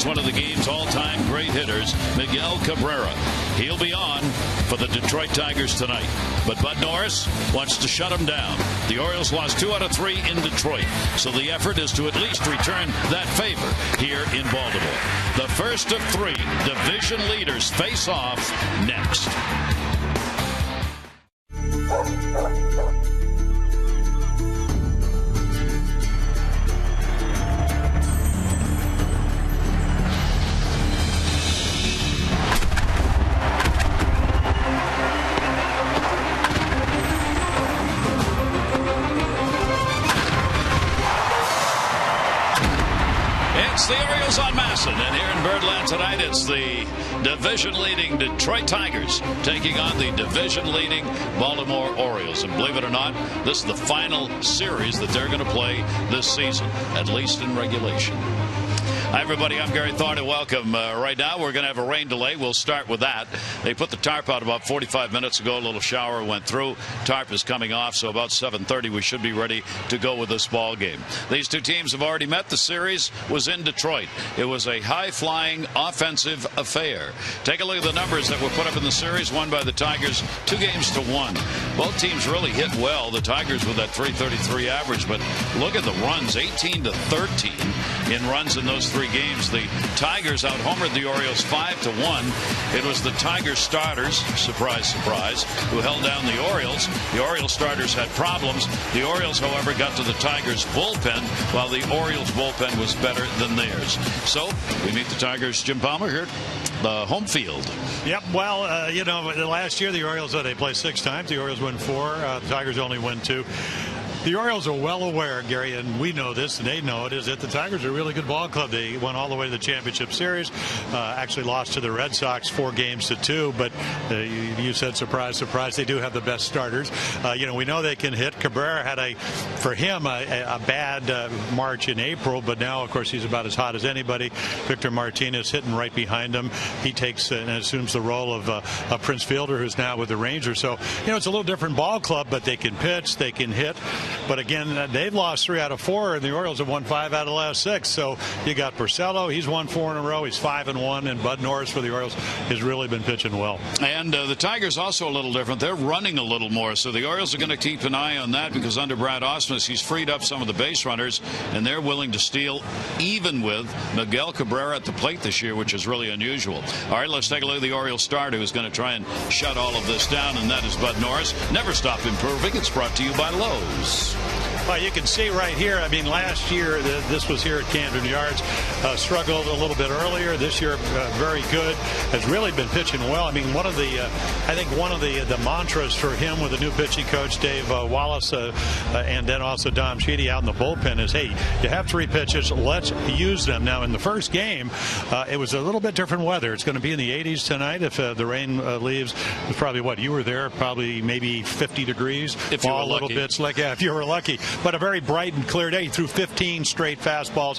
is one of the game's all-time great hitters, Miguel Cabrera. He'll be on for the Detroit Tigers tonight. But Bud Norris wants to shut him down. The Orioles lost 2 out of 3 in Detroit, so the effort is to at least return that favor here in Baltimore. The first of 3 division leaders face off next. It's the Orioles on Masson, and here in Birdland tonight, it's the division-leading Detroit Tigers taking on the division-leading Baltimore Orioles. And believe it or not, this is the final series that they're going to play this season, at least in regulation. Hi, everybody. I'm Gary Thorne, and welcome. Right now, we're going to have a rain delay. We'll start with that. They put the tarp out about 45 minutes ago. A little shower went through. Tarp is coming off, so about 7:30 we should be ready to go with this ball game. These two teams have already met. The series was in Detroit. It was a high-flying offensive affair. Take a look at the numbers that were put up in the series. Won by the Tigers 2-1. Both teams really hit well. The Tigers with that .333 average, but look at the runs, 18-13 in runs in those 3 games. The Tigers out-homered the Orioles 5-1. It was the Tigers starters, surprise, surprise, who held down the Orioles. The Orioles starters had problems. The Orioles, however, got to the Tigers bullpen, while the Orioles bullpen was better than theirs. So we meet the Tigers. Jim Palmer here at the home field. Yep. Well, you know, last year the Orioles, they played 6 times. The Orioles win 4. The Tigers only win 2. The Orioles are well aware, Gary, and we know this, and they know it, is that the Tigers are a really good ball club. They went all the way to the championship series, actually lost to the Red Sox 4-2, but you said surprise, surprise. They do have the best starters. You know, we know they can hit. Cabrera had, for him, a bad March in April, but now, of course, he's about as hot as anybody. Victor Martinez hitting right behind him. He takes and assumes the role of Prince Fielder, who's now with the Rangers. So, you know, it's a little different ball club, but they can pitch, they can hit. But again, they've lost 3 out of 4, and the Orioles have won 5 out of the last 6. So you got Porcello. He's won 4 in a row. He's 5-1, and Bud Norris for the Orioles has really been pitching well. And the Tigers also a little different. They're running a little more, so the Orioles are going to keep an eye on that, because under Brad Ausmus, he's freed up some of the base runners, and they're willing to steal, even with Miguel Cabrera at the plate this year, which is really unusual. All right, let's take a look at the Orioles starter, who's going to try and shut all of this down, and that is Bud Norris. Never stop improving. It's brought to you by Lowe's. Well, you can see right here, I mean, last year, this was here at Camden Yards, struggled a little bit earlier. This year, very good, has really been pitching well. I mean, I think one of the mantras for him with the new pitching coach, Dave Wallace, and then also Dom Sheedy out in the bullpen is, hey, you have 3 pitches, let's use them. Now, in the first game, it was a little bit different weather. It's going to be in the 80s tonight if the rain leaves. It's probably, what, you were there, probably maybe 50 degrees. If you were a little lucky. bit slick, yeah, if you were lucky. But a very bright and clear day. He threw 15 straight fastballs.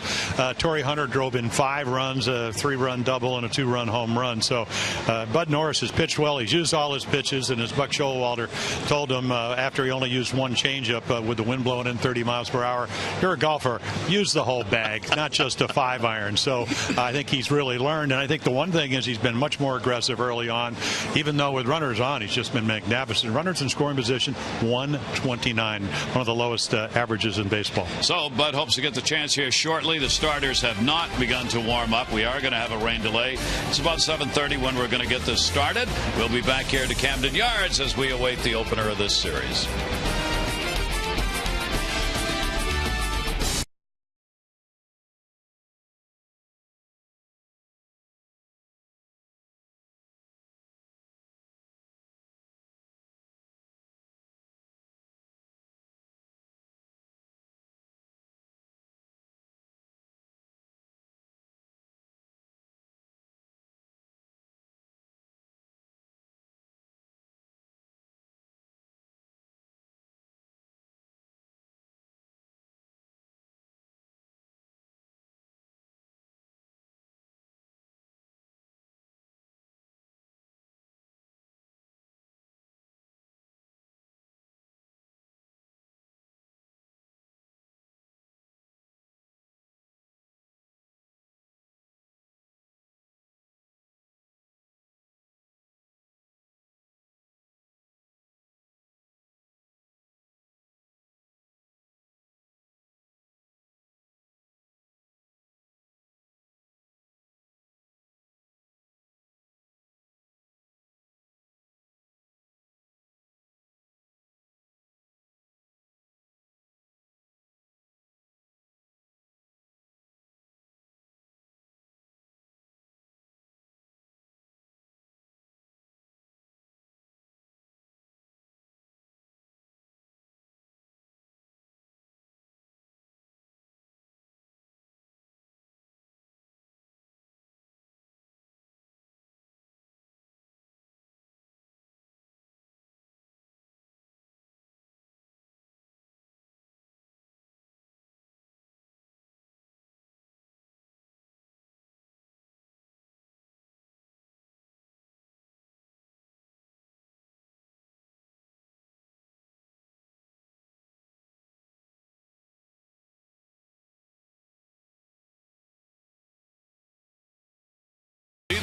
Torrey Hunter drove in 5 runs, a 3-run double, and a 2-run home run. So Bud Norris has pitched well. He's used all his pitches, and as Buck Showalter told him after he only used 1 changeup with the wind blowing in 30 miles per hour, you're a golfer. Use the whole bag, not just a 5-iron. So I think he's really learned. And I think the one thing is he's been much more aggressive early on. Even though with runners on, he's just been magnificent. Runners in scoring position, 129, one of the lowest averages in baseball. So Bud hopes to get the chance here shortly. The starters have not begun to warm up. We are going to have a rain delay. It's about 7:30 when we're going to get this started. We'll be back here to Camden Yards as we await the opener of this series.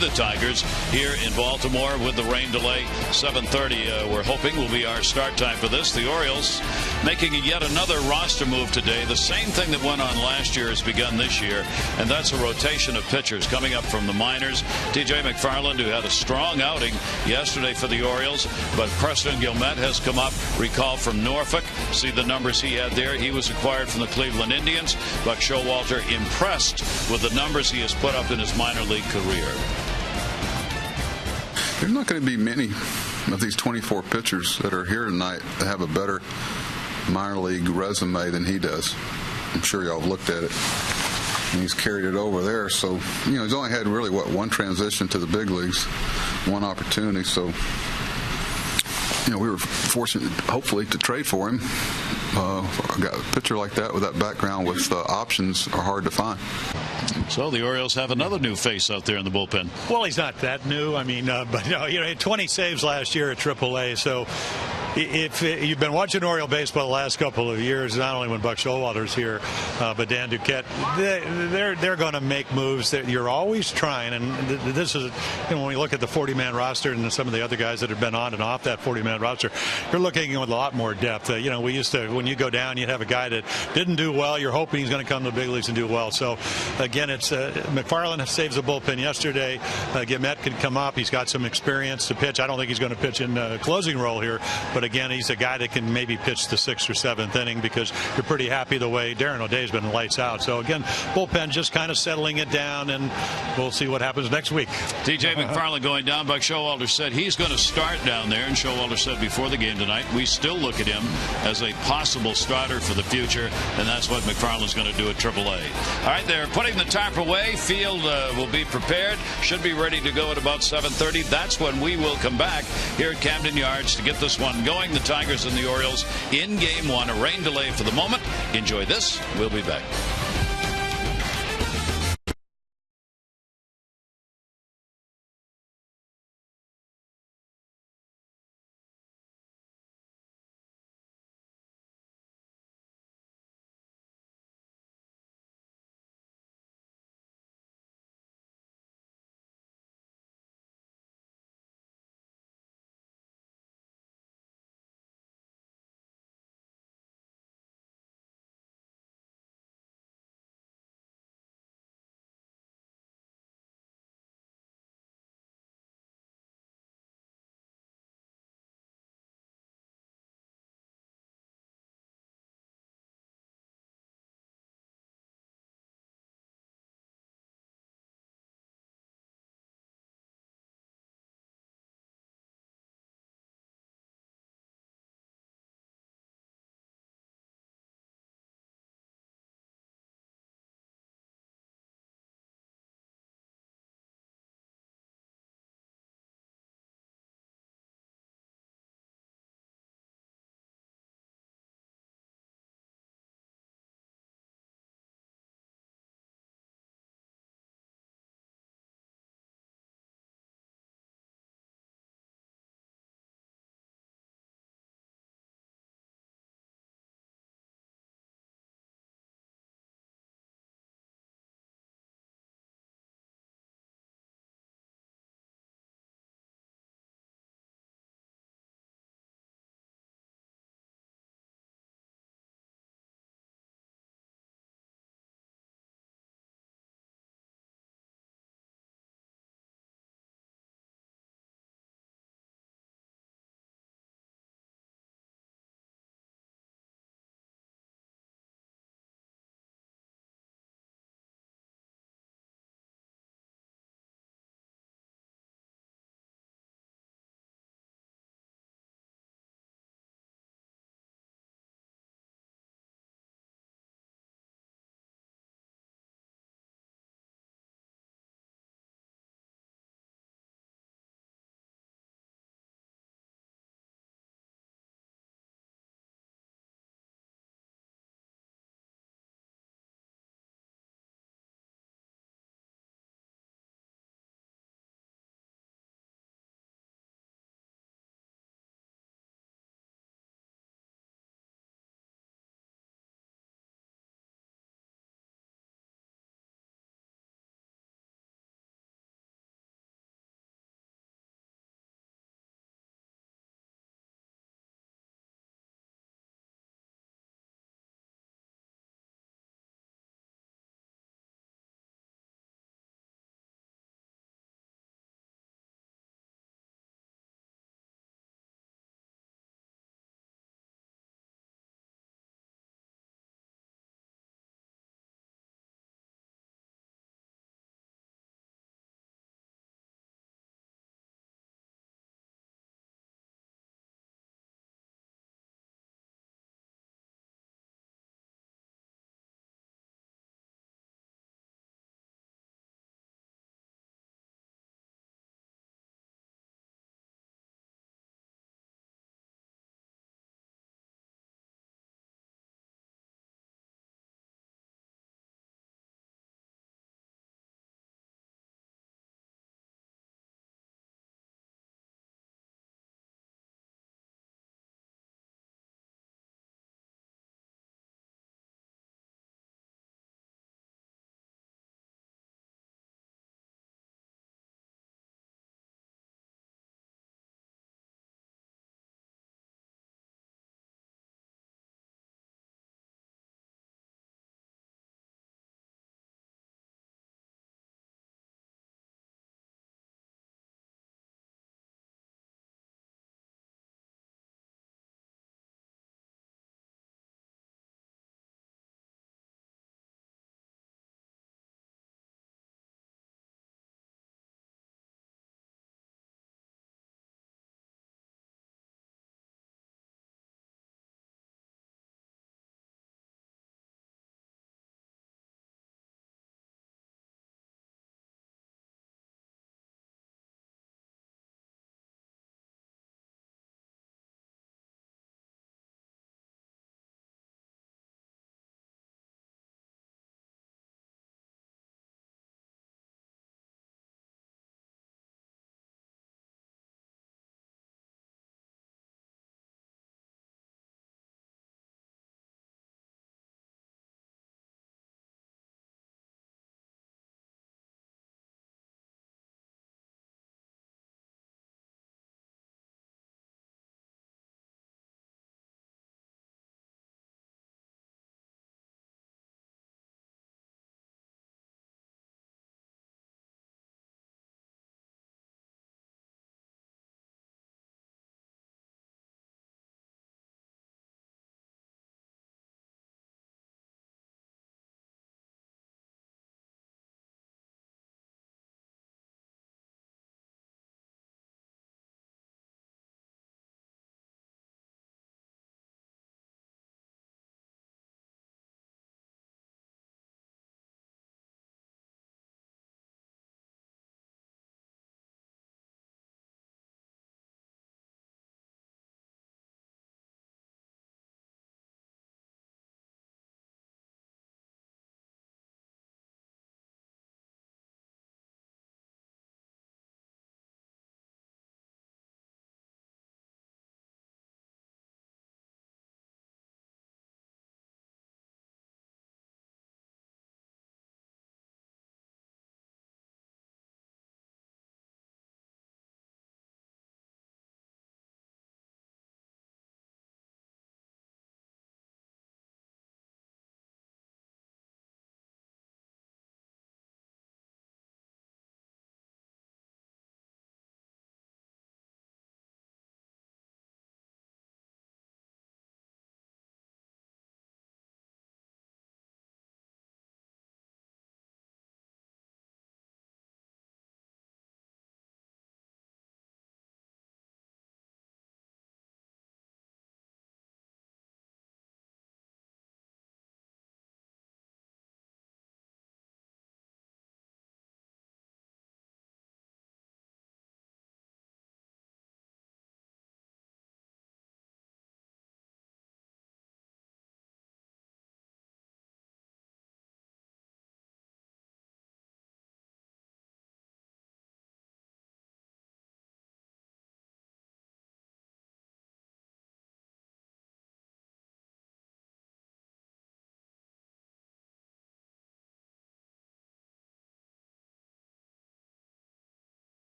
the Tigers here in Baltimore with the rain delay. 7:30 we're hoping will be our start time for this. The Orioles making yet another roster move today. The same thing that went on last year has begun this year, and that's a rotation of pitchers coming up from the minors. TJ McFarland, who had a strong outing yesterday for the Orioles, but Preston Guillemette has come up, recalled from Norfolk. See the numbers he had there. He was acquired from the Cleveland Indians. Buck Showalter impressed with the numbers he has put up in his minor league career. There's not going to be many of these 24 pitchers that are here tonight that have a better minor league resume than he does. I'm sure y'all have looked at it. And he's carried it over there. So, he's only had really, one transition to the big leagues, one opportunity. So, we were fortunate, hopefully, to trade for him. Got a pitcher like that with that background with options are hard to find. So the Orioles have another new face out there in the bullpen. Well, he's not that new. I mean, but he had 20 saves last year at AAA. So if you've been watching Oriole baseball the last couple of years, not only when Buck Showalter's here, but Dan Duquette, they're going to make moves that you're always trying. And this is, when we look at the 40-man roster and some of the other guys that have been on and off that 40-man roster, you're looking with a lot more depth. We used to, when you go down, you'd have a guy that didn't do well. You're hoping he's going to come to the big leagues and do well. So again, it's McFarland saves the bullpen yesterday. Guillemette could come up. He's got some experience to pitch. I don't think he's going to pitch in a closing role here, but again, he's a guy that can maybe pitch the 6th or 7th inning because you're pretty happy the way Darren O'Day's been lights out. So again, bullpen just kind of settling it down, and we'll see what happens next week. TJ McFarland going down. Buck Showalter said he's going to start down there, and Showalter said before the game tonight, we still look at him as a possible starter for the future, and that's what McFarland's going to do at AAA. All right, they're putting the tarp away. Field will be prepared. Should be ready to go at about 7:30. That's when we will come back here at Camden Yards to get this one going. The Tigers and the Orioles in Game 1. A rain delay for the moment. Enjoy this. We'll be back.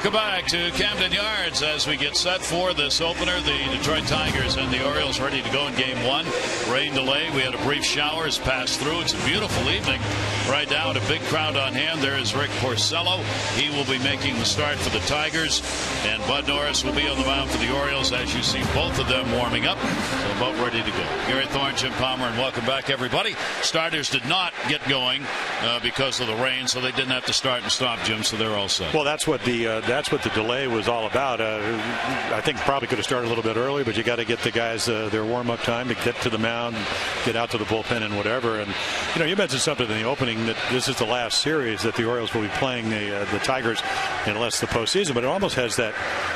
Welcome back to Camden Yards as we get set for this opener. The Detroit Tigers and the Orioles ready to go in game one. Rain delay. We had a brief shower has passed through. It's a beautiful evening right now and a big crowd on hand. There is Rick Porcello. He will be making the start for the Tigers. And Bud Norris will be on the mound for the Orioles as you see both of them warming up. So about ready to go. Gary Thorne, Jim Palmer, and welcome back, everybody. Starters did not get going because of the rain, so they didn't have to start and stop, Jim, so they're all set. Well, that's what the delay was all about. I think probably could have started a little bit early, but you got to get the guys their warm-up time to get to the mound, get out to the bullpen and whatever. And you mentioned something in the opening that this is the last series that the Orioles will be playing the Tigers unless the postseason. But it almost has that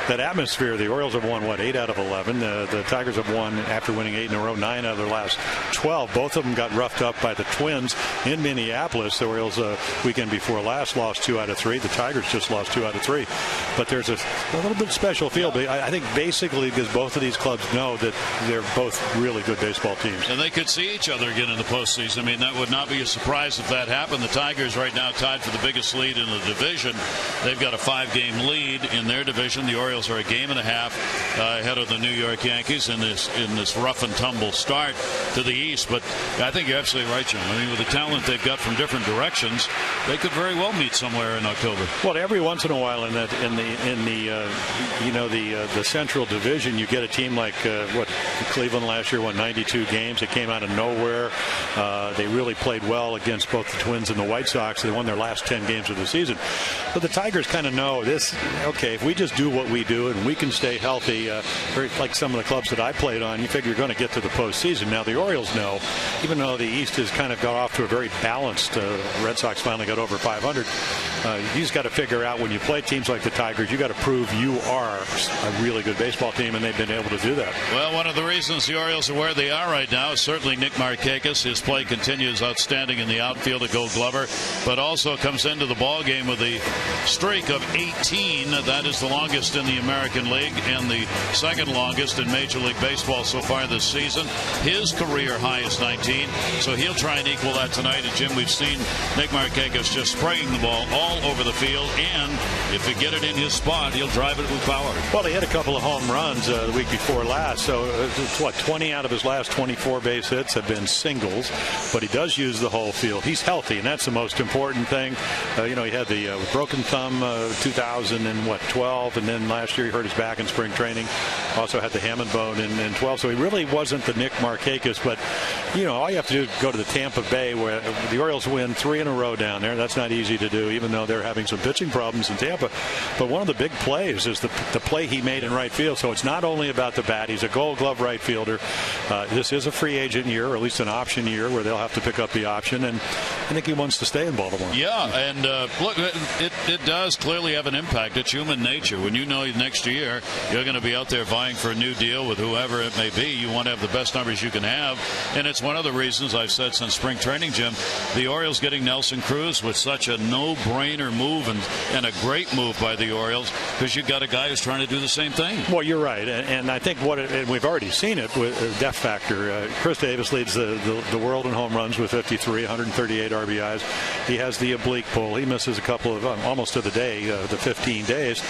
atmosphere. The Orioles have won 8 out of 11. The Tigers have won after winning 8 in a row, 9 out of their last 12. Both of them got roughed up by the Twins in Minneapolis. The Orioles weekend before last lost 2 out of 3. The Tigers just lost 2 out of 3. But there's a little bit special feel. I think basically because both of these clubs know that they're both really good baseball teams. And they could see each other again in the postseason. I mean, that would not be a surprise if that happened. The Tigers right now tied for the biggest lead in the division. They've got a 5-game lead in their division. The Orioles are a game and a half ahead of the New York Yankees in this rough and tumble start to the East. But I think you're absolutely right, Jim. I mean, with the talent they've got from different directions, they could very well meet somewhere in October. Well, every once in a while in the Central Division, you get a team like Cleveland last year won 92 games. It came out of nowhere. They really played well against both the Twins and the White Sox. They won their last 10 games of the season. But the Tigers kind of know this. Okay, if we just do what we do and we can stay healthy, like some of the clubs that I played on, you figure you're going to get to the postseason. Now the Orioles know, even though the East has kind of got off to a very balanced. Red Sox finally got over 500. You just got to figure out when you play teams like the Tigers, you got to prove you are a really good baseball team, and they've been able to do that. Well, one of the reasons the Orioles are where they are right now is certainly Nick Markakis. His play continues outstanding in the outfield, a Gold Glover, but also comes into the ball game with a streak of 18. That is the longest in the American League and the second longest in Major League Baseball so far this season. His career high is 19, so he'll try and equal that tonight. And Jim, we've seen Nick Markakis just spraying the ball all over the field, and if you get it in his spot, he'll drive it with power. Well, he hit a couple of home runs the week before last, so it's 20 out of his last 24 base hits have been singles, but he does use the whole field. He's healthy, and that's the most important thing. He had the broken thumb 2012, and then last year he hurt his back in spring training. Also had the Hammond bone in 12, so he really wasn't the Nick Markakis, but all you have to do is go to the Tampa Bay, where the Orioles win 3 in a row down there. That's not easy to do, even though they're having some pitching problems in Tampa. But one of the big plays is the play he made in right field. So it's not only about the bat. He's a Gold Glove right fielder. This is a free agent year, or at least an option year, where they'll have to pick up the option. And I think he wants to stay in Baltimore. Yeah, and look, it does clearly have an impact. It's human nature. When you know next year you're going to be out there vying for a new deal with whoever it may be, you want to have the best numbers you can have. And it's one of the reasons I've said since spring training, Jim, the Orioles getting Nelson Cruz was such a no-brainer move and a great move by the Orioles, because you've got a guy who's trying to do the same thing. Well, you're right, and I think and we've already seen it with depth factor. Chris Davis leads the world in home runs with 53, 138 RBIs. He has the oblique pull. He misses a couple of almost to the day, the 15 days,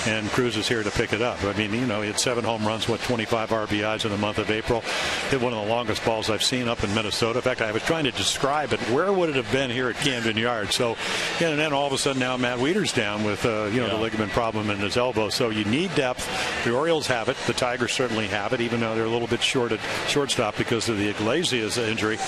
and Cruz is here to pick it up. I mean, he had 7 home runs, 25 RBIs in the month of April. Hit one of the longest balls I've seen up in Minnesota. In fact, I was trying to describe it. Where would it have been here at Camden Yards? So, and then all of a sudden now Matt Wieder's down with the ligament problem in his elbow. So you need depth. The Orioles have it. The Tigers certainly have it, even though they're a little bit short at shortstop because of the Iglesias injury.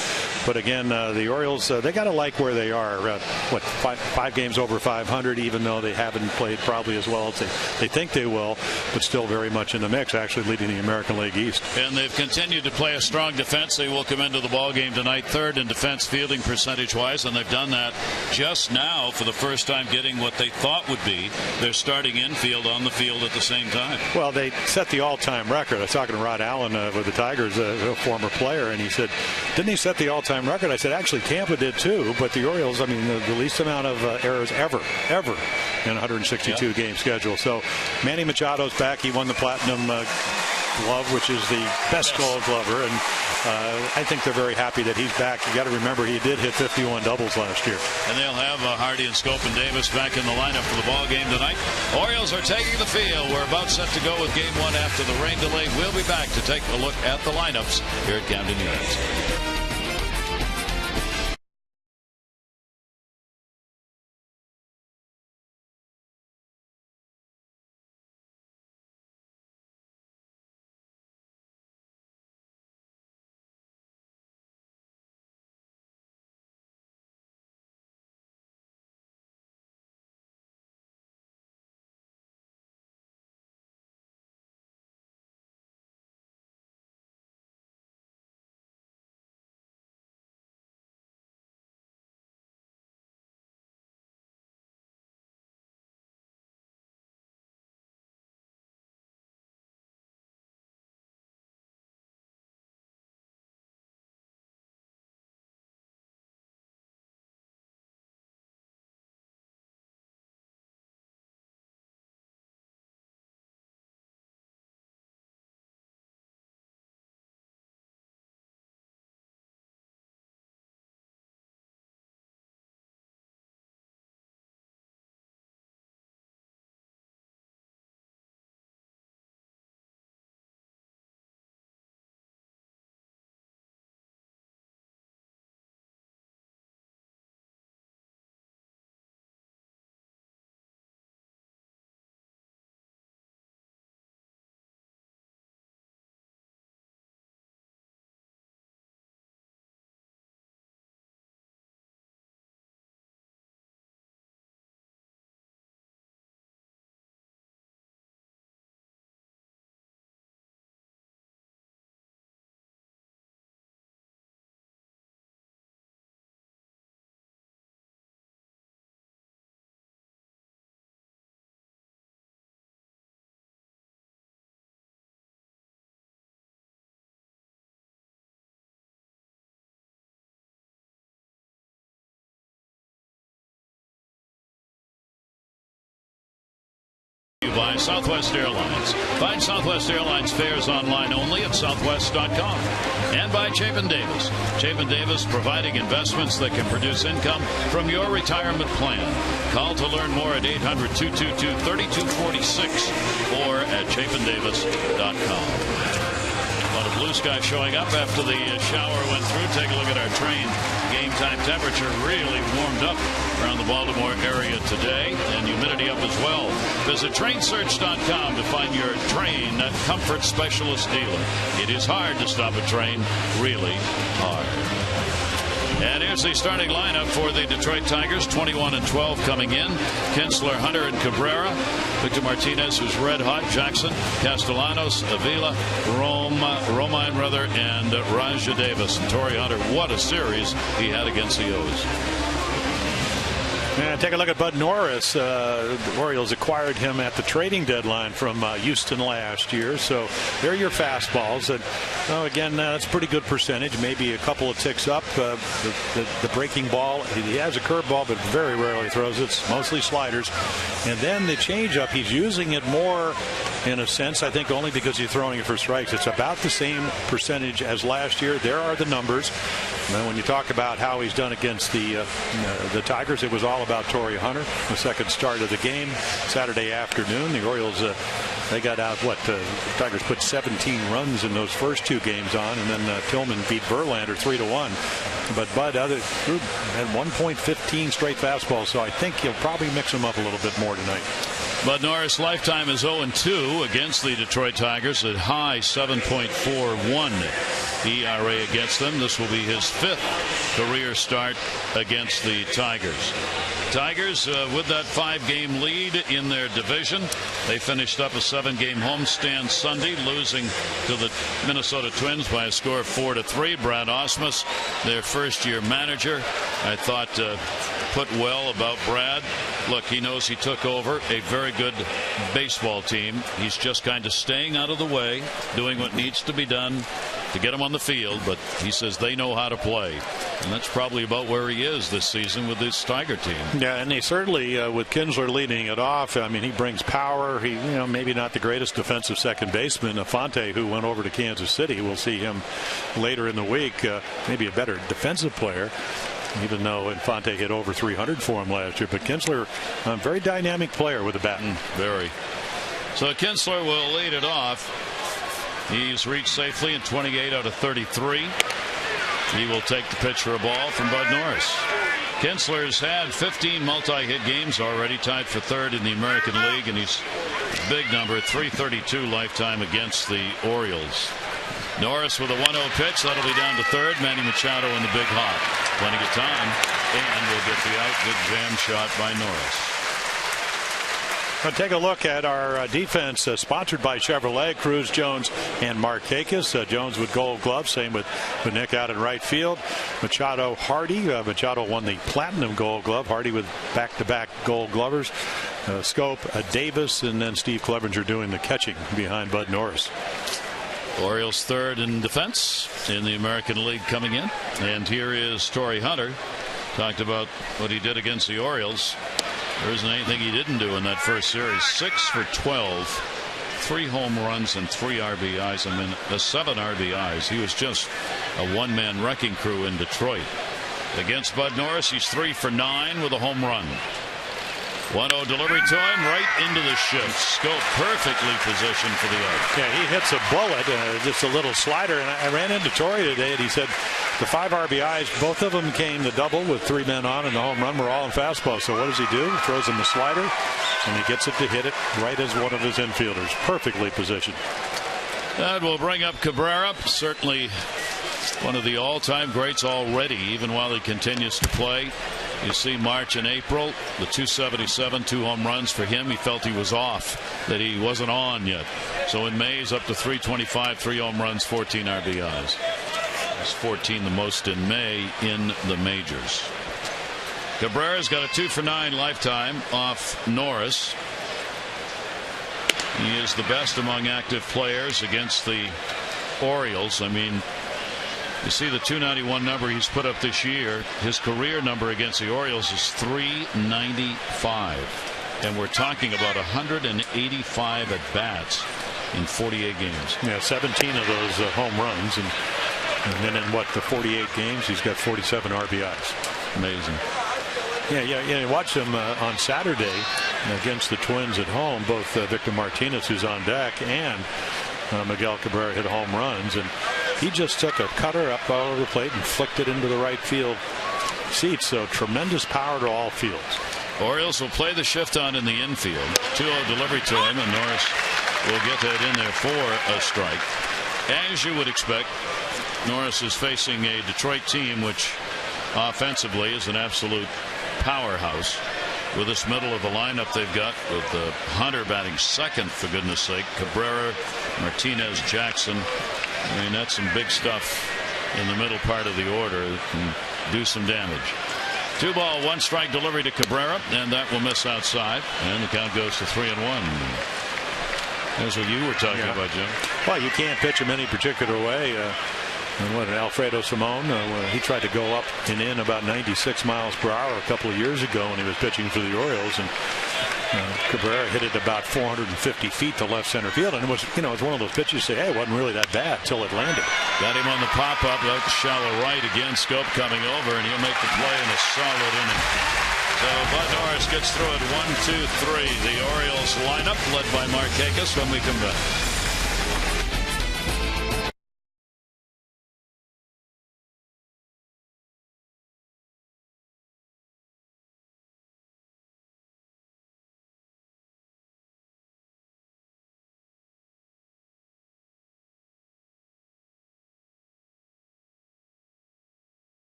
But again, the Orioles, they got to like where they are. 5 games over 500, even though they haven't played probably as well as they think they will, but still very much in the mix, actually leading the American League East. And they've continued to play a strong defense. They will come into the ball game tonight, 3rd in defense fielding percentage-wise, and they've done that just now for the first time, getting what they thought would be their starting infield on the field at the same time. Well, they set the all-time record. I was talking to Rod Allen with the Tigers, a former player, and he said, didn't he set the all-time record? I said, actually, Tampa did too, but the Orioles, I mean, the least amount of errors ever in a 162-game schedule. So Manny Machado's back. He won the Platinum Glove, which is the best Gold Glover, and I think they're very happy that he's back. You got to remember he did hit 51 doubles last year. And they'll have Hardy and Scope and Davis back in the lineup for the ball game tonight. Orioles are taking the field. We're about set to go with game one after the rain delay. We'll be back to take a look at the lineups here at Camden Yards. By Southwest Airlines. Find Southwest Airlines fares online only at southwest.com. And by Chapin Davis. Chapin Davis providing investments that can produce income from your retirement plan. Call to learn more at 800-222-3246 or at chapindavis.com. A lot of blue sky showing up after the shower went through. Take a look at our train. Game time temperature really warmed up around the Baltimore area today, and humidity up as well. Visit trainsearch.com to find your train comfort specialist dealer. It is hard to stop a train, really hard. And here's the starting lineup for the Detroit Tigers. 21-12 coming in. Kinsler, Hunter, and Cabrera. Victor Martinez, who's red hot. Jackson, Castellanos, Avila, Romine, and Raja Davis. And Torrey Hunter, what a series he had against the O's. And take a look at Bud Norris. The Orioles acquired him at the trading deadline from Houston last year. So they're your fastballs. And again, that's a pretty good percentage. Maybe a couple of ticks up. The breaking ball, he has a curveball, but very rarely throws it. It's mostly sliders. And then the changeup, he's using it more in a sense, I think, only because he's throwing it for strikes. It's about the same percentage as last year. There are the numbers. And when you talk about how he's done against the Tigers, it was all about Torrey Hunter, the second start of the game Saturday afternoon. The Orioles, they got out the Tigers put 17 runs in those first two games on, and then Tillman beat Verlander 3-1. But Bud had 1.15 straight fastballs, so I think he'll probably mix them up a little bit more tonight. Bud Norris lifetime is 0-2 against the Detroit Tigers, a high 7.41 ERA against them. This will be his fifth career start against the Tigers. Tigers with that 5-game lead in their division. They finished up a 7-game homestand Sunday, losing to the Minnesota Twins by a score of 4-3. Brad Ausmus, their first-year manager, I thought put well about Brad. Look, he knows he took over a very good baseball team. He's just kind of staying out of the way, doing what needs to be done to get him on the field, but he says they know how to play. And that's probably about where he is this season with this Tiger team. Yeah, and he certainly, with Kinsler leading it off, I mean, he brings power. He, maybe not the greatest defensive second baseman. Fonte, who went over to Kansas City, we'll see him later in the week. Maybe a better defensive player, even though Infante hit over 300 for him last year. But Kinsler, a very dynamic player with a bat. Very. So Kinsler will lead it off. He's reached safely in 28 out of 33. He will take the pitch for a ball from Bud Norris. Kinsler's had 15 multi-hit games already, tied for third in the American League, and he's a big number, 332 lifetime against the Orioles. Norris with a 1-0 pitch. That'll be down to third. Manny Machado in the big hop. Plenty of time, and we'll get the out. Good jam shot by Norris. We'll take a look at our defense, sponsored by Chevrolet. Cruz, Jones, and Markakis. Jones with Gold Gloves. Same with Nick out in right field. Machado, Hardy. Machado won the Platinum Gold Glove. Hardy with back-to-back Gold Glovers. Scope, Davis, and then Steve Clevenger doing the catching behind Bud Norris. Orioles third in defense in the American League coming in. And here is Torrey Hunter. Talked about what he did against the Orioles. There isn't anything he didn't do in that first series. 6 for 12, 3 home runs and 3 RBIs. I mean, 7 RBIs. He was just a one-man wrecking crew in Detroit. Against Bud Norris, he's 3 for 9 with a home run. 1-0 delivery to him, right into the shift. Scope perfectly positioned for the out. Yeah, he hits a bullet, just a little slider. And I ran into Torrey today, and he said the 5 RBIs, both of them came the double with 3 men on, and the home run were all in fastball. So what does he do? He throws him the slider, and he gets it to hit it right as one of his infielders. Perfectly positioned. That will bring up Cabrera. Certainly one of the all-time greats already, even while he continues to play. You see March and April, the 277, 2 home runs for him. He felt he was off, that he wasn't on yet. So in May, he's up to 325, 3 home runs, 14 RBIs. That's 14, the most in May in the majors. Cabrera's got a 2 for 9 lifetime off Norris. He is the best among active players against the Orioles. I mean, you see the 291 number he's put up this year. His career number against the Orioles is 395. And we're talking about 185 at bats in 48 games. Yeah, 17 of those home runs. And then in the 48 games, he's got 47 RBIs. Amazing. Yeah. Watch him on Saturday against the Twins at home. Both Victor Martinez, who's on deck, and Miguel Cabrera hit home runs, and he just took a cutter up over the plate and flicked it into the right field seats. So tremendous power to all fields. Orioles will play the shift on in the infield. 2-0 delivery to him, and Norris will get that in there for a strike. As you would expect, Norris is facing a Detroit team which offensively is an absolute powerhouse. With this middle of the lineup they've got, with Hunter batting second, for goodness sake, Cabrera, Martinez, Jackson. I mean, that's some big stuff in the middle part of the order that can do some damage. 2 ball, 1 strike delivery to Cabrera, and that will miss outside, and the count goes to 3-1. That's what you were talking about, Jim. Well, you can't pitch him any particular way. And Alfredo Simon, he tried to go up and in about 96 miles per hour a couple of years ago when he was pitching for the Orioles, and Cabrera hit it about 450 feet to left center field, and it was, it was one of those pitches you say, hey, it wasn't really that bad till it landed. Got him on the pop-up, out to shallow right again. Scope coming over, and he'll make the play in a solid inning. So Bud Norris gets through it 1, 2, 3. The Orioles lineup led by Markakis when we come back.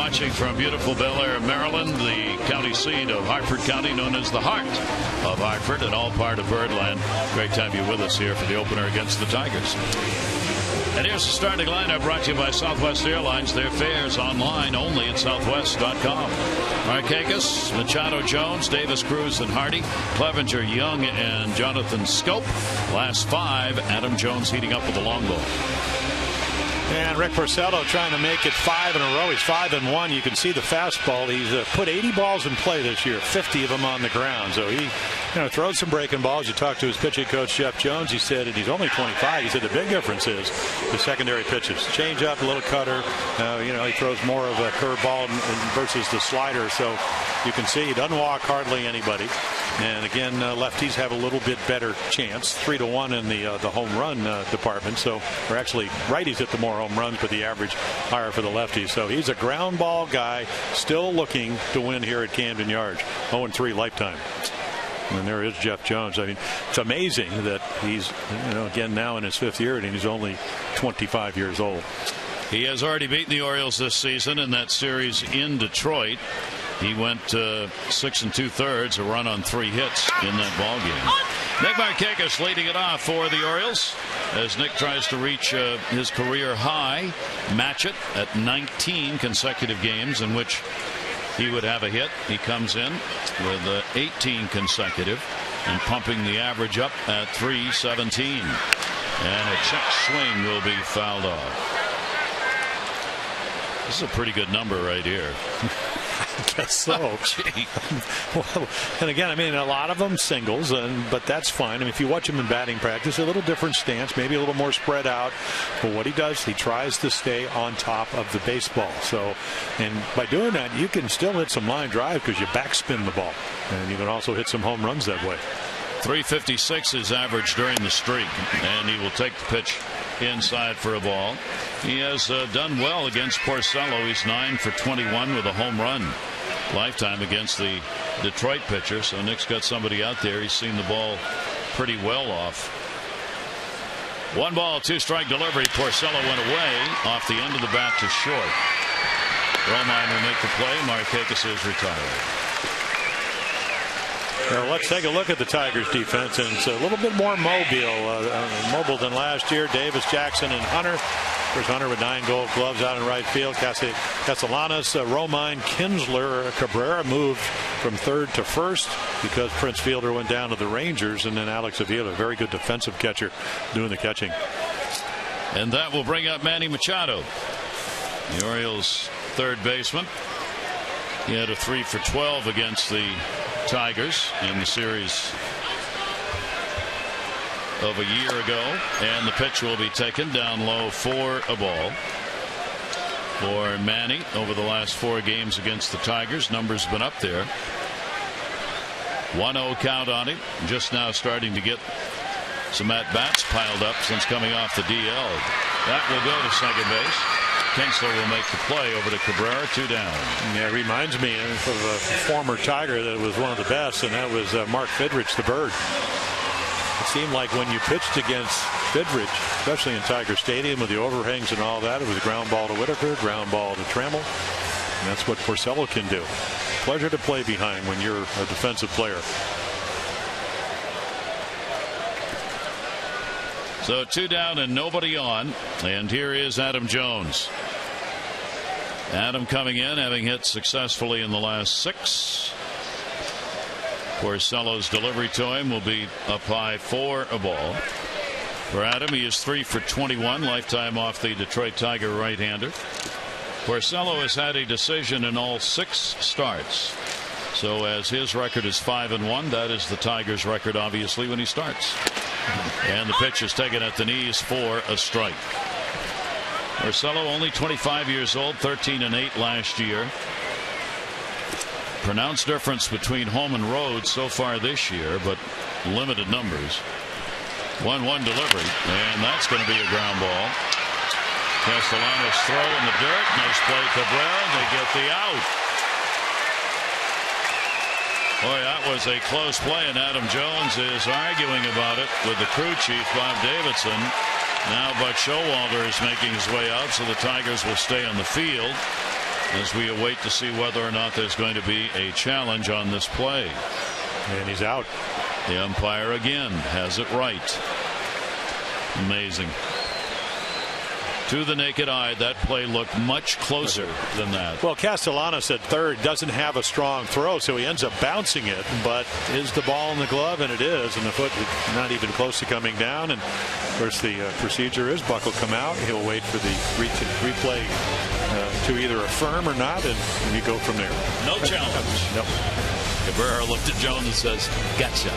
watching from beautiful Bel Air, Maryland, the county seat of Hartford County, known as the heart of Hartford, and all part of Birdland. Great to have you with us here for the opener against the Tigers. And here's the starting lineup, brought to you by Southwest Airlines. Their fares online only at southwest.com. MARKAKIS, Machado, Jones, Davis, Cruz, and Hardy, Clevenger, Young, and Jonathan Scope. Last 5, Adam Jones heating up with a long ball. And Rick Porcello trying to make it 5 in a row. He's 5-1. You can see the fastball. He's put 80 balls in play this year, 50 of them on the ground. So he throws some breaking balls. You talked to his pitching coach, Jeff Jones. He said, and he's only 25. He said the big difference is the secondary pitches. Change up, a little cutter. He throws more of a curveball versus the slider. So you can see he doesn't walk hardly anybody. And again, lefties have a little bit better chance, 3-1 in the home run department. So, or actually, righties hit the more home runs, but the average higher for the lefties. So he's a ground ball guy, still looking to win here at Camden Yards. 0-3 lifetime. And there is Jeff Jones. I mean, it's amazing that he's, again now in his 5th year, and he's only 25 years old. He has already beaten the Orioles this season in that series in Detroit. He went 6 2/3, a run on 3 hits in that ball game. Nick Markakis leading it off for the Orioles as Nick tries to reach his career high, match it at 19 consecutive games in which he would have a hit. He comes in with 18 consecutive and pumping the average up at 317. And a check swing will be fouled off. This is a pretty good number right here. I guess so. Well, and again, I mean, a lot of them singles, but that's fine. I mean, if you watch him in batting practice, a little different stance, maybe a little more spread out. But what he does, he tries to stay on top of the baseball. So, and by doing that, you can still hit some line drive because you backspin the ball, and you can also hit some home runs that way. 356 is average during the streak, and he will take the pitch inside for a ball. He has done well against Porcello. He's 9 for 21 with a home run lifetime against the Detroit pitcher. So Nick's got somebody out there. He's seen the ball pretty well off. 1 ball, 2 strike delivery. Porcello went away off the end of the bat to short. Romine will make the play. Markakis is retired. Now let's take a look at the Tigers defense, and it's a little bit more mobile than last year. Davis, Jackson, and Hunter. There's Hunter with 9 Gold Gloves out in right field. Castellanos, Romine, Kinsler, Cabrera moved from 3rd to 1st because Prince Fielder went down to the Rangers, and then Alex Avila, very good defensive catcher, doing the catching. And that will bring up Manny Machado, the Orioles' 3rd baseman. He had a 3 for 12 against the Tigers in the series of a year ago, and the pitch will be taken down low for a ball for Manny. Over the last 4 games against the Tigers, numbers been up there. 1-0 count on him, just now starting to get some at bats piled up since coming off the DL. That will go to second base. Kinsler will make the play over to Cabrera, 2 down. Yeah, it reminds me of a former Tiger that was one of the best, and that was Mark Fidrich, the Bird. It seemed like when you pitched against Fidrich, especially in Tiger Stadium with the overhangs and all that, it was a ground ball to Whitaker, ground ball to Trammell, and that's what Porcello can do. Pleasure to play behind when you're a defensive player. So 2 down and nobody on, and here is Adam Jones. Adam coming in, having hit successfully in the last 6. Porcello's delivery to him will be up high for a ball. For Adam, he is 3 for 21 lifetime off the Detroit Tiger right-hander. Porcello has had a decision in all 6 starts. So as his record is 5-1, that is the Tigers' record, obviously, when he starts. And the pitch is taken at the knees for a strike. Porcello only 25 years old, 13-8 last year. Pronounced difference between home and road so far this year, but limited numbers. 1-1 delivery, and that's going to be a ground ball. Castellanos throw in the dirt. Nice play, Cabrera. They get the out. Boy, that was a close play, and Adam Jones is arguing about it with the crew chief, Bob Davidson. Now Buck Showalter is making his way out, so the Tigers will stay on the field. as we await to see whether or not there's going to be a challenge on this play. And he's out. The umpire again has it right. Amazing. To the naked eye, that play looked much closer than that. Well, Castellanos at third doesn't have a strong throw, so he ends up bouncing it. But is the ball in the glove? And it is. And the foot is not even close to coming down. And, of course, the procedure is Buck will come out. He'll wait for the replay to either affirm or not, and you go from there. No challenge. Nope. Cabrera looked at Jones and says, "Gotcha."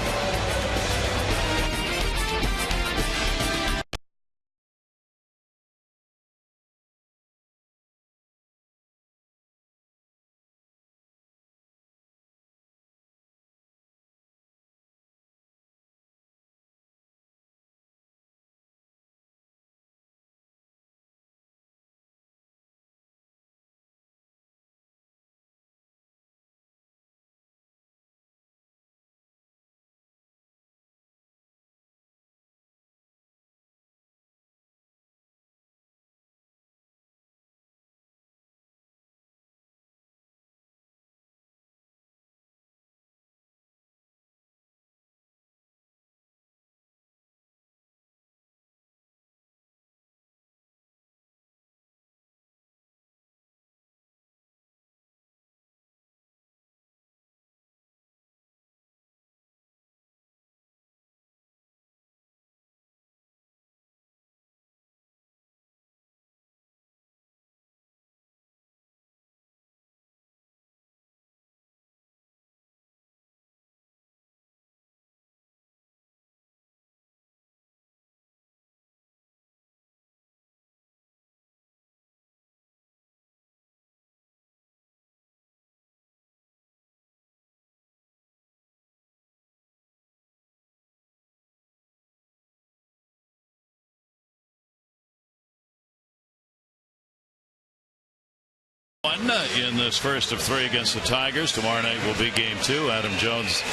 In this first of three against the Tigers. Tomorrow night will be game 2. Adam Jones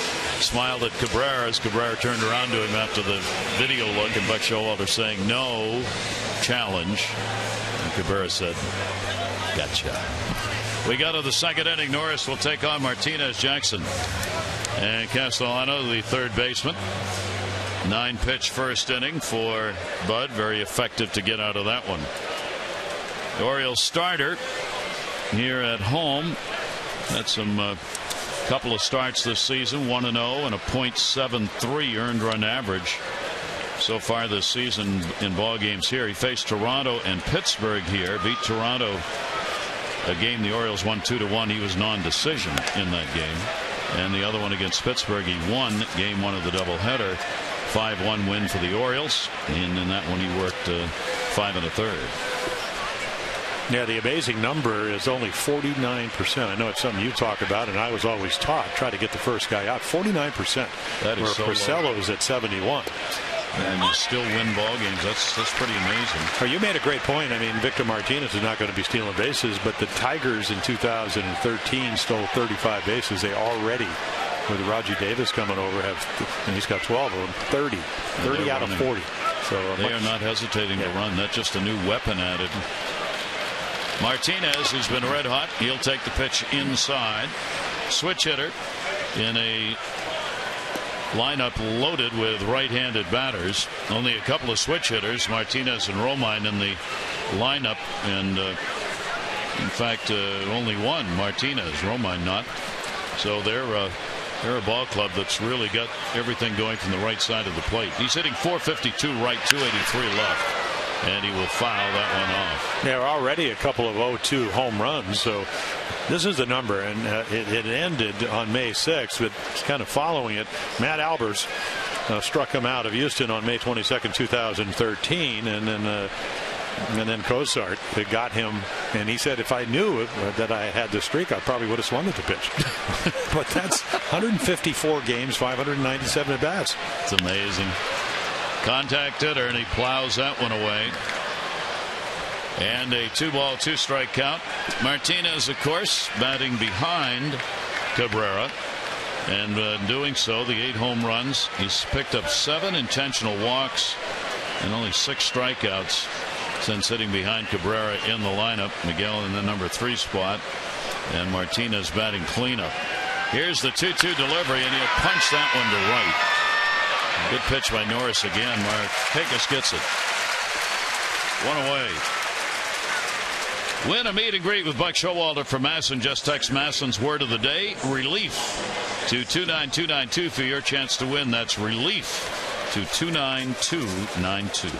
smiled at Cabrera as Cabrera turned around to him after the video look, and Buck Showalter saying no challenge. And Cabrera said, "Gotcha." We got to the second inning. Norris will take on Martinez, Jackson, and Castellano, the third baseman. 9-pitch first inning for Bud. Very effective to get out of that one. The Orioles starter here at home. Had some couple of starts this season, 1-0 and a .73 earned run average so far this season in ball games here. He faced Toronto and Pittsburgh here, beat Toronto, a game the Orioles won 2-1. He was non-decision in that game, and the other one against Pittsburgh he won game 1 of the doubleheader. 5-1 win for the Orioles, and in that one he worked 5 1/3. Yeah, the amazing number is only 49%. I know it's something you talk about, and I was always taught, try to get the first guy out. 49%. That is so low. Porcello's at 71. And you still win ball games. That's pretty amazing. Well, you made a great point. I mean, Victor Martinez is not going to be stealing bases, but the Tigers in 2013 stole 35 bases. They already, with Raji Davis coming over, and he's got 12 of them, 30 out of 40. So they are not hesitating to run. That's just a new weapon added. Martinez, who's been red hot, he'll take the pitch inside. Switch hitter in a lineup loaded with right-handed batters. Only a couple of switch hitters, Martinez and Romine, in the lineup, and in fact only one, Martinez. Romine not. So they're a ball club that's really got everything going from the right side of the plate. He's hitting .452 right, .283 left. And he will foul that one off. There are already a couple of 0-2 home runs, so this is the number, and it ended on May 6th, but it's kind of following it. Matt Albers struck him out of Houston on May 22nd, 2013, and then Cozart got him, and he said, if I knew that I had this streak, I probably would have swung at the pitch. But that's 154 games, 597 at bats. It's amazing. Contact hitter, and he plows that one away. And a 2-ball, 2-strike count. Martinez, of course, batting behind Cabrera, and doing so, the 8 home runs. He's picked up 7 intentional walks and only 6 strikeouts. since sitting behind Cabrera in the lineup. Miguel in the number 3 spot, and Martinez batting cleanup. Here's the 2-2 delivery, and he'll punch that one to right. Good pitch by Norris again. MARKAKIS gets it. One away. Win a meet and greet with Buck Showalter from Masson. Just text Masson's word of the day, relief, to 29292 for your chance to win. That's relief to 29292.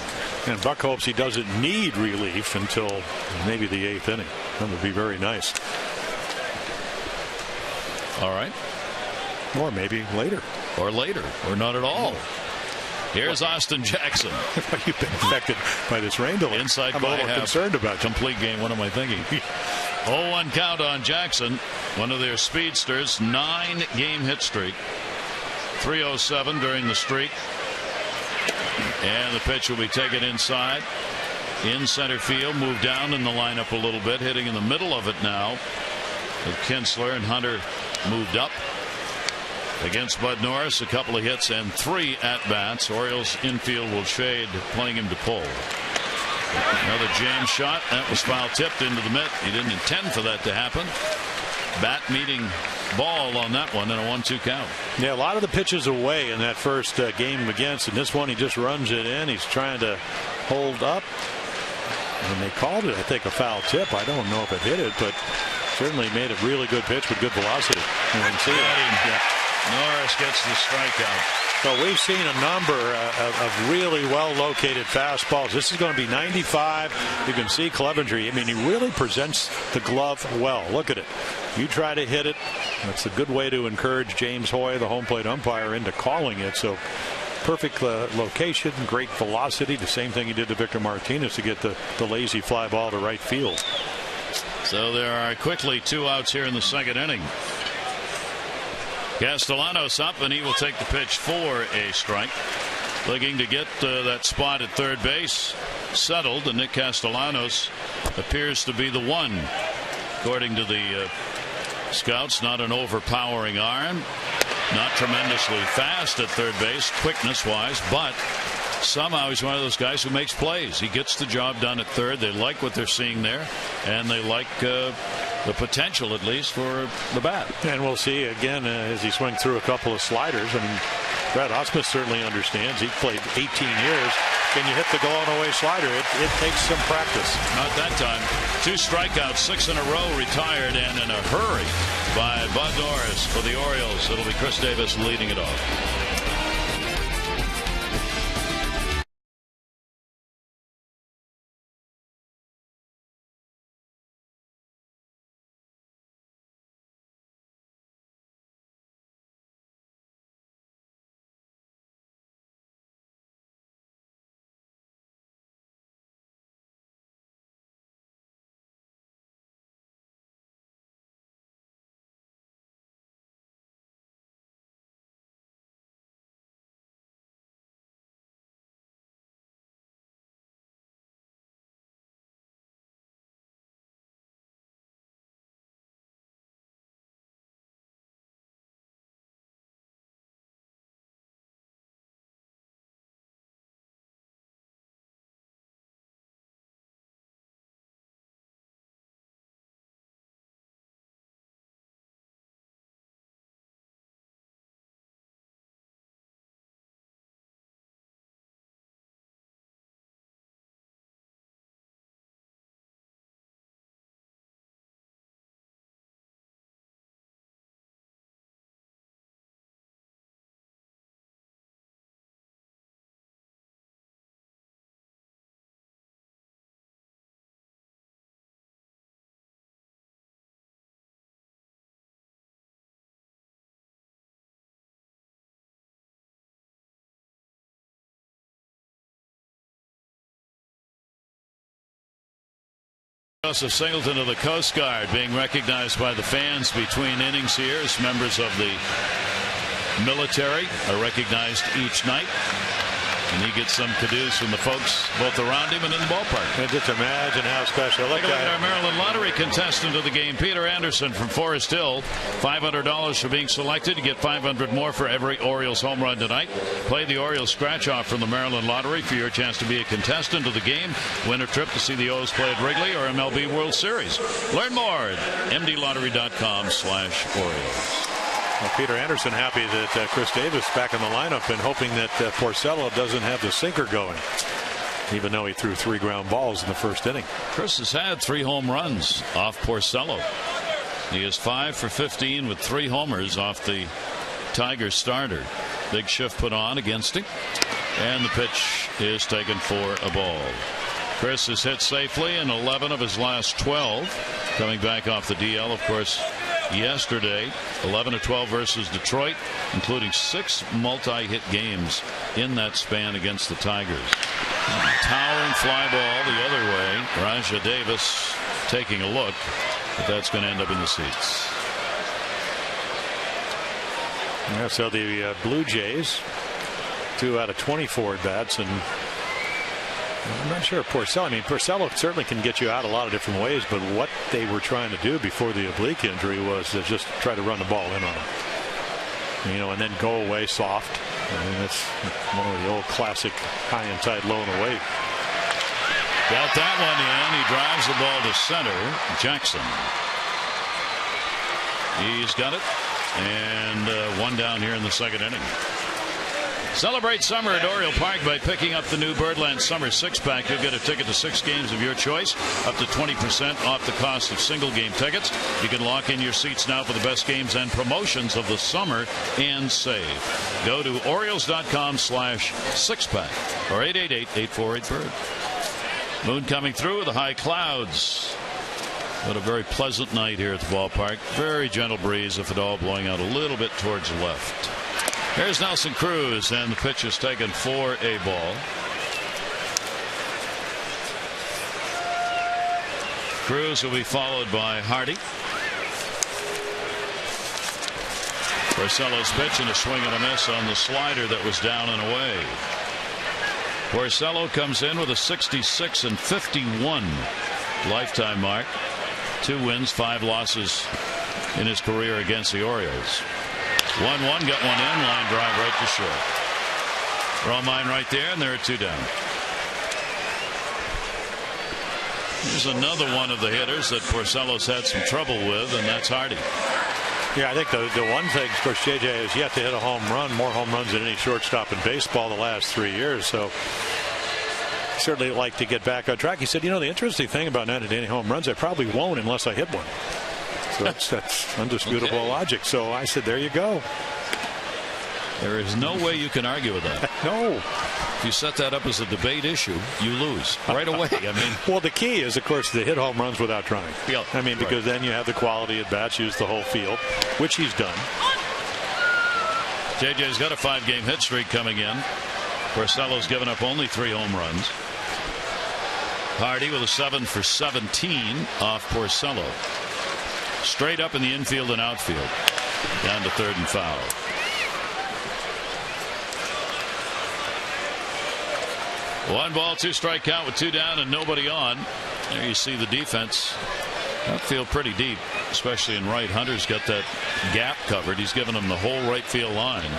And Buck hopes he doesn't need relief until maybe the 8th inning. That would be very nice. All right. Or maybe later. Or later. Or not at all. Here's Austin Jackson. You've been affected by this rain delay. Inside I'm a little concerned about you. Complete game. What am I thinking? 0-1 count on Jackson. One of their speedsters. 9-game hit streak. 307 during the streak. And the pitch will be taken inside. In center field. Moved down in the lineup a little bit. Hitting in the middle of it now. With Kinsler and Hunter moved up. Against Bud Norris, a couple of hits and 3 at-bats. Orioles infield will shade, playing him to pull. Another jam shot. That was foul tipped into the mitt. He didn't intend for that to happen. Bat meeting ball on that one, and a 1-2 count. Yeah, a lot of the pitches away in that first game against. And this one, he just runs it in. He's trying to hold up. And they called it, I think, a foul tip. I don't know if it hit it, but certainly made a really good pitch with good velocity. You can see it. Yeah. Norris gets the strikeout. So we've seen a number of really well-located fastballs. This is going to be 95. You can see Clevenger. I mean, he really presents the glove well. Look at it. You try to hit it. That's a good way to encourage James Hoy, the home plate umpire, into calling it. So perfect location, great velocity. The same thing he did to Victor Martinez to get the lazy fly ball to right field. So there are quickly 2 outs here in the 2nd inning. Castellanos up, and he will take the pitch for a strike. Looking to get that spot at third base settled, and Nick Castellanos appears to be the one. According to the scouts, not an overpowering arm, not tremendously fast at third base, quickness-wise, but somehow he's one of those guys who makes plays. He gets the job done at third. They like what they're seeing there, and they like the potential, at least, for the bat. And we'll see again as he swings through a couple of sliders. I mean, Brad Ausmus certainly understands. He played 18 years. Can you hit the going-away slider? It takes some practice. Not that time. 2 strikeouts, 6 in a row, retired, and in a hurry by Bud Norris for the Orioles. It'll be Chris Davis leading it off. Joseph Singleton of the Coast Guard being recognized by the fans between innings here as members of the military are recognized each night. And he gets some kudos from the folks both around him and in the ballpark. And just imagine how special. Take a look at our Maryland Lottery contestant of the game, Peter Anderson from Forest Hill. $500 for being selected. You get $500 more for every Orioles home run tonight. Play the Orioles scratch-off from the Maryland Lottery for your chance to be a contestant of the game. Win a trip to see the O's play at Wrigley or MLB World Series. Learn more at mdlottery.com/Orioles. Well, Peter Anderson happy that Chris Davis back in the lineup and hoping that Porcello doesn't have the sinker going, even though he threw 3 ground balls in the first inning. Chris has had 3 home runs off Porcello. He is 5 for 15 with 3 homers off the Tigers starter. Big shift put on against him, and the pitch is taken for a ball. Chris has hit safely in 11 of his last 12, coming back off the DL, of course. Yesterday, 11 of 12 versus Detroit, including 6 multi-hit games in that span against the Tigers. Towering fly ball the other way. Raja Davis taking a look, but that's going to end up in the seats. Yeah, so the Blue Jays, 2 out of 24 at bats, and I'm not sure Porcello. I mean, Porcello certainly can get you out a lot of different ways, but what they were trying to do before the oblique injury was to just try to run the ball in on him, and then go away soft. I mean, that's one of the old classic high and tight, low and away. Got that one in. He drives the ball to center. Jackson. He's got it, and 1 down here in the second inning. Celebrate summer at Oriole Park by picking up the new Birdland Summer 6-pack. You'll get a ticket to 6 games of your choice, up to 20% off the cost of single-game tickets. You can lock in your seats now for the best games and promotions of the summer and save. Go to Orioles.com/6-pack or 888-848-BIRD. Moon coming through with the high clouds. What a very pleasant night here at the ballpark. Very gentle breeze, if at all, blowing out a little bit towards the left. Here's Nelson Cruz, and the pitch is taken for a ball. Cruz will be followed by Hardy. Porcello's pitch and a swing and a miss on the slider that was down and away. Porcello comes in with a 66-51 lifetime mark. 2 wins, 5 losses in his career against the Orioles. 1-1, got one in, line drive right to short. Throw mine right there, and there are 2 down. Here's another one of the hitters that Porcello's had some trouble with, and that's Hardy. Yeah, I think the one thing, of course, JJ has yet to hit a home run, more home runs than any shortstop in baseball the last 3 years. So certainly like to get back on track. He said, the interesting thing about not hitting any home runs, I probably won't unless I hit one. So that's undisputable logic. So I said, there you go. There is no way you can argue with that. No. If you set that up as a debate issue, you lose right away. I mean, well, the key is, of course, to hit home runs without trying. Yeah, I mean, because then you have the quality at bats, use the whole field, which he's done. JJ's got a 5-game hit streak coming in. Porcello's given up only 3 home runs. Hardy with a 7 for 17 off Porcello. Straight up in the infield and outfield. Down to third and foul. One ball, 2 strike count with 2 down and nobody on. There you see the defense. Outfield pretty deep, especially in right. Hunter's got that gap covered. He's given him the whole right field line.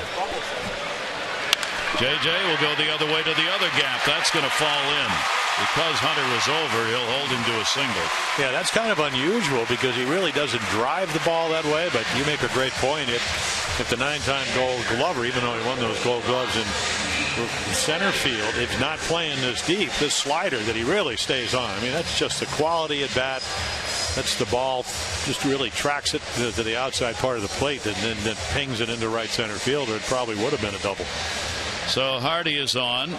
JJ will go the other way to the other gap. That's going to fall in. Because Hunter was over, he'll hold him to a single. Yeah, that's kind of unusual because he really doesn't drive the ball that way. But you make a great point. If the 9-time Gold Glover, even though he won those Gold Gloves in center field, it's not playing this deep, this slider that he really stays on. I mean, that's just the quality at bat. That's the ball, just really tracks it to the outside part of the plate and then pings it into right center field, or it probably would have been a double. So Hardy is on.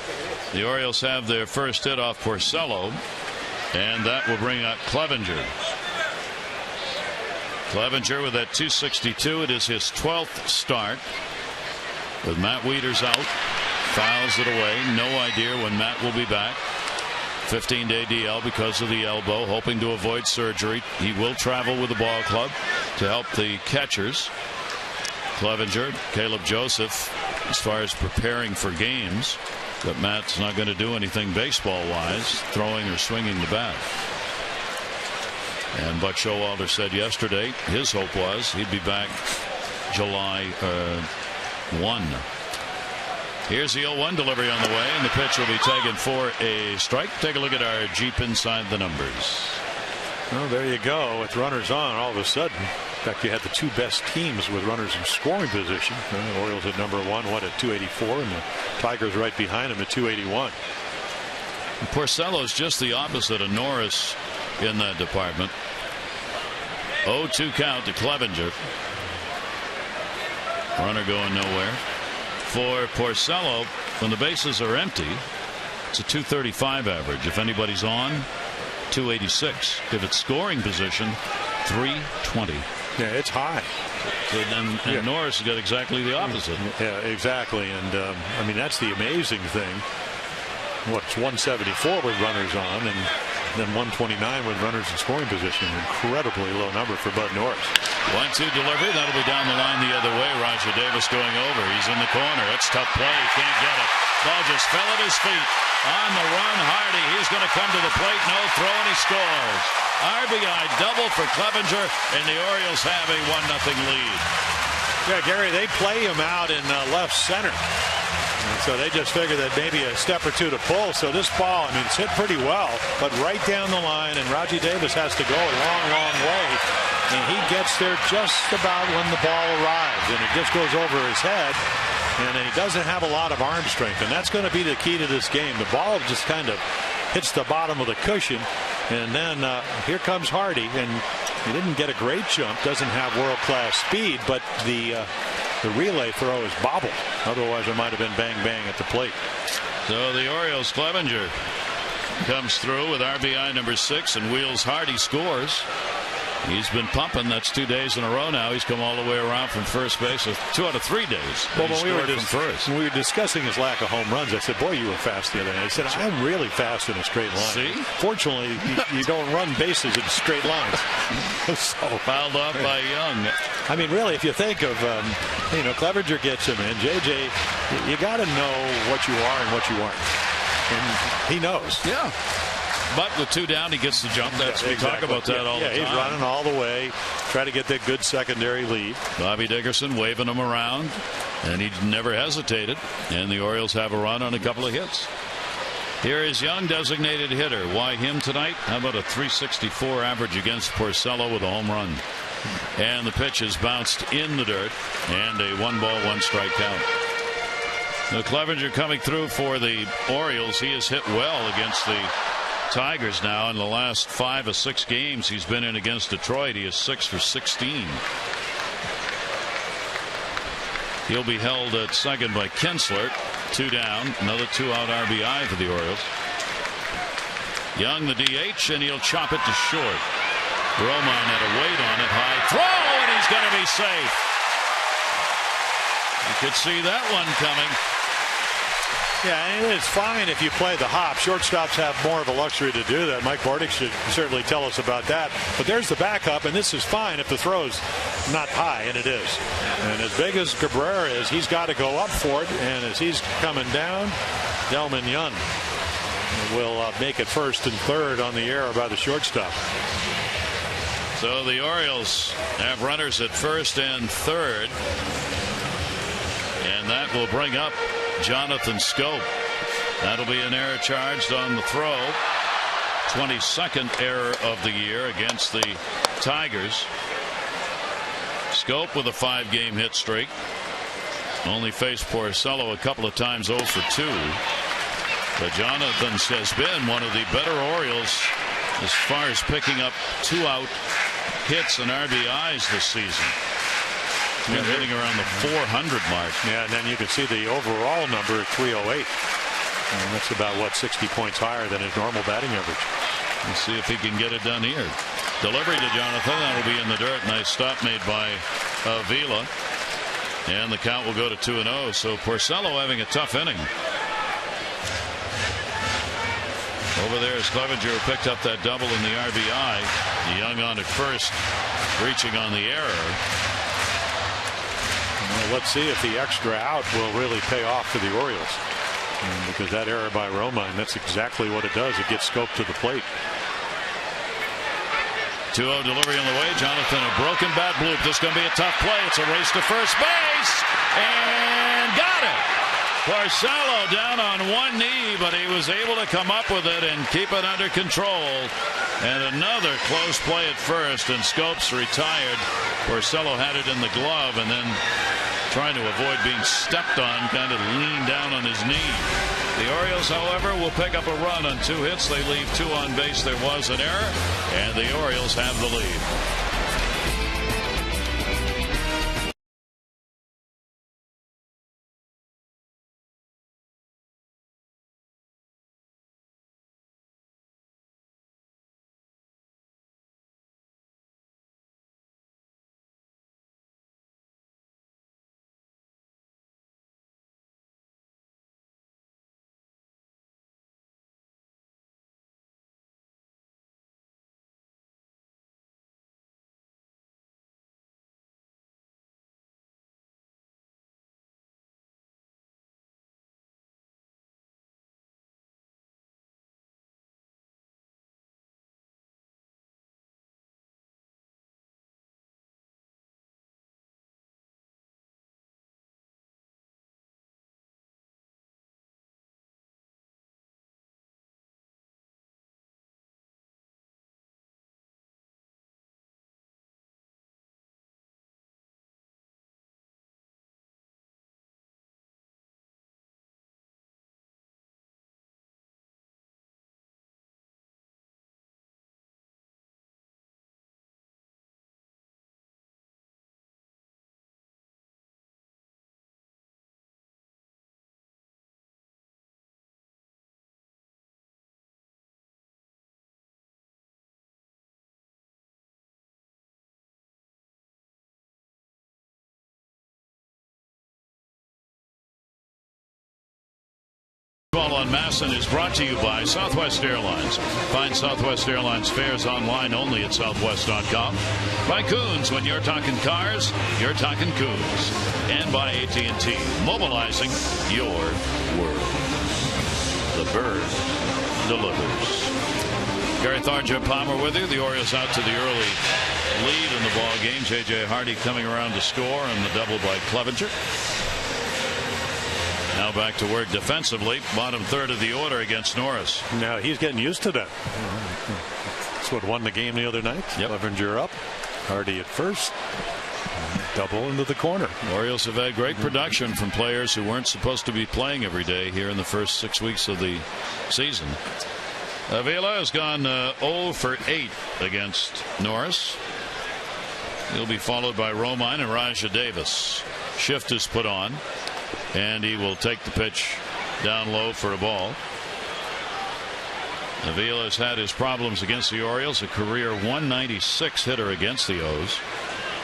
The Orioles have their first hit off Porcello, and that will bring out Clevenger. Clevenger with that 262. It is his 12th start. With Matt Wieters out, fouls it away. No idea when Matt will be back. 15-day DL because of the elbow, hoping to avoid surgery. He will travel with the ball club to help the catchers. Clevenger, Caleb Joseph, as far as preparing for games. But Matt's not going to do anything baseball-wise, throwing or swinging the bat. And Buck Showalter said yesterday his hope was he'd be back July 1. Here's the 0-1 delivery on the way, and the pitch will be taken for a strike. Take a look at our Jeep Inside the Numbers. Well, there you go. With runners on, all of a sudden, in fact, you had the two best teams with runners in scoring position. The Orioles at number 1, at 284, and the Tigers right behind them at 281. Porcello's just the opposite of Norris in that department. 0-2 count to Clevenger. Runner going nowhere. For Porcello, when the bases are empty, it's a 235 average. If anybody's on, 286. If it's scoring position, 320. Yeah, it's high. And Norris has got exactly the opposite. Yeah, exactly. And I mean, that's the amazing thing. It's 174 with runners on, and then 129 with runners in scoring position. Incredibly low number for Bud Norris. 1-2 delivery. That'll be down the line the other way. Roger Davis going over. He's in the corner. It's tough play. Can't get it. Ball just fell at his feet. On the run, Hardy. He's going to come to the plate. No throw, and he scores. RBI double for Clevenger, and the Orioles have a 1-0 lead. Yeah, Gary, they play him out in left center. And so they just figure that maybe a step or two to pull. So this ball, I mean, it's hit pretty well, but right down the line, and Raji Davis has to go a long, long way. And he gets there just about when the ball arrives, and it just goes over his head. And he doesn't have a lot of arm strength, and that's going to be the key to this game. The ball just kind of hits the bottom of the cushion, and then here comes Hardy, and he didn't get a great jump, doesn't have world-class speed, but the relay throw is bobbled. Otherwise, it might have been bang-bang at the plate. So the Orioles, Clevenger comes through with RBI number 6, and Wheels Hardy scores. He's been pumping. That's 2 days in a row now. He's come all the way around from first base. 2 out of 3 days. Well, when we were discussing his lack of home runs, I said, boy, you were fast the other day. I said, I'm really fast in a straight line. See? Fortunately, you don't run bases in straight lines. So fouled off by Young. I mean, really, if you think of, Clevenger gets him in. JJ, you got to know what you are and what you aren't. And he knows. Yeah. But with 2 down, he gets the jump. We talk about that all the time. He's running all the way, try to get that good secondary lead. Bobby Dickerson waving him around, and he never hesitated. And the Orioles have a run on a couple of hits. Here is Young, designated hitter. Why him tonight? How about a 364 average against Porcello with a home run? And the pitch is bounced in the dirt, and a 1-ball, 1-strike count. The Clevenger coming through for the Orioles. He has hit well against the Tigers now. In the last 5 of 6 games he's been in against Detroit, he is 6 for 16. He'll be held at second by Kinsler. 2 down, another 2-out RBI for the Orioles. Young the DH, and he'll chop it to short. Romine had a weight on it, high throw, and he's going to be safe. You could see that one coming. Yeah, and it's fine if you play the hop. Shortstops have more of a luxury to do that. Mike Bartik should certainly tell us about that. But there's the backup, and this is fine if the throw's not high, and it is. And as big as Cabrera is, he's got to go up for it. And as he's coming down, Delman Young will make it first and third on the error by the shortstop. So the Orioles have runners at first and third. And that will bring up Jonathan Scope. That'll be an error charged on the throw. 22nd error of the year against the Tigers. Scope with a 5-game hit streak. Only faced Porcello a couple of times, 0 for 2. But Jonathan has been one of the better Orioles as far as picking up 2-out hits and RBIs this season. He's been hitting around the 400 mark. Yeah, and then you can see the overall number at 308. And that's about, 60 points higher than his normal batting average. Let's see if he can get it done here. Delivery to Jonathan. That'll be in the dirt. Nice stop made by Avila. And the count will go to 2-0. So Porcello having a tough inning. Over there is Clevenger, who picked up that double in the RBI. Young on at first, reaching on the error. Well, let's see if the extra out will really pay off for the Orioles. Because that error by Romine, that's exactly what it does. It gets scoped to the plate. 2-0 delivery on the way. Jonathan, a broken bat bloop. This is going to be a tough play. It's a race to first base. And got it. Porcello down on one knee, but he was able to come up with it and keep it under control. And another close play at first, and Scopes retired. Porcello had it in the glove, and then trying to avoid being stepped on, kind of leaned down on his knee. The Orioles, however, will pick up a run on 2 hits. They leave 2 on base. There was an error, and the Orioles have the lead. Ball on Masson is brought to you by Southwest Airlines. Find Southwest Airlines fares online only at southwest.com. By Coons, when you're talking cars, you're talking Coons. And by AT&T, mobilizing your world. The bird delivers. Gary Tharja Palmer with you. The Orioles out to the early lead in the ball game. J.J. Hardy coming around to score on the double by Clevenger. Now back to work defensively. Bottom third of the order against Norris. Now he's getting used to that. That's what won the game the other night. Yep. Clevenger up. Hardy at first. Double into the corner. Orioles have had great production from players who weren't supposed to be playing every day here in the first 6 weeks of the season. Avila has gone 0 for 8 against Norris. He'll be followed by Romine and Raja Davis. Shift is put on, and he will take the pitch down low for a ball. Avila has had his problems against the Orioles, a career 196 hitter against the O's,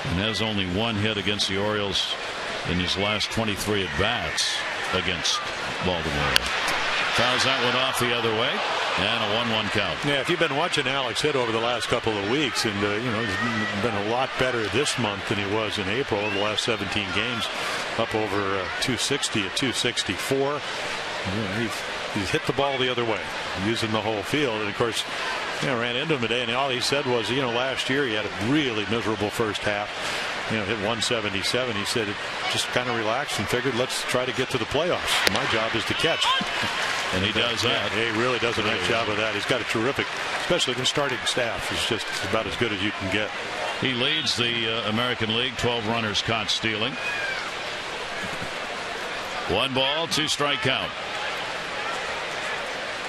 and has only 1 hit against the Orioles in his last 23 at bats against Baltimore. Fouls that one off the other way, and a 1-1 count. Yeah, if you've been watching Alex hit over the last couple of weeks, and he's been a lot better this month than he was in April. The last 17 games, up over 260 at 264. He's hit the ball the other way, using the whole field. And of course, ran into him today, and all he said was, last year he had a really miserable first half. Hit 177. He said it just kind of relaxed and figured, let's try to get to the playoffs. My job is to catch. And he does that. Yeah, he really does a nice job of that. He's got a terrific, especially the starting staff, is just about as good as you can get. He leads the American League, 12 runners caught stealing. 1 ball, 2 strike count.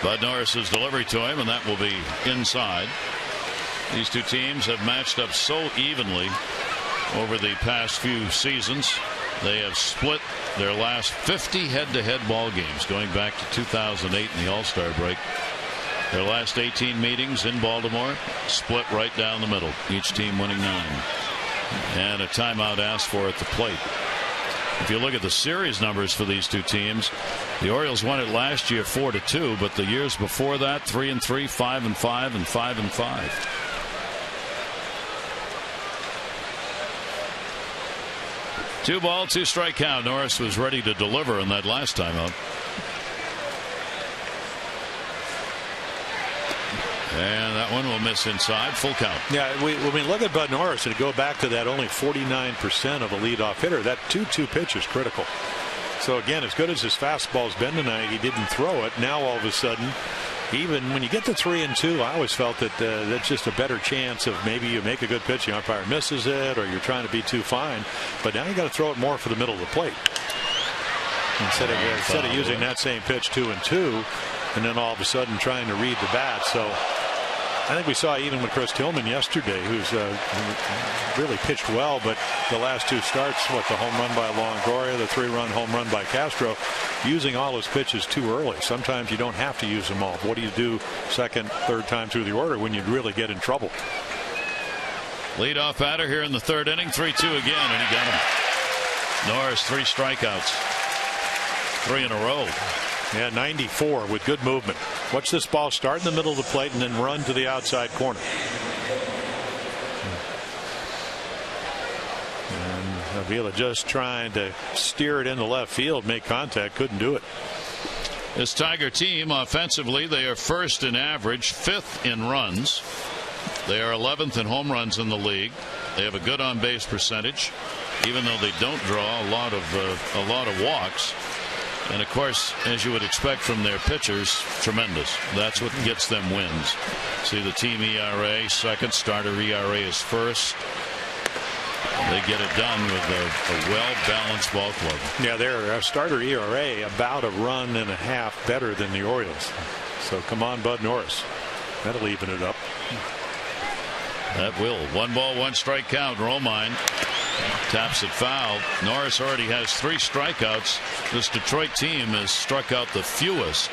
Bud Norris's delivery to him, and that will be inside. These two teams have matched up so evenly over the past few seasons. They have split their last 50 head-to-head ball games going back to 2008 in the All-Star break. Their last 18 meetings in Baltimore split right down the middle, each team winning 9. And a timeout asked for at the plate. If you look at the series numbers for these two teams, the Orioles won it last year 4-2, but the years before that 3-3, 5-5, and 5-5. Two ball, 2 strike count. Norris was ready to deliver in that last time out. And that one will miss inside. Full count. Yeah, when we look at Bud Norris and go back to that only 49% of a leadoff hitter, that 2-2 pitch is critical. So again, as good as his fastball's been tonight, he didn't throw it. Now all of a sudden, even when you get to 3-2, I always felt that that's just a better chance of maybe you make a good pitch, the umpire misses it, or you're trying to be too fine. But now you got to throw it more for the middle of the plate instead of using that same pitch 2-2, and then all of a sudden trying to read the bat. So I think we saw even with Chris Tillman yesterday, who's really pitched well, but the last two starts, the home run by Longoria, the 3-run home run by Castro, using all his pitches too early. Sometimes you don't have to use them all. What do you do second, third time through the order when you really get in trouble? Leadoff batter here in the third inning, 3-2 again, and he got him. Norris, 3 strikeouts, 3 in a row. Yeah, 94 with good movement. Watch this ball start in the middle of the plate and then run to the outside corner. And Avila just trying to steer it into left field, make contact, couldn't do it. This Tiger team offensively, they are first in average, 5th in runs. They are 11th in home runs in the league. They have a good on base percentage, even though they don't draw a lot of walks. And of course, as you would expect from their pitchers, tremendous. That's what gets them wins. See the team ERA second, starter ERA is first. They get it done with a well-balanced ball club. Yeah, their starter ERA about a run and a half better than the Orioles. So come on, Bud Norris. That'll even it up. That will. 1 ball, 1 strike count. Romine taps it foul. Norris already has 3 strikeouts. This Detroit team has struck out the fewest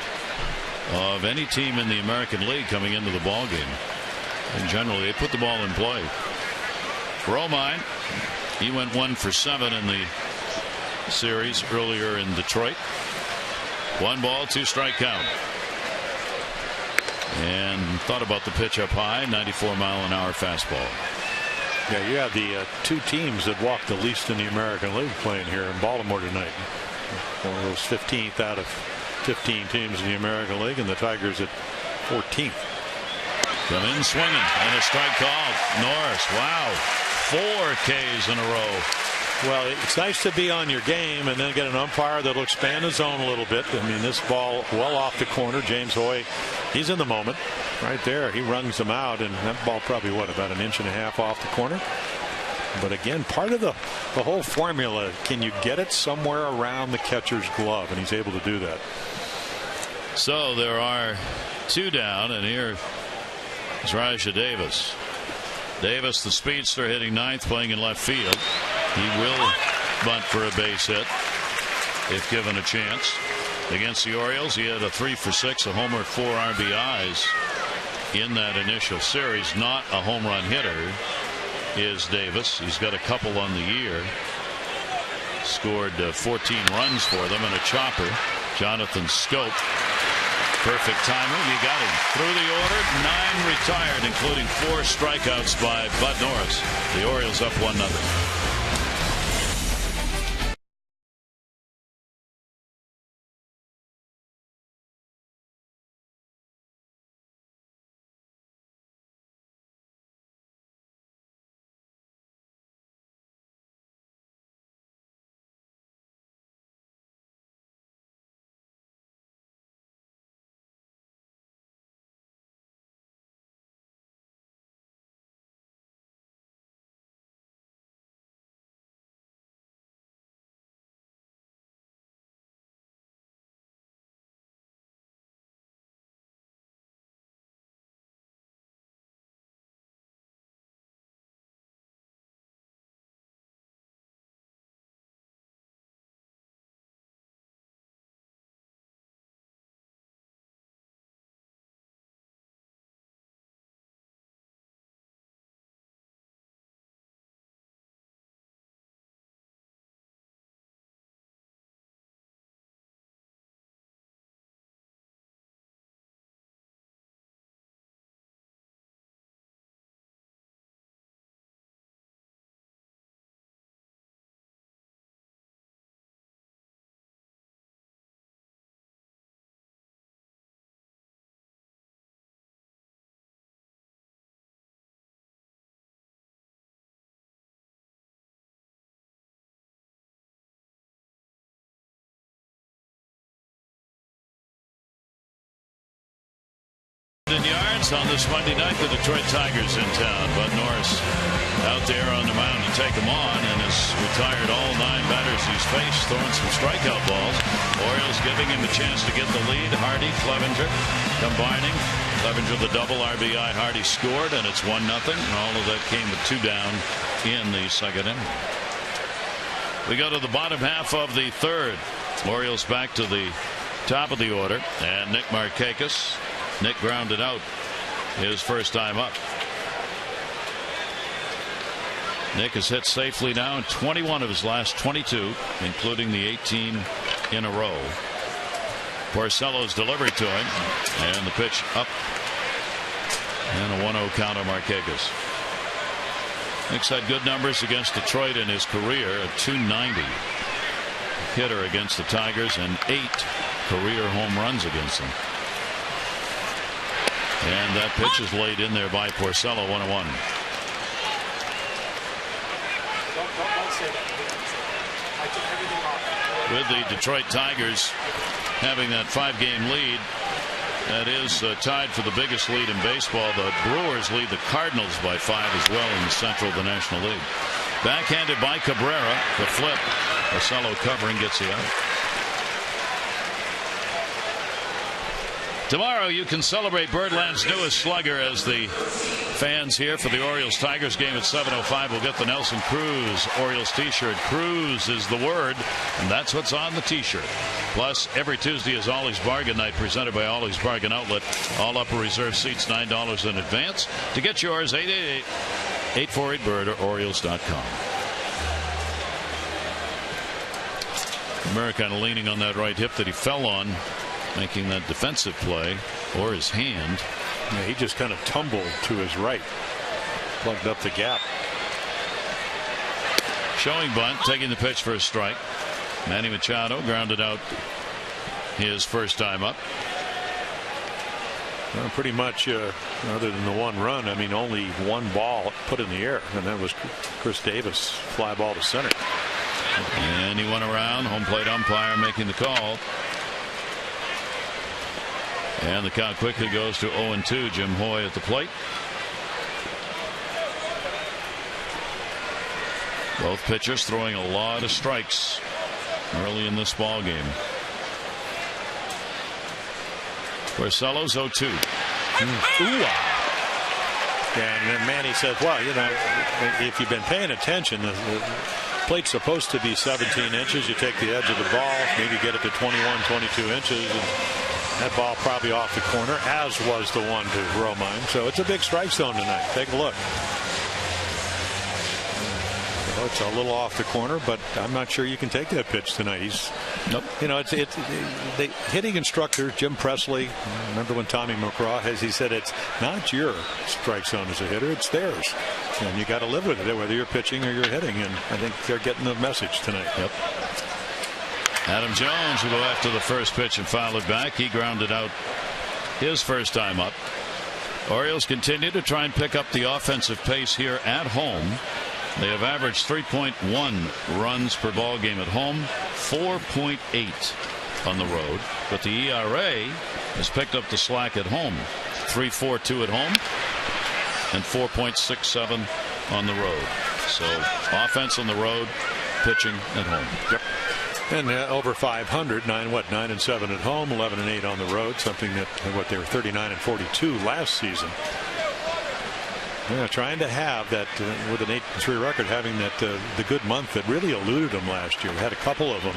of any team in the American League coming into the ball game. And generally, they put the ball in play. Romine, he went 1 for 7 in the series earlier in Detroit. 1 ball, 2 strike count. And thought about the pitch up high, 94-mile-an-hour fastball. Yeah, you have the 2 teams that walked the least in the American League playing here in Baltimore tonight. One of those 15th out of 15 teams in the American League, and the Tigers at 14th. Come in swinging, and a strike called. Norris, wow, 4 Ks in a row. Well, it's nice to be on your game and then get an umpire that'll expand the zone a little bit. I mean, this ball well off the corner. James Hoy, he's in the moment right there. He runs them out, and that ball probably about an inch and a half off the corner. But again, part of the whole formula, can you get it somewhere around the catcher's glove? And he's able to do that. So there are 2 down, and here is Rajah Davis. Davis, the speedster, hitting 9th, playing in left field. He will bunt for a base hit if given a chance. Against the Orioles, he had a 3 for 6, a homer, 4 RBIs in that initial series. Not a home run hitter is Davis. He's got a couple on the year. Scored 14 runs for them and a chopper. Jonathan Scope. Perfect timer. You got him through the order. 9 retired, including 4 strikeouts by Bud Norris. The Orioles up 1-0. In yards on this Monday night, the Detroit Tigers in town. Bud Norris out there on the mound to take them on, and has retired all 9 batters he's faced, throwing some strikeout balls. Orioles giving him a chance to get the lead. Hardy, Clevenger combining. Clevenger the double RBI. Hardy scored, and it's 1-0. And all of that came with 2 down in the second inning. We go to the bottom half of the third. Orioles back to the top of the order, and Nick MARKAKIS. Nick grounded out his first time up. Nick has hit safely now in 21 of his last 22, including the 18 in a row. Porcello's delivery to him, and the pitch up, and a 1-0 count on MARKAKIS. Nick's had good numbers against Detroit in his career, a .290 hitter against the Tigers, and 8 career home runs against them. And that pitch is laid in there by Porcello, 1-1. With the Detroit Tigers having that 5-game lead, that is tied for the biggest lead in baseball. The Brewers lead the Cardinals by 5 as well in the Central of the National League. Backhanded by Cabrera, the flip. Porcello covering, gets the out. Tomorrow you can celebrate Birdland's newest slugger as the fans here for the Orioles-Tigers game at 7:05 will get the Nelson Cruz Orioles t-shirt. Cruz is the word, and that's what's on the t-shirt. Plus, every Tuesday is Ollie's Bargain Night presented by Ollie's Bargain Outlet. All upper reserve seats $9 in advance. To get yours, 888-848-BIRD or Orioles.com. Americano leaning on that right hip that he fell on, making that defensive play, or his hand. Yeah, he just kind of tumbled to his right, plugged up the gap. Showing bunt, taking the pitch for a strike. Manny Machado grounded out his first time up. Well, pretty much other than the 1 run, I mean, only 1 ball put in the air, and that was Chris Davis fly ball to center. And he went around, home plate umpire making the call. And the count quickly goes to 0-2. Jim Hoy at the plate. Both pitchers throwing a lot of strikes early in this ball game. Porcello's 0-2. And then Manny says, well, you know, if you've been paying attention, the plate's supposed to be 17 inches. You take the edge of the ball, maybe get it to 21, 22 inches. And that ball probably off the corner, as was the one to Romine. So it's a big strike zone tonight. Take a look. So it's a little off the corner, but I'm not sure you can take that pitch tonight. He's, nope. You know, the hitting instructor Jim Presley. Remember when Tommy McGraw he said it's not your strike zone as a hitter, it's theirs, and you got to live with it whether you're pitching or you're hitting. And I think they're getting the message tonight. Yep. Adam Jones will go after the first pitch and foul it back. He grounded out his first time up. Orioles continue to try and pick up the offensive pace here at home. They have averaged 3.1 runs per ball game at home, 4.8 on the road. But the ERA has picked up the slack at home, 3.42 at home and 4.67 on the road. So offense on the road, pitching at home. Yep. And over 500, 9-7 at home, 11-8 on the road. Something that they were 39-42 last season. Yeah, trying to have that with an 8-3 record, having that the good month that really eluded them last year. We had a couple of them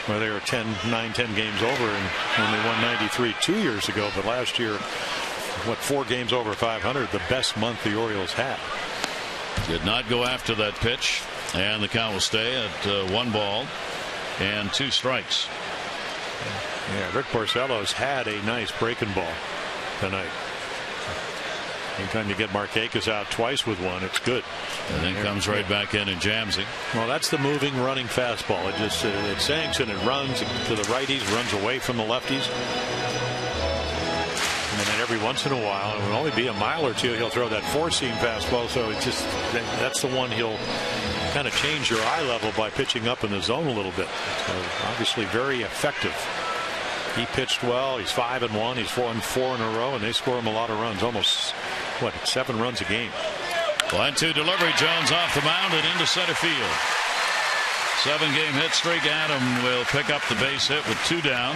where they were 9-10 games over, and when they won 93 2 years ago. But last year, 4 games over 500, the best month the Orioles had. Did not go after that pitch, and the count will stay at 1 ball and 2 strikes. Yeah, Rick Porcello's had a nice breaking ball tonight. Anytime you get MARKAKIS out twice with one, it's good. And then comes right back in and jams him. Well, that's the moving, running fastball. It just it sinks and it runs to the righties, runs away from the lefties. And then every once in a while, it will only be a mile or two, he'll throw that 4-seam fastball. So it's just that's the one he'll kind of change your eye level by pitching up in the zone a little bit. So obviously very effective. He pitched well. He's 5-1. He's 4-4 in a row, and they score him a lot of runs. Almost, what, 7 runs a game. 1-2 delivery. Jones off the mound and into center field. 7-game hit streak. Adam will pick up the base hit with 2 down.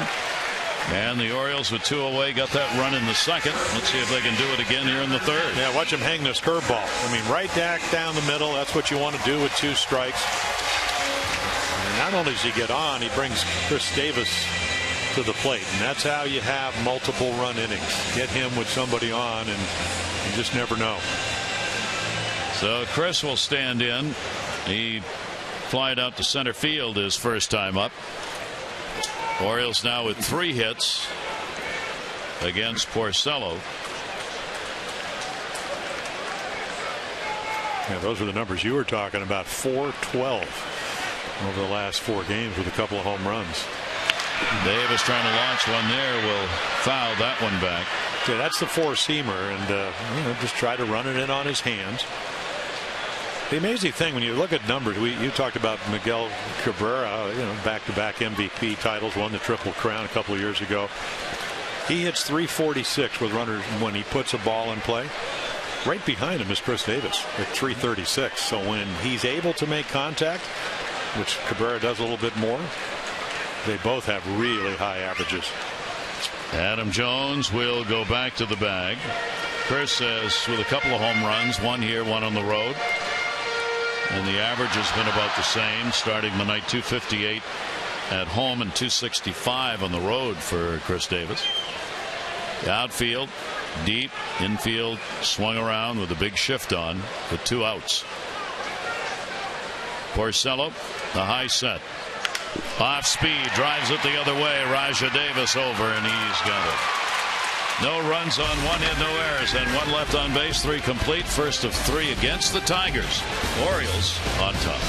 And the Orioles with 2 away got that run in the second. Let's see if they can do it again here in the third. Yeah, watch him hang this curveball. I mean, right back down the middle. That's what you want to do with 2 strikes. And not only does he get on, he brings Chris Davis to the plate. And that's how you have multiple run innings. Get him with somebody on, and you just never know. So Chris will stand in. He flied out to center field his first time up. Orioles now with 3 hits against Porcello. Yeah, those were the numbers you were talking about. 4-12 over the last 4 games with a couple of home runs. Davis trying to launch one there, will foul that one back. Yeah, that's the 4-seamer, and just try to run it in on his hands. The amazing thing when you look at numbers, you talked about Miguel Cabrera, back-to-back MVP titles, won the Triple Crown a couple of years ago. He hits .346 with runners when he puts a ball in play. Right behind him is Chris Davis at .336. So when he's able to make contact, which Cabrera does a little bit more, they both have really high averages. Adam Jones will go back to the bag. Chris says with a couple of home runs, 1 here, 1 on the road. And the average has been about the same, starting the night. .258 at home and .265 on the road for Chris Davis. The outfield, deep, infield, swung around with a big shift on with 2 outs. Porcello, the high set. Off speed, drives it the other way. Rajah Davis over, and he's got it. No runs on 1 hit, no errors, and 1 left on base. 3 complete. First of 3 against the Tigers. Orioles on top.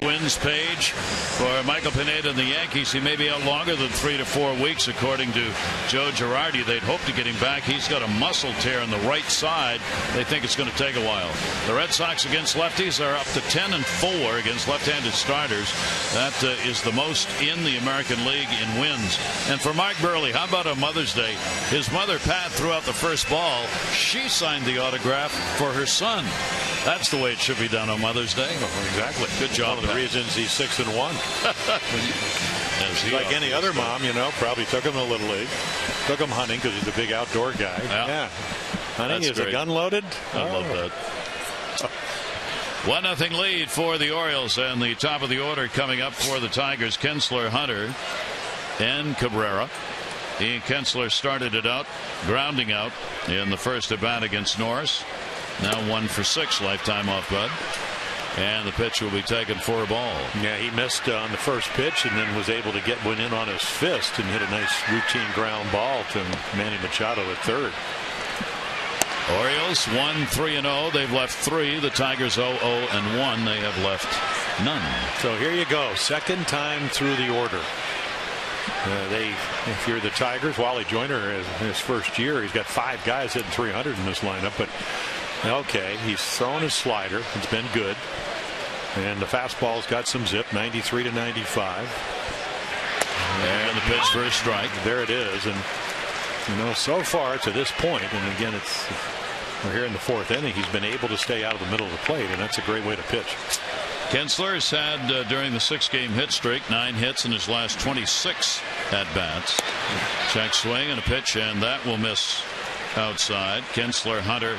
Wins page for Michael Pineda and the Yankees. He may be out longer than 3 to 4 weeks, according to Joe Girardi. They'd hope to get him back. He's got a muscle tear on the right side. They think it's going to take a while. The Red Sox against lefties are up to 10-4 against left-handed starters. That is the most in the American League in wins. And for Mark Burley, how about on Mother's Day? His mother, Pat, threw out the first ball. She signed the autograph for her son. That's the way it should be done on Mother's Day. Oh, exactly. Good job. One of the reasons he's 6-1. Like any other mom, probably took him to Little League. Took him hunting because he's a big outdoor guy. Yeah. Hunting, is a gun loaded? I love that. 1-0 lead for the Orioles, and the top of the order coming up for the Tigers. Kinsler, Hunter, and Cabrera. Ian Kinsler started it out, grounding out in the first at bat against Norris. Now 1 for 6 lifetime off Bud. And the pitch will be taken for a ball. Yeah, he missed on the first pitch and then was able to get one in on his fist and hit a nice routine ground ball to Manny Machado at third. Orioles 1-3-0. They've left 3. The Tigers 0-0-1. They have left none. So here you go. Second time through the order. If you're the Tigers, Wally Joyner in his first year, he's got 5 guys hitting 300 in this lineup. But okay, he's throwing his slider. It's been good. And the fastball's got some zip, 93 to 95. And the pitch for a strike. There it is. And so far to this point, and again, we're here in the 4th inning, he's been able to stay out of the middle of the plate, and that's a great way to pitch. Kinsler has had during the 6-game hit streak 9 hits in his last 26 at bats. Check swing and a pitch, and that will miss outside. Kinsler, Hunter,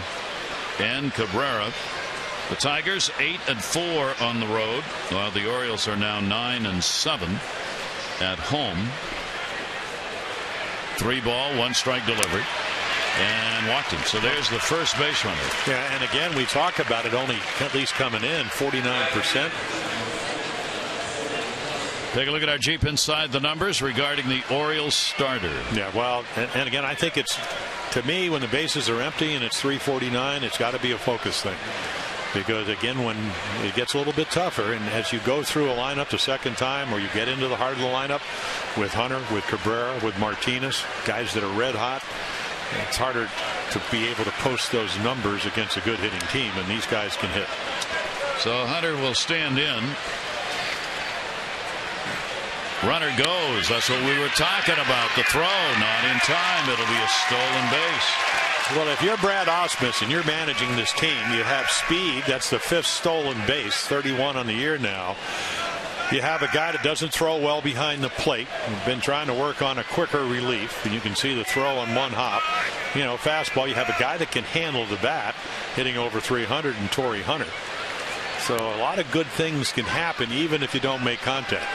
and Cabrera. The Tigers 8-4 on the road, while the Orioles are now 9-7 at home. 3 ball, 1 strike delivery, and walked him. So there's the first base runner. Yeah, and again, we talk about it only at least coming in 49%. Take a look at our Jeep Inside the Numbers regarding the Orioles starter. Yeah, well, and again, I think it's, to me, when the bases are empty and it's 349, it's got to be a focus thing. Because again, when it gets a little bit tougher, and as you go through a lineup the second time, or you get into the heart of the lineup with Hunter, with Cabrera, with Martinez, guys that are red hot, it's harder to be able to post those numbers against a good hitting team, and these guys can hit. So Hunter will stand in. Runner goes. That's what we were talking about. The throw not in time. It'll be a stolen base. Well, if you're Brad Ausmus and you're managing this team, you have speed. That's the 5th stolen base, 31 on the year now. You have a guy that doesn't throw well behind the plate. We've been trying to work on a quicker relief, and you can see the throw on 1 hop. Fastball. You have a guy that can handle the bat, hitting over 300 in Torrey Hunter. So a lot of good things can happen even if you don't make contact.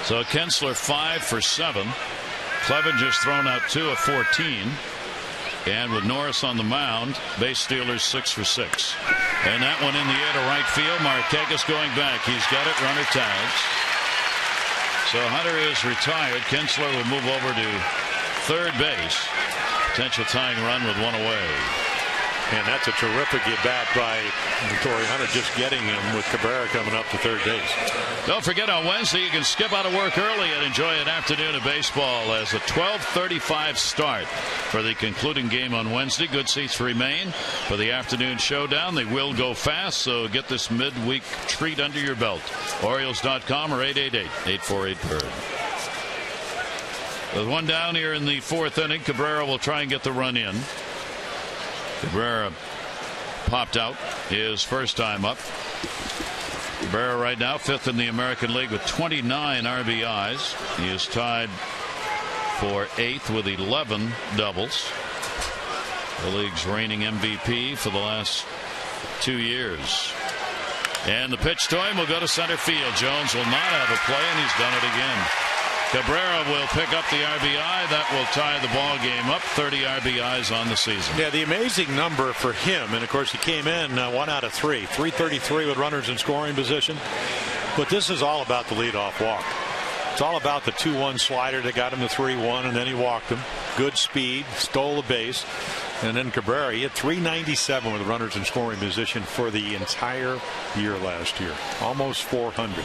So Kinsler 5 for 7. Clevenger's thrown out 2 of 14. And with Norris on the mound, base stealers 6 for 6. And that one in the air to right field. MARKAKIS going back. He's got it. Runner tags. So Hunter is retired. Kinsler will move over to third base. Potential tying run with 1 away. And that's a terrific at bat by Torrey Hunter, just getting him with Cabrera coming up to third base. Don't forget, on Wednesday you can skip out of work early and enjoy an afternoon of baseball as a 12:35 start for the concluding game on Wednesday. Good seats remain for the afternoon showdown. They will go fast, so get this midweek treat under your belt. Orioles.com or 888-848-BIRD. With 1 down here in the 4th inning, Cabrera will try and get the run in. Cabrera popped out his first time up. Cabrera right now 5th in the American League with 29 RBIs. He is tied for 8th with 11 doubles. The league's reigning MVP for the last 2 years. And the pitch to him will go to center field. Jones will not have a play, and he's done it again. Cabrera will pick up the RBI. That will tie the ball game up. 30 RBIs on the season. Yeah, the amazing number for him, and of course he came in 1 out of 3, 333 with runners in scoring position. But this is all about the leadoff walk. It's all about the 2-1 slider that got him to 3-1, and then he walked him. Good speed, stole the base, and then Cabrera, he hit 397 with runners in scoring position for the entire year last year, almost 400.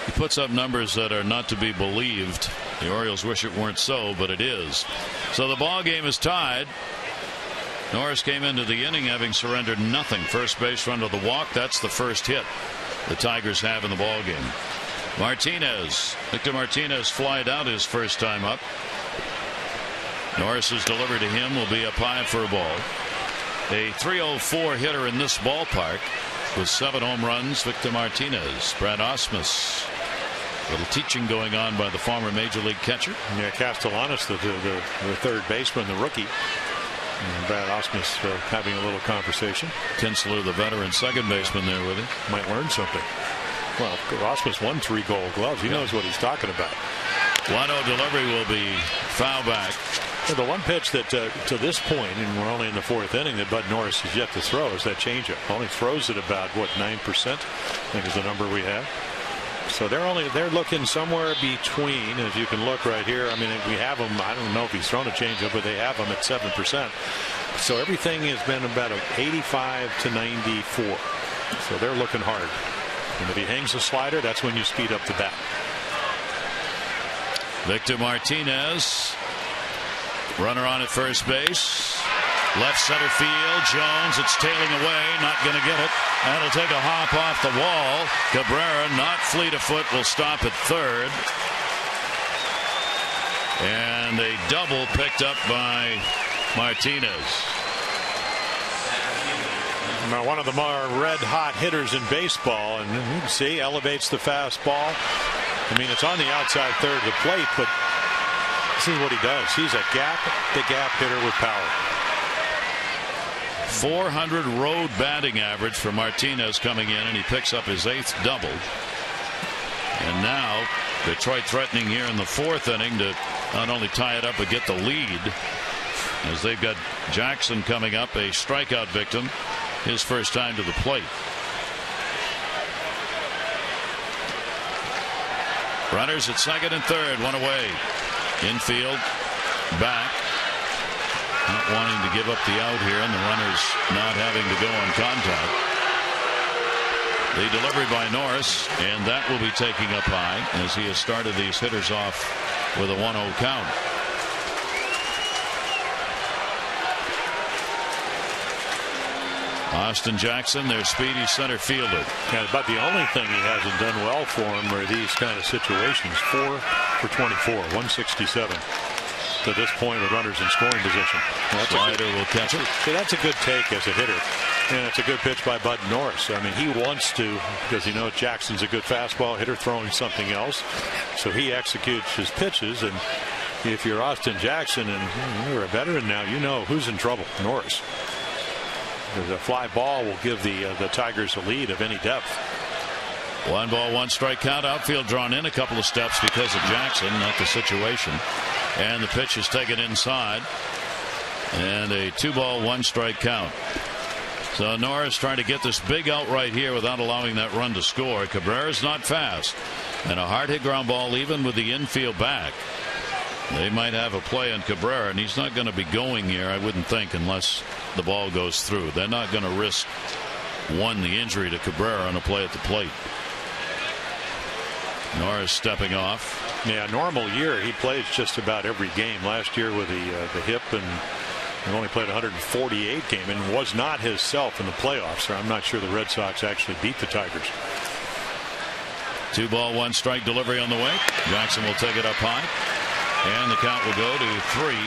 He puts up numbers that are not to be believed. The Orioles wish it weren't so, but it is. So the ball game is tied. Norris came into the inning having surrendered nothing. First base run to the walk. That's the first hit the Tigers have in the ball game. Martinez, Victor Martinez flied out his first time up. Norris's delivery to him will be up high for a ball. A .304 hitter in this ballpark with 7 home runs. Victor Martinez. Brad Ausmus. Little teaching going on by the former major league catcher. Yeah, Castellanos, the third baseman, the rookie. And Brad Ausmus having a little conversation. Kinsler, the veteran second baseman, there with him. Might learn something. Well, Ausmus won 3 Gold Gloves. He knows what he's talking about. 1-0 delivery will be foul back. Well, the one pitch that to this point, and we're only in the 4th inning, that Bud Norris has yet to throw is that changeup. Only throws it about, 9%, I think is the number we have. So they're looking somewhere between, as you can look right here. I mean, we have him. I don't know if he's thrown a changeup, but they have him at 7%. So everything has been about 85 to 94. So they're looking hard. And if he hangs a slider, that's when you speed up the bat. Victor Martinez, runner on at first base. Left center field. Jones, it's tailing away. Not going to get it. That'll take a hop off the wall. Cabrera, not fleet of foot, will stop at third. And a double picked up by Martinez. Now, one of the more red-hot hitters in baseball, and you can see elevates the fastball. I mean, it's on the outside third of the plate, but this is what he does. He's a gap-to-gap hitter with power. 400 road batting average for Martinez coming in, and he picks up his 8th double. And now Detroit threatening here in the 4th inning to not only tie it up but get the lead, as they've got Jackson coming up, a strikeout victim, his first time to the plate. Runners at second and third, one away. Infield, back. Not wanting to give up the out here, and the runners not having to go on contact. The delivery by Norris, and that will be taking up high as he has started these hitters off with a 1-0 count. Austin Jackson, their speedy center fielder. Yeah, but the only thing he hasn't done well for him are these kind of situations. 4 for 24, 167 to this point with runners in scoring position. Well, Slider will catch it. See, that's a good take as a hitter, and it's a good pitch by Bud Norris. I mean, he wants to, because he knows Jackson's a good fastball hitter throwing something else, so he executes his pitches. And if you're Austin Jackson and you're a veteran now, you know who's in trouble. Norris. Because a fly ball will give the Tigers a lead of any depth. 1 ball, 1 strike count. Outfield drawn in a couple of steps because of Jackson, not the situation. And the pitch is taken inside. And a 2 ball, 1 strike count. So Norris trying to get this big out right here without allowing that run to score. Cabrera's not fast. And a hard hit ground ball even with the infield back. They might have a play on Cabrera, and he's not going to be going here, I wouldn't think, unless the ball goes through. They're not going to risk the injury to Cabrera on a play at the plate. Norris stepping off. Yeah, normal year he plays just about every game. Last year with the hip, and only played 148 games and was not his self in the playoffs. So I'm not sure the Red Sox actually beat the Tigers. 2 ball, 1 strike delivery on the way. Jackson will take it up high. And the count will go to 3-1.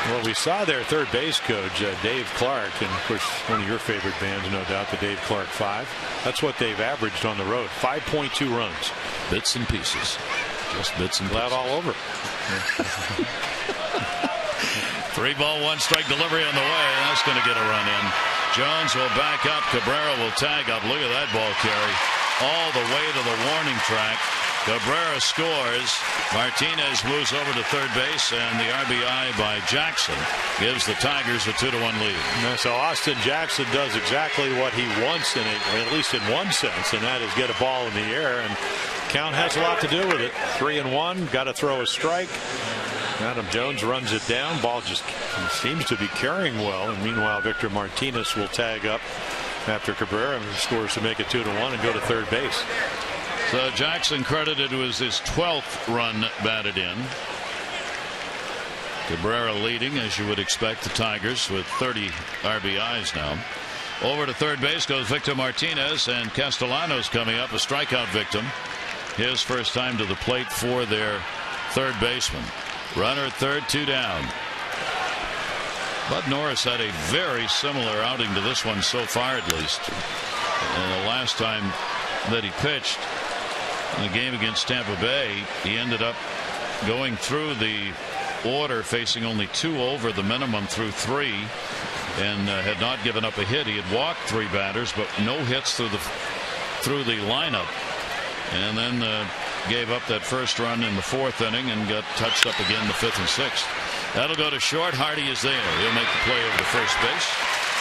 Well, we saw their third base coach, Dave Clark, and of course one of your favorite bands, no doubt, the Dave Clark 5. That's what they've averaged on the road, 5.2 runs. Bits and pieces, just bits and pieces. All over. 3 ball, 1 strike delivery on the way. That's going to get a run in. Jones will back up. Cabrera will tag up. Look at that ball carry all the way to the warning track. Cabrera scores. Martinez moves over to third base, and the RBI by Jackson gives the Tigers a 2-1 lead. So Austin Jackson does exactly what he wants, in it, at least in one sense, and that is get a ball in the air. And count has a lot to do with it. 3-1. Got to throw a strike. Adam Jones runs it down. Ball just seems to be carrying well. And meanwhile, Victor Martinez will tag up after Cabrera scores to make it 2-1 and go to third base. So Jackson credited was his 12th run batted in. Cabrera leading, as you would expect, the Tigers with 30 RBIs now. Over to third base goes Victor Martinez, and Castellanos coming up, a strikeout victim. His first time to the plate for their third baseman. Runner at third, 2 down. Bud Norris had a very similar outing to this one so far, at least. And the last time that he pitched in the game against Tampa Bay, he ended up going through the order facing only 2 over the minimum through 3, and had not given up a hit. He had walked 3 batters, but no hits through the lineup, and then gave up that first run in the 4th inning and got touched up again the 5th and 6th. That'll go to short. Hardy is there. He'll make the play over to first base.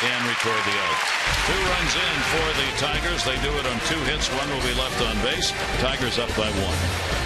and record the out. 2 runs in for the Tigers. They do it on 2 hits. 1 will be left on base. Tigers up by 1.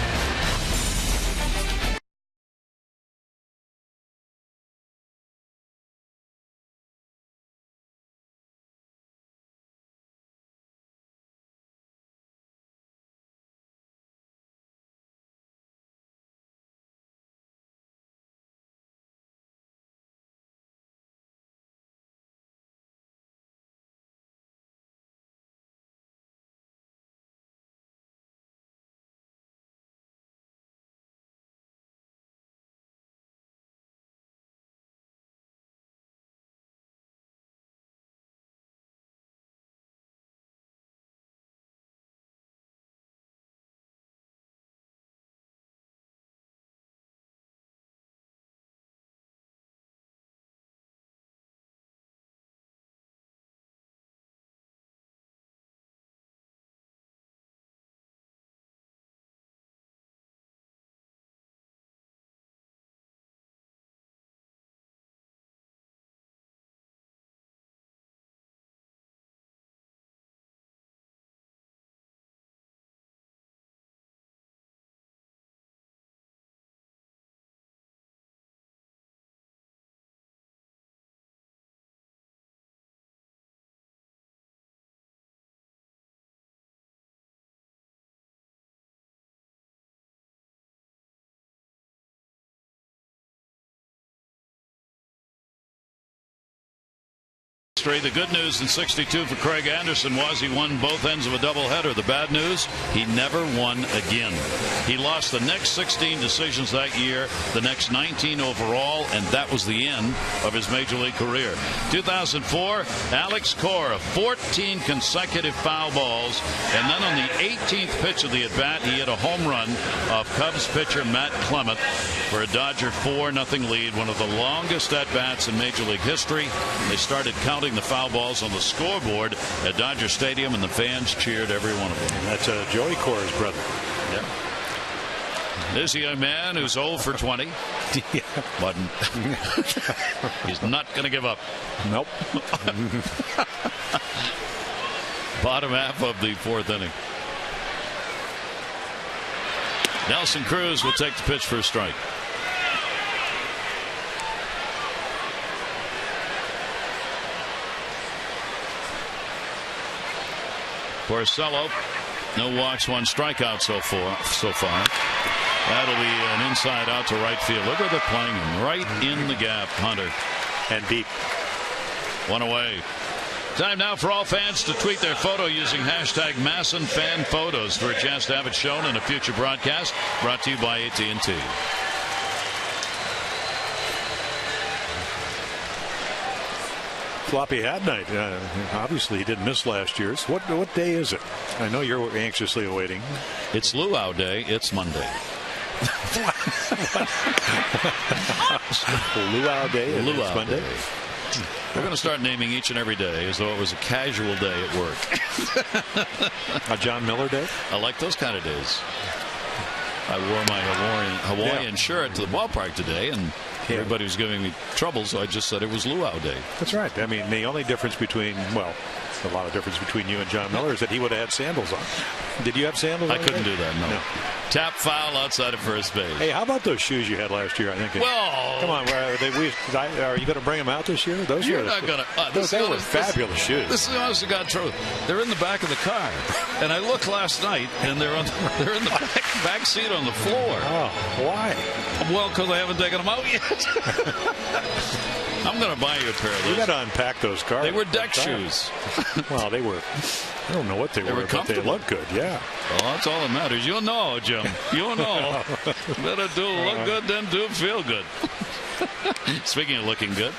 The good news in 62 for Craig Anderson was he won both ends of a doubleheader. The bad news, he never won again. He lost the next 16 decisions that year, the next 19 overall, and that was the end of his major league career. 2004, Alex Cora, 14 consecutive foul balls, and then on the 18th pitch of the at-bat, he hit a home run off Cubs pitcher Matt Clement for a Dodger 4-0 lead, one of the longest at-bats in major league history. They started counting the foul balls on the scoreboard at Dodger Stadium, and the fans cheered every one of them. And that's Joey Cora's brother. Yeah. This young man who's 0 for 20. Yeah. But he's not going to give up. Nope. Bottom half of the 4th inning. Nelson Cruz will take the pitch for a strike. Porcello, no walks, 1 strikeout so far. That'll be an inside out to right field. Look where they're playing him, right in the gap, Hunter. And deep. 1 away. Time now for all fans to tweet their photo using hashtag #MASSONFANPHOTOS for a chance to have it shown in a future broadcast. Brought to you by AT&T. Floppy hat night. Obviously, he didn't miss last year's. What day is it? I know you're anxiously awaiting. It's Luau Day. It's Monday. Luau Day. Luau Monday. Day. We're going to start naming each and every day as though it was a casual day at work. A John Miller Day? I like those kind of days. I wore my Hawaiian shirt to the ballpark today, and everybody was giving me trouble, so I just said it was Luau Day. That's right. I mean, the only difference between, well, a lot of difference between you and John Miller is that he would have had sandals on. Did you have sandals on? I couldn't do that, no. Tap foul outside of first base. Hey, how about those shoes you had last year? I think. Well, come on, are you going to bring them out this year? Those you're not going to. They were fabulous shoes. This is honest to God truth. They're in the back of the car, and I looked last night, and they're in the back seat on the floor. Oh, why? Well, because I haven't taken them out yet. I'm going to buy you a pair of those. You got to unpack those cars. They were deck shoes. Well, they were. I don't know what they were, but they look good. Yeah. Well, that's all that matters. You'll know, Jim. You'll know. Better do look good than do feel good. Speaking of looking good,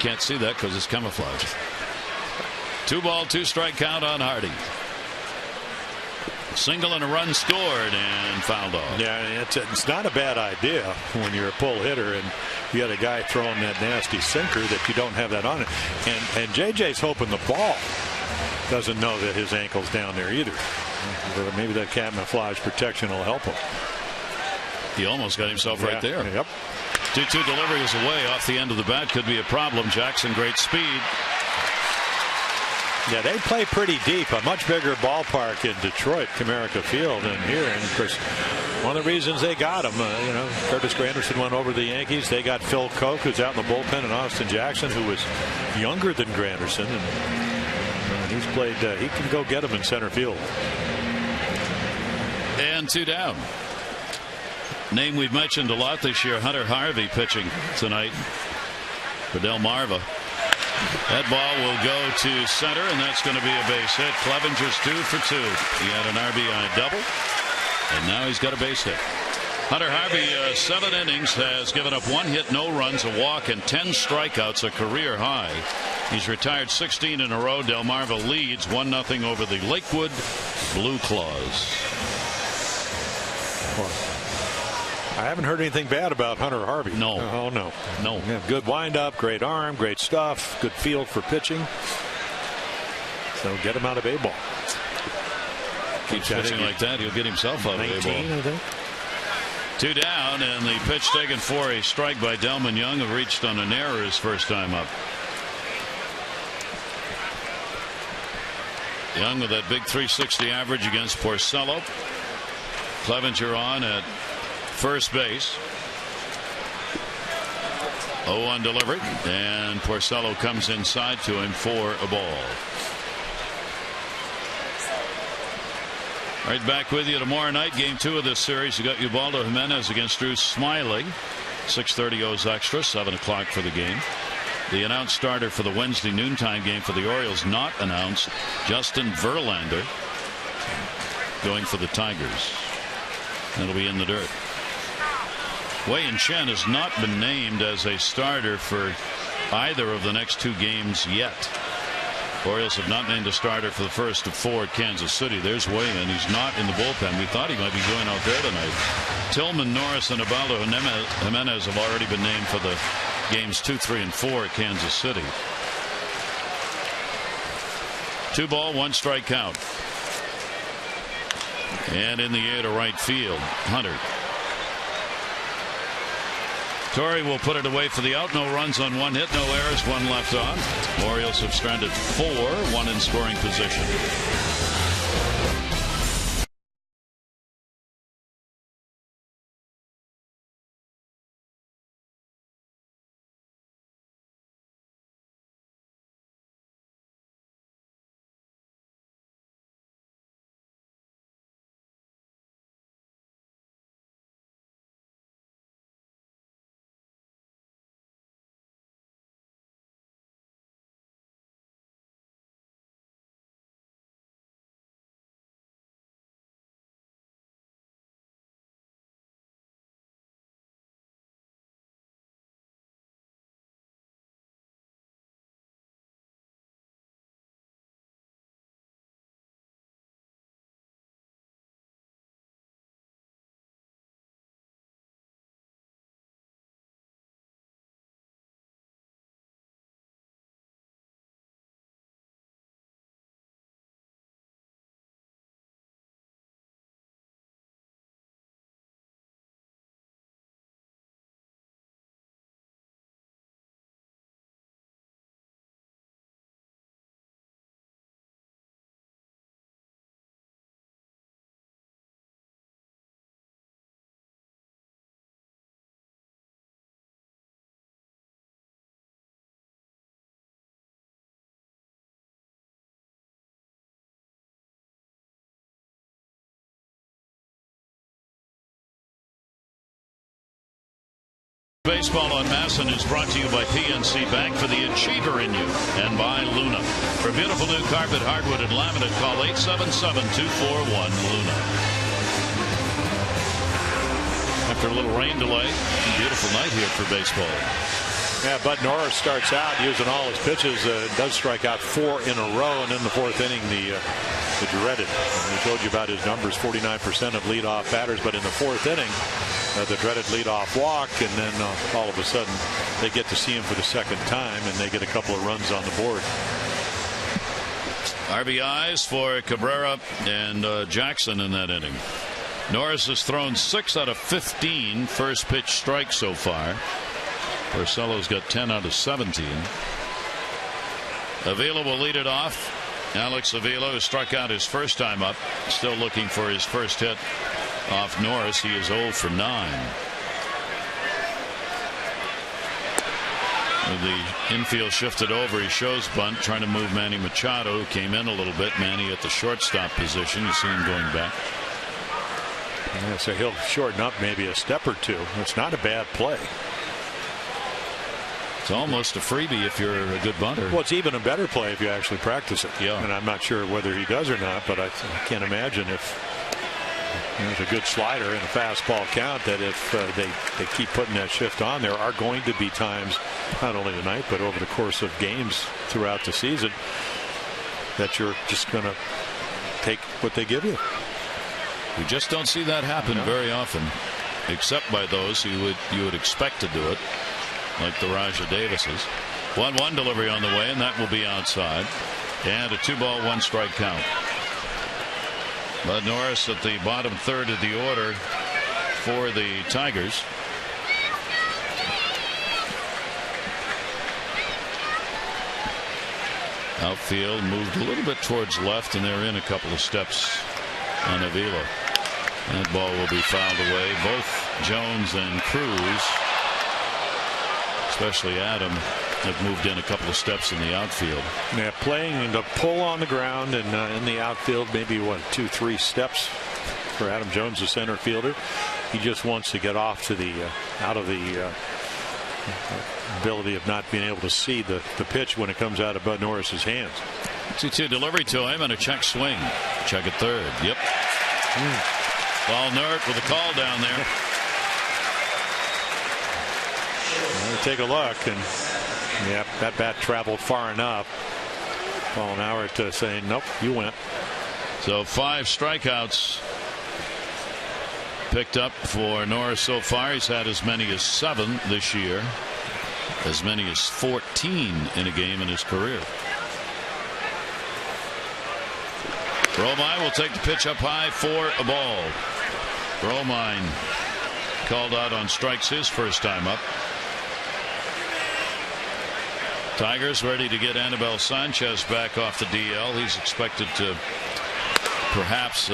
can't see that because it's camouflage. 2-ball, 2-strike count on Hardy. Single and a run scored and fouled off. Yeah, it's not a bad idea when you're a pull hitter and you got a guy throwing that nasty sinker that you don't have that on it. And JJ's hoping the ball doesn't know that his ankle's down there either. Maybe that camouflage protection will help him. He almost got himself right there. Yep. 2-2 delivery is away off the end of the bat. Could be a problem. Jackson, great speed. Yeah, they play pretty deep. A much bigger ballpark in Detroit, Comerica Field, than here. And of course, one of the reasons they got him, Curtis Granderson went over to the Yankees. They got Phil Koch, who's out in the bullpen, and Austin Jackson, who was younger than Granderson, and he's played. He can go get him in center field. And 2 down. Name we've mentioned a lot this year, Hunter Harvey pitching tonight for Delmarva. That ball will go to center, and that's going to be a base hit. Clevenger's 2 for 2. He had an RBI double, and now he's got a base hit. Hunter Harvey, 7 innings, has given up 1 hit, no runs, a walk, and 10 strikeouts, a career high. He's retired 16 in a row. Delmarva leads 1-0 over the Lakewood Blue Claws. I haven't heard anything bad about Hunter Harvey. No. Oh, no. No. Yeah, good windup, great arm, great stuff, good field for pitching. So get him out of A-ball. Keeps pitching like that, he'll get himself out of A-ball. 19, I think. 2 down, and the pitch taken for a strike by Delman Young, who reached on an error his first time up. Young with that big .360 average against Porcello. Clevenger on at first base. 0-1 delivery, and Porcello comes inside to him for a ball. Right back with you tomorrow night. Game 2 of this series. You got Ubaldo Jimenez against Drew Smiley. 6:30 O's extra. 7 o'clock for the game. The announced starter for the Wednesday noontime game for the Orioles not announced. Justin Verlander going for the Tigers. That'll be in the dirt. Wei-Yin Chen has not been named as a starter for either of the next 2 games yet. Orioles have not named a starter for the first of 4 at Kansas City. There's Wei-Yin. He's not in the bullpen. We thought he might be going out there tonight. Tillman, Norris, and Ubaldo Jimenez have already been named for the games 2, 3, and 4 at Kansas City. 2 ball, 1 strike count. And in the air to right field, Hunter. Torrey will put it away for the out. No runs on 1 hit, no errors, 1 left on. Orioles have stranded 4, 1 in scoring position. Baseball on Masson is brought to you by PNC Bank, for the achiever in you, and by Luna. For beautiful new carpet, hardwood, and laminate, call 877-241-LUNA. After a little rain delay, beautiful night here for baseball. Yeah, Bud Norris starts out using all his pitches. Does strike out 4 in a row, and in the 4th inning, the dreaded. And we told you about his numbers, 49% of leadoff batters, but in the 4th inning, the dreaded leadoff walk, and then all of a sudden they get to see him for the 2nd time, and they get a couple of runs on the board. RBIs for Cabrera and Jackson in that inning. Norris has thrown 6 out of 15 first pitch strikes so far. Porcello's got 10 out of 17. Avila will lead it off. Alex Avila, who struck out his first time up, still looking for his first hit off Norris. He is 0 for 9. With the infield shifted over, he shows bunt, trying to move Manny Machado, who came in a little bit. Manny at the shortstop position. You see him going back. Yeah, so he'll shorten up maybe a step or two. It's not a bad play. It's almost a freebie if you're a good bunter. Well, it's even a better play if you actually practice it. Yeah. And I'm not sure whether he does or not, but I can't imagine if there's a good slider and a fastball count that if they keep putting that shift on, there are going to be times, not only tonight, but over the course of games throughout the season, that you're just going to take what they give you. We just don't see that happen very often, except by those who you would expect to do it, like the Raja Davises. 1-1 delivery on the way, and that will be outside. And a 2-ball 1-strike count. Bud Norris at the bottom third of the order for the Tigers. Outfield moved a little bit towards left, and they're in a couple of steps on Avila. That ball will be fouled away. Both Jones and Cruz, especially Adam, have moved in a couple of steps in the outfield. Yeah, playing the pull on the ground and in the outfield, maybe 2-3 steps for Adam Jones, the center fielder. He just wants to get off to the out of the ability of not being able to see the pitch when it comes out of Bud Norris's hands. 2-2 delivery to him and a check swing. Check at third. Yep. Ball Nurt with a call down there. Take a look, and yeah, that bat traveled far enough. Paul Nowert saying, nope, you went. So 5 strikeouts picked up for Norris so far. He's had as many as 7 this year, as many as 14 in a game in his career. Romine will take the pitch up high for a ball. Romine called out on strikes his first time up. Tigers ready to get Anibal Sanchez back off the DL. He's expected to perhaps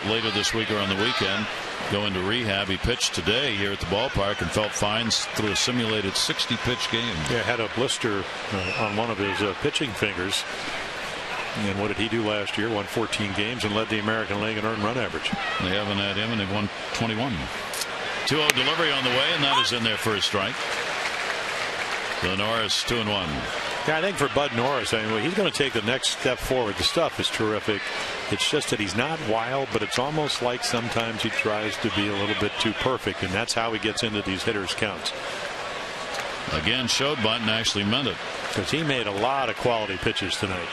later this week or on the weekend go into rehab. He pitched today here at the ballpark and felt fine through a simulated 60-pitch game. Yeah, had a blister on one of his pitching fingers. And what did he do last year? Won 14 games and led the American League in earned run average. They haven't had him, and they've won 21. 2-0 delivery on the way, and that is in there for a strike. So Norris 2-1. Yeah, I think for Bud Norris, I mean, he's going to take the next step forward. The stuff is terrific. It's just that he's not wild, but it's almost like sometimes he tries to be a little bit too perfect, and that's how he gets into these hitters' counts. Again, showed bunt and actually meant it. Because he made a lot of quality pitches tonight.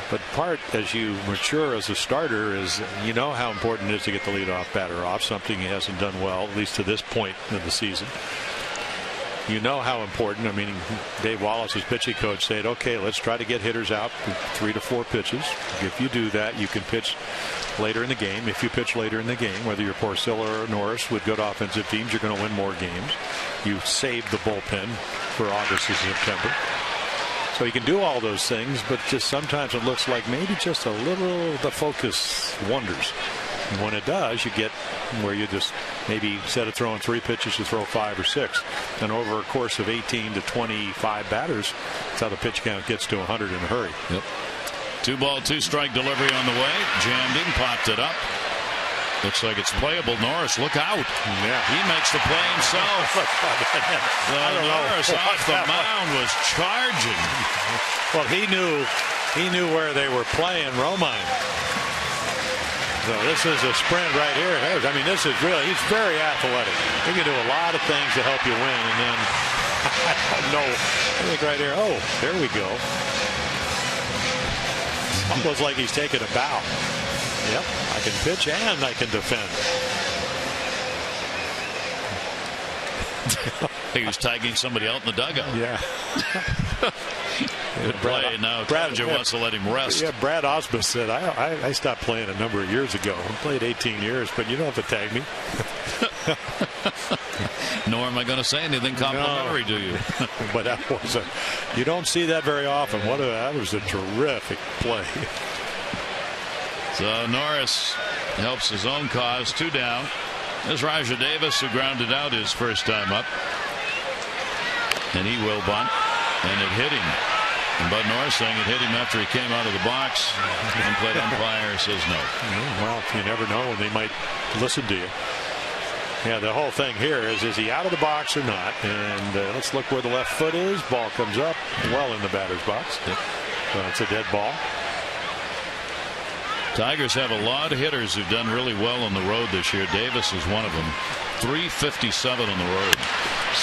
But part as you mature as a starter is you know how important it is to get the leadoff batter off, something he hasn't done well, at least to this point of the season. You know how important. I mean, Dave Wallace's pitching coach said, okay, let's try to get hitters out 3 to 4 pitches. If you do that, you can pitch later in the game. If you pitch later in the game, whether you're Porcello or Norris, with good offensive teams, you're going to win more games. You save the bullpen for August and September. So you can do all those things, but just sometimes it looks like maybe just a little the focus wonders. And when it does, you get where you just maybe instead of throwing 3 pitches, you throw 5 or 6. And over a course of 18 to 25 batters, that's how the pitch count gets to 100 in a hurry. Yep. 2-ball 2-strike delivery on the way. Jammed in, popped it up. Looks like it's playable. Norris, look out. Yeah. He makes the play himself. Norris off the mound was charging. Well, he knew where they were playing Romine. So this is a sprint right here. I mean, this is really, he's very athletic. He can do a lot of things to help you win. And then, I don't know, I think right here, oh, there we go. Almost like he's taking a bow. Yep, I can pitch and I can defend. He was tagging somebody out in the dugout. Yeah. Good play. Now Brad wants to let him rest. Yeah, Brad Osmus said, I stopped playing a number of years ago. I played 18 years, but you don't have to tag me. Nor am I going to say anything complimentary to you. But that was you don't see that very often. That was a terrific play. So Norris helps his own cause. 2 down. There's Rajah Davis, who grounded out his first time up. And he will bunt. And it hit him. And Bud Norris saying it hit him after he came out of the box. And plate umpire says no. Well, you never know when they might listen to you. Yeah, the whole thing here is he out of the box or not? And let's look where the left foot is. Ball comes up well in the batter's box. Yep. So it's a dead ball. Tigers have a lot of hitters who've done really well on the road this year. Davis is one of them. 357 on the road.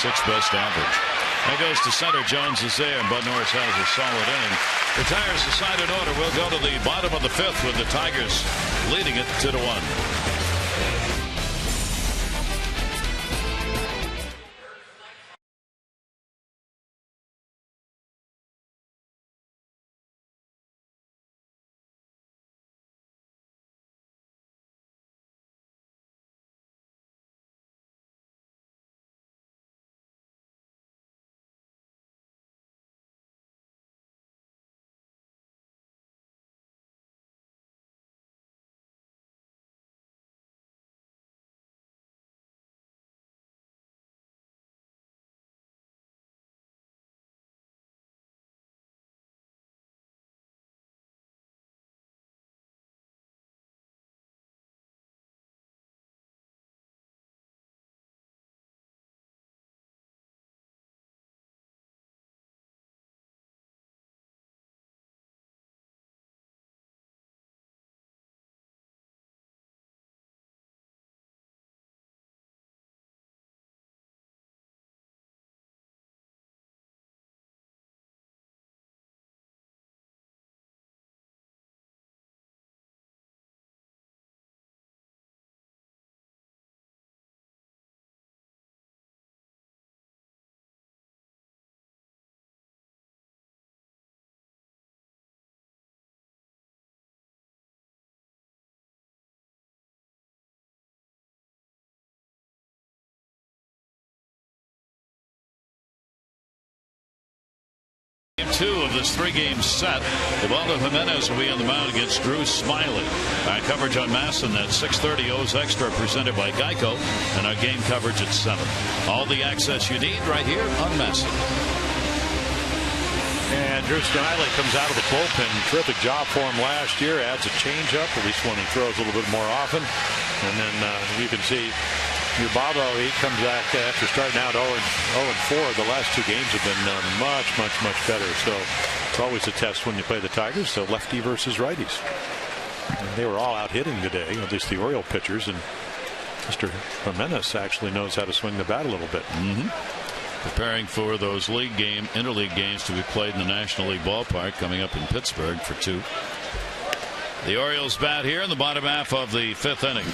6th best average. That goes to center. Jones is there, and Bud Norris has a solid inning. The Tigers decide in order. We'll go to the bottom of the 5th with the Tigers leading it 2-1. Game 2 of this 3-game set. Ubaldo Jimenez will be on the mound against Drew Smiley. Our coverage on MASN at 6:30. O's Extra presented by Geico, and our game coverage at 7. All the access you need right here on MASN. And Drew Smiley comes out of the bullpen. Terrific job for him last year. Adds a changeup, at least when he throws a little bit more often. And then you can see Ubaldo, he comes back after starting out 0-4. The last 2 games have been much better. So it's always a test when you play the Tigers. So lefty versus righties. And they were all out hitting today, at least the Oriole pitchers. And Mr. Jimenez actually knows how to swing the bat a little bit. Preparing for those interleague games to be played in the National League ballpark coming up in Pittsburgh for 2. The Orioles bat here in the bottom half of the 5th inning.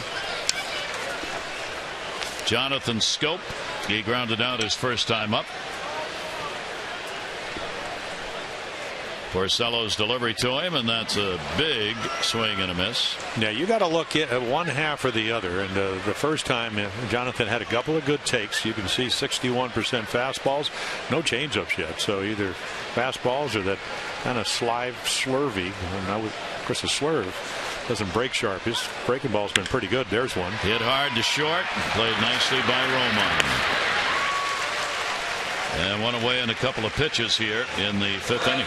Jonathan Schoop, he grounded out his first time up. Porcello's delivery to him, and that's a big swing and a miss. Now you got to look at one half or the other, and the first time Jonathan had a couple of good takes. You can see 61% fastballs, no changeups yet. So either fastballs or that kind of slurvy. And of course, a slurve doesn't break sharp. His breaking ball's been pretty good. There's one. Hit hard to short. Played nicely by Roman. And one away in a couple of pitches here in the 5th inning.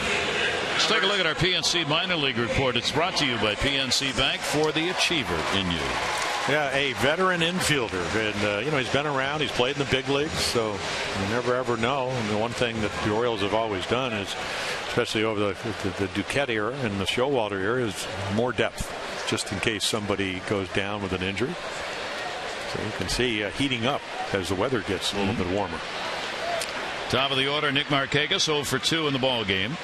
Let's take a look at our PNC minor league report. It's brought to you by PNC Bank, for the achiever in you. Yeah, a veteran infielder, and he's been around. He's played in the big leagues, so you never ever know. And the one thing that the Orioles have always done is, especially over the Duquette era and the Showalter era, is more depth, just in case somebody goes down with an injury. So you can see heating up as the weather gets a little bit warmer. Top of the order, Nick Markakis, 0 for 2 in the ball game.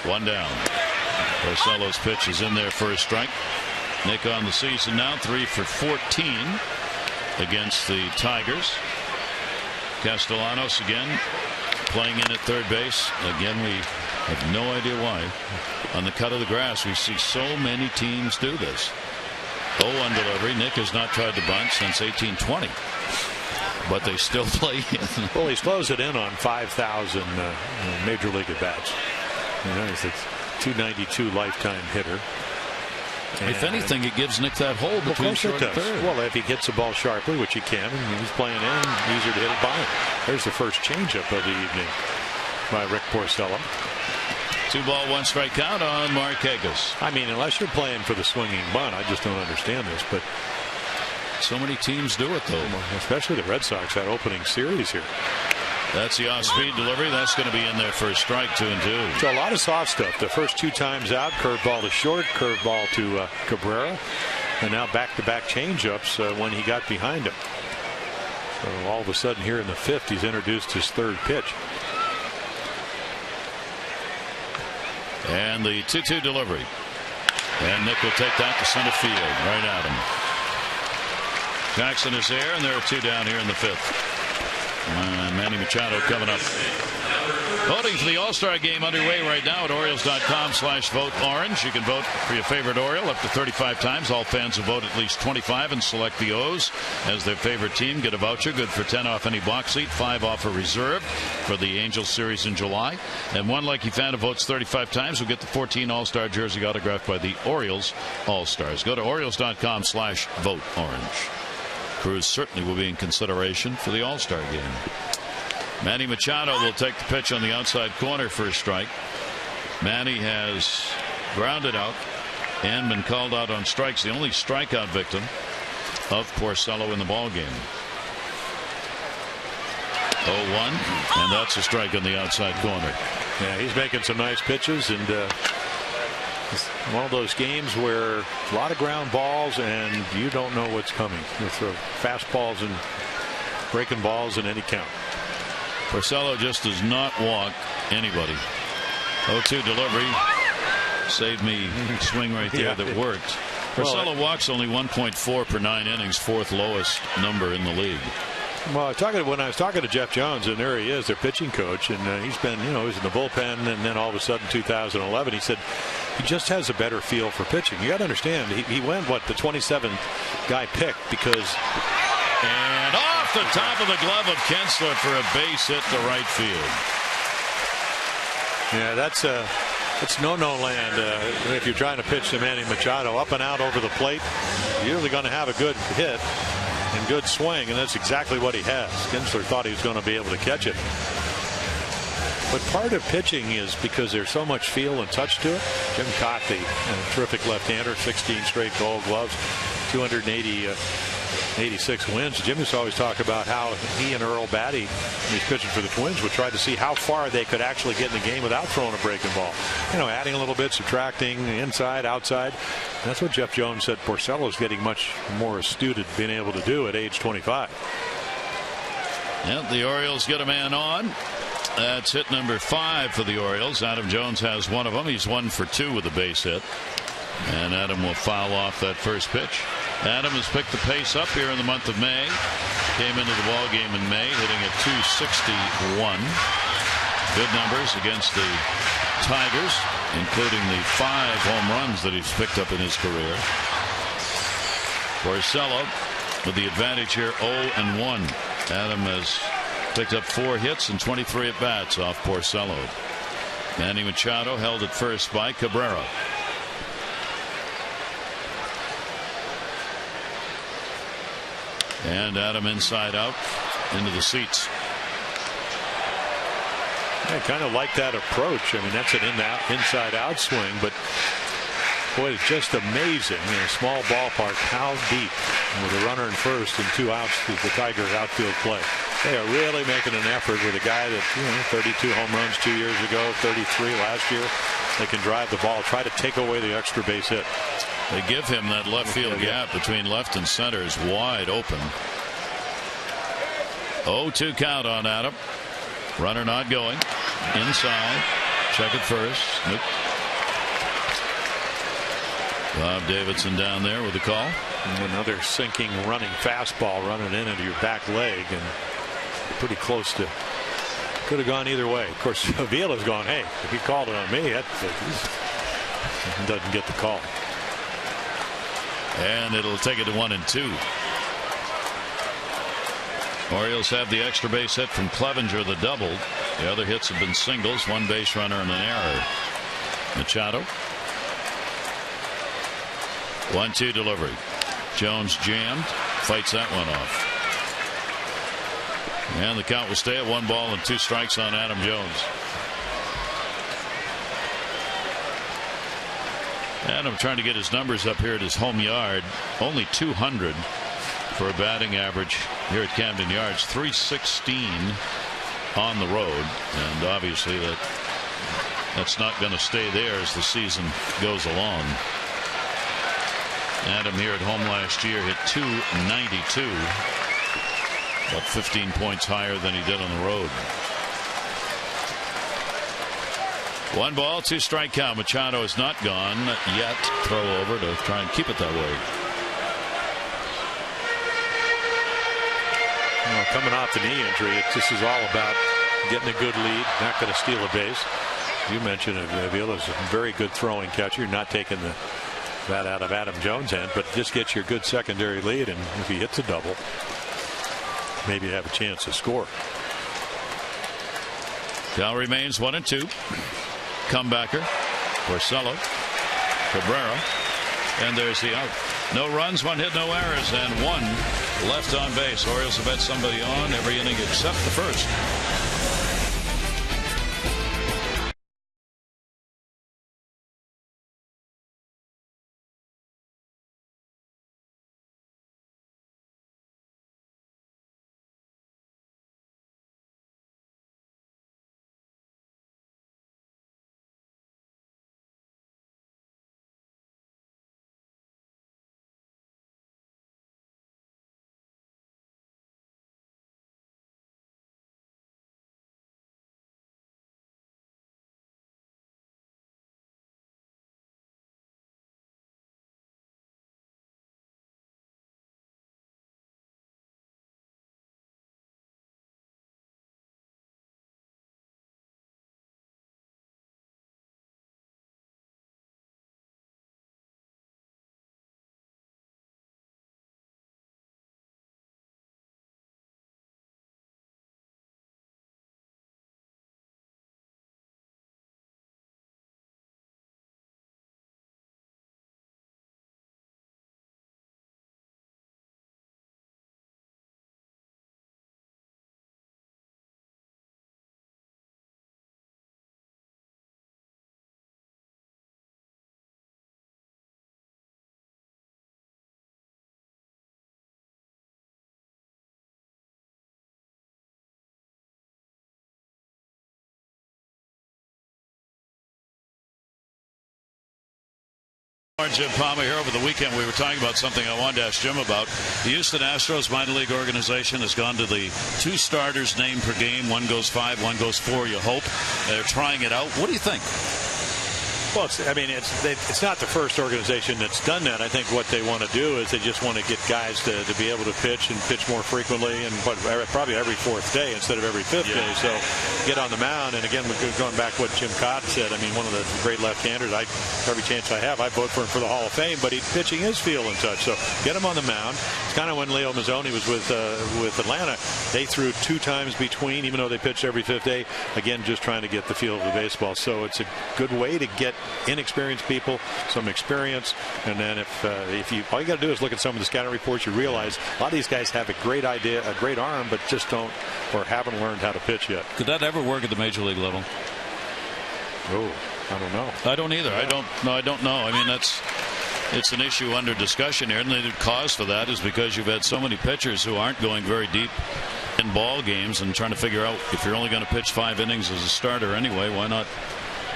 1 down. Porcello's pitch is in there for a strike. Nick on the season now, 3 for 14 against the Tigers. Castellanos again playing in at third base. Again, we I have no idea why. On the cut of the grass, we see so many teams do this. 0-1 delivery. Nick has not tried to bunt since 1820. But they still play in. Well, he slows it in on 5,000 major league at bats. He's a 292 lifetime hitter. If anything, it gives Nick that hole between short and third. Well, if he hits the ball sharply, which he can, and he's playing in, easier to hit it by him. There's the first changeup of the evening by Rick Porcello. 2-ball, 1-strike count on MARKAKIS. I mean, unless you're playing for the swinging bunt, I just don't understand this. But so many teams do it, though. Especially the Red Sox, that opening series here. That's the off-speed delivery. That's going to be in there for a strike, 2-2. So a lot of soft stuff. The first 2 times out, curveball to short, curveball to Cabrera, and now back-to-back changeups when he got behind him. So all of a sudden here in the 5th, he's introduced his 3rd pitch. And the 2-2 delivery. And Nick will take that to center field, right at him. Jackson is there, and there are 2 down here in the 5th. Manny Machado coming up. Voting for the All-Star game underway right now at Orioles.com/vote-orange. You can vote for your favorite Oriole up to 35 times. All fans will vote at least 25 and select the O's as their favorite team. Get a voucher good for 10 off any box seat, 5 off a reserve for the Angels series in July. And one lucky fan who votes 35 times will get the 14 All-Star jersey autographed by the Orioles All-Stars. Go to Orioles.com/vote-orange. Cruz certainly will be in consideration for the All-Star game. Manny Machado will take the pitch on the outside corner for a strike. Manny has grounded out and been called out on strikes. The only strikeout victim of Porcello in the ballgame. 0-1, and that's a strike on the outside corner. Yeah, he's making some nice pitches, and it's one of those games where a lot of ground balls and you don't know what's coming. You throw fastballs and breaking balls in any count. Porcello just does not walk anybody. 0-2 delivery. Saved me swing right there that worked. Porcello walks only 1.4 per 9 innings, 4th lowest number in the league. Well, when I was talking to Jeff Jones, and there he is, their pitching coach, and he's been, he was in the bullpen, and then all of a sudden 2011, he said he just has a better feel for pitching. You got to understand, he went, the 27th guy picked because. And off the top of the glove of Kinsler for a base hit to right field. Yeah, that's no-no land if you're trying to pitch to Manny Machado. Up and out over the plate, you're usually going to have a good hit and good swing, and that's exactly what he has. Kinsler thought he was going to be able to catch it. But part of pitching is because there's so much feel and touch to it. Jim Coffey, a terrific left-hander, 16 straight Gold Gloves, 286 wins. Jim used to always talk about how he and Earl Batty, when he's pitching for the Twins, would try to see how far they could actually get in the game without throwing a breaking ball. Adding a little bit, subtracting, inside, outside. And that's what Jeff Jones said Porcello is getting much more astute at being able to do at age 25. Yeah, the Orioles get a man on. That's hit number 5 for the Orioles. Adam Jones has one of them. He's 1 for 2 with a base hit. And Adam will foul off that first pitch. Adam has picked the pace up here in the month of May. Came into the ball game in May hitting at 261. Good numbers against the Tigers, including the 5 home runs that he's picked up in his career. Porcello with the advantage here, 0-1. Adam has picked up 4 hits and 23 at bats off Porcello. Manny Machado held at first by Cabrera. And Adam inside out into the seats. I kind of like that approach. I mean, that's an inside out swing, but boy, it's just amazing in a small ballpark how deep, with a runner in first and 2 outs, is the Tigers outfield play. They are really making an effort with a guy that 32 home runs 2 years ago, 33 last year. They can drive the ball, try to take away the extra base hit. They give him that left field gap between left and center is wide open. 0-2 count on Adam. Runner not going. Inside. Check it first. Nope. Bob Davidson down there with the call. And another sinking running fastball running in into your back leg and pretty close to Could have gone either way. Of course, Avila's gone, hey, if he called it on me, he doesn't get the call. And it'll take it to 1-2. Orioles have the extra base hit from Clevenger, the double. The other hits have been singles, one base runner and an error. Machado. 1-2 delivery. Jones jammed, fights that one off. And the count will stay at 1 ball and 2 strikes on Adam Jones. Adam trying to get his numbers up here at his home yard. Only 200 for a batting average here at Camden Yards. 316 on the road. And obviously that's not going to stay there as the season goes along. Adam here at home last year hit .292. About 15 points higher than he did on the road. 1 ball, 2 strike count. Machado is not gone yet. Throw over to try and keep it that way. Well, coming off the knee injury, this is all about getting a good lead, not going to steal a base. You mentioned Avila's a very good throwing catcher, not taking that out of Adam Jones' hand, but just gets your good secondary lead, and if he hits a double, maybe have a chance to score. Count remains 1-2. Comebacker. Porcello. Cabrera. And there's the out. No runs, 1 hit, no errors, and 1 left on base. Orioles have had somebody on every inning except the first. Jim Palmer here. Over the weekend we were talking about something I wanted to ask Jim about. The Houston Astros minor league organization has gone to the 2 starters named per game. 1 goes 5, 1 goes 4, you hope. They're trying it out. What do you think? Well, it's not the first organization that's done that. I think what they want to do is they just want to get guys to be able to pitch and pitch more frequently, and probably every 4th day instead of every 5th day. So get on the mound. And again, going back to what Jim Cott said, I mean, one of the great left-handers, every chance I have, I vote for him for the Hall of Fame, but he's pitching his feel and touch. So get him on the mound. It's kind of when Leo Mazzoni was with Atlanta. They threw 2 times between, even though they pitched every 5th day. Again, just trying to get the feel of the baseball. So it's a good way to get inexperienced people some experience, and then if all you got to do is look at some of the scouting reports, you realize a lot of these guys have a great idea, a great arm, but just don't or haven't learned how to pitch yet. Could that ever work at the major league level? Oh, I don't know. I don't either. Yeah. I don't know. I mean, it's an issue under discussion here, and the cause for that is because you've had so many pitchers who aren't going very deep in ball games and trying to figure out if you're only going to pitch 5 innings as a starter anyway, why not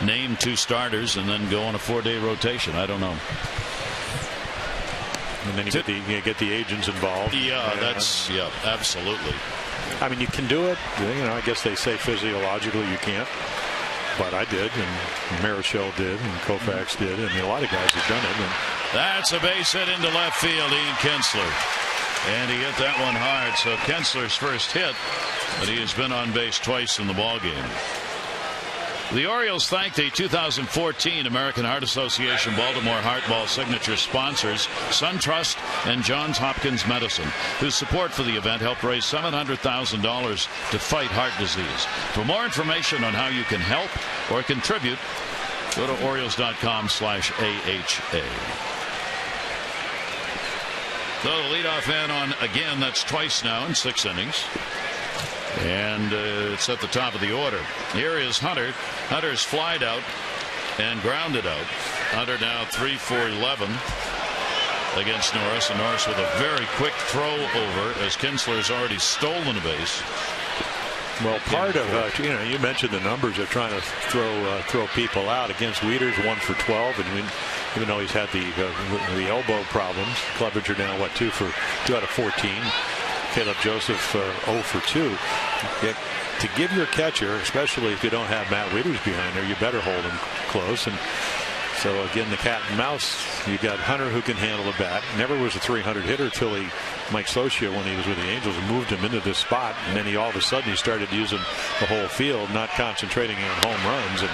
name 2 starters and then go on a 4-day rotation? I don't know. And then you get the agents involved. Yeah, absolutely. I mean, you can do it. I guess they say physiologically you can't, but I did, and Marichal did, and Koufax did, and a lot of guys have done it. And that's a base hit into left field. Ian Kinsler And he hit that one hard. So Kinsler's first hit, but he has been on base twice in the ballgame. The Orioles thank the 2014 American Heart Association Baltimore Heartball signature sponsors SunTrust and Johns Hopkins Medicine, whose support for the event helped raise $700,000 to fight heart disease. For more information on how you can help or contribute, go to Orioles.com/AHA. So the leadoff man on again. That's twice now in 6 innings. And it's at the top of the order. Here is Hunter. Hunter's flied out and grounded out. Hunter now 3 for 11 against Norris. And Norris with a very quick throw over as Kinsler's already stolen a base. Well, part of you mentioned the numbers. They're trying to throw people out against Wieters, 1 for 12, and even though he's had the elbow problems, Clevenger now 2 out of 14. Caleb Joseph 0 for 2. To give your catcher, especially if you don't have Matt Wieters behind there, you better hold him close. And so again, the cat and mouse. You got Hunter who can handle a bat. Never was a 300 hitter till Mike Socia, when he was with the Angels, moved him into this spot, and then all of a sudden he started using the whole field, not concentrating on home runs. And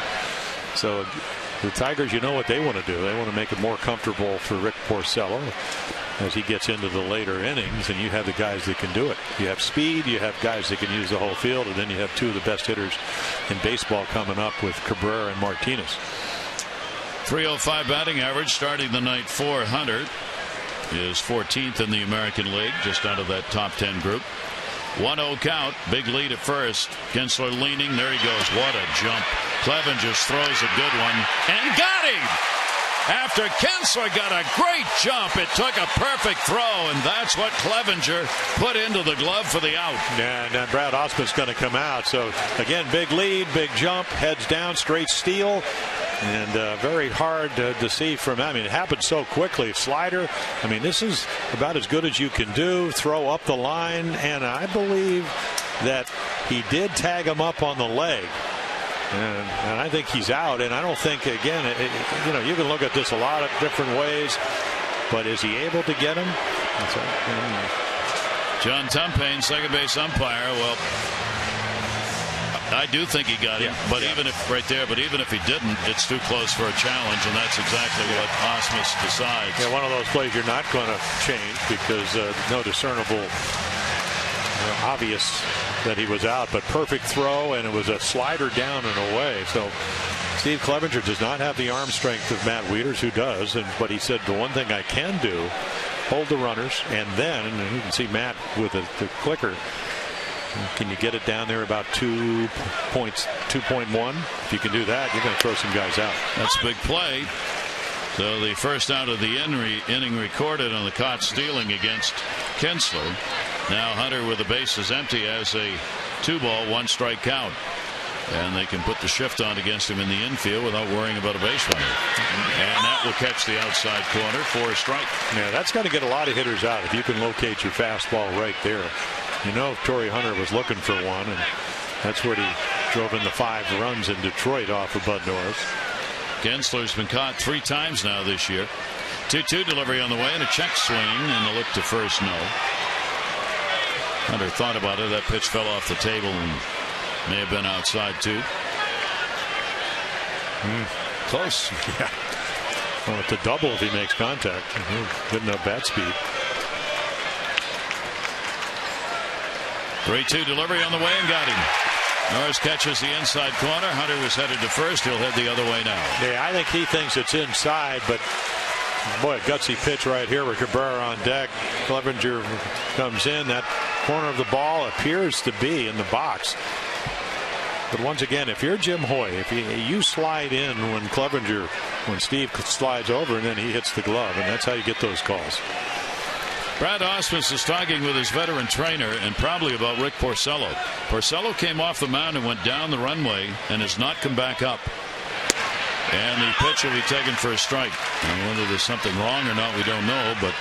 so the Tigers, you know what they want to do. They want to make it more comfortable for Rick Porcello as he gets into the later innings, and you have the guys that can do it. You have speed, you have guys that can use the whole field, and then you have 2 of the best hitters in baseball coming up with Cabrera and Martinez. 305 batting average starting the night for Hunter. Is 14th in the American League, just out of that top 10 group. 1-0 count, big lead at first. Kinsler leaning, there he goes. What a jump. Clevenger throws a good one and got him. After Kinsler got a great jump, it took a perfect throw, and that's what Clevenger put into the glove for the out. And Brad Osmond's going to come out. So again, big lead, big jump, heads down, straight steal, and very hard to see from. I mean, it happened so quickly. Slider. I mean, this is about as good as you can do. Throw up the line, and I believe that he did tag him up on the leg. And I think he's out, and I don't think, again, you can look at this a lot of different ways, but is he able to get him? John Tumpane, second base umpire. Well, I do think he got him, but even if he didn't, it's too close for a challenge, and that's exactly what Osmus decides. Yeah, one of those plays you're not going to change because no discernible, obvious that he was out, but perfect throw, and it was a slider down and away. So Steve Clevenger does not have the arm strength of Matt Wieters, who does, but he said the one thing I can do, hold the runners, and then, and you can see Matt with the clicker, can you get it down there about 2.1? If you can do that, you're going to throw some guys out. That's a big play. So the first out of the inning recorded on the caught stealing against Kinsler. Now Hunter, with the bases empty, has a 2-ball, 1-strike count. And they can put the shift on against him in the infield without worrying about a base runner. And that will catch the outside corner for a strike. Yeah, that's going to get a lot of hitters out if you can locate your fastball right there. Torrey Hunter was looking for one, and that's what he drove in the 5 runs in Detroit off of Bud Norris. Kinsler's been caught 3 times now this year. 2-2 delivery on the way and a check swing and a look to first, no. Hunter thought about it. That pitch fell off the table and may have been outside too. Close. Yeah. Well, it's a double if he makes contact. Good enough bat speed. 3-2 delivery on the way and got him. Norris catches the inside corner. Hunter was headed to first. He'll head the other way now. Yeah, I think he thinks it's inside, but boy, a gutsy pitch right here with Cabrera on deck. Clevenger comes in. That corner of the ball appears to be in the box. But once again, if you're Jim Hoy, if you slide in when Steve slides over, and then he hits the glove, and that's how you get those calls. Brad Osmus is talking with his veteran trainer and probably about Rick Porcello. Porcello came off the mound and went down the runway and has not come back up. And the pitch will be taken for a strike. And whether there's something wrong or not, we don't know, but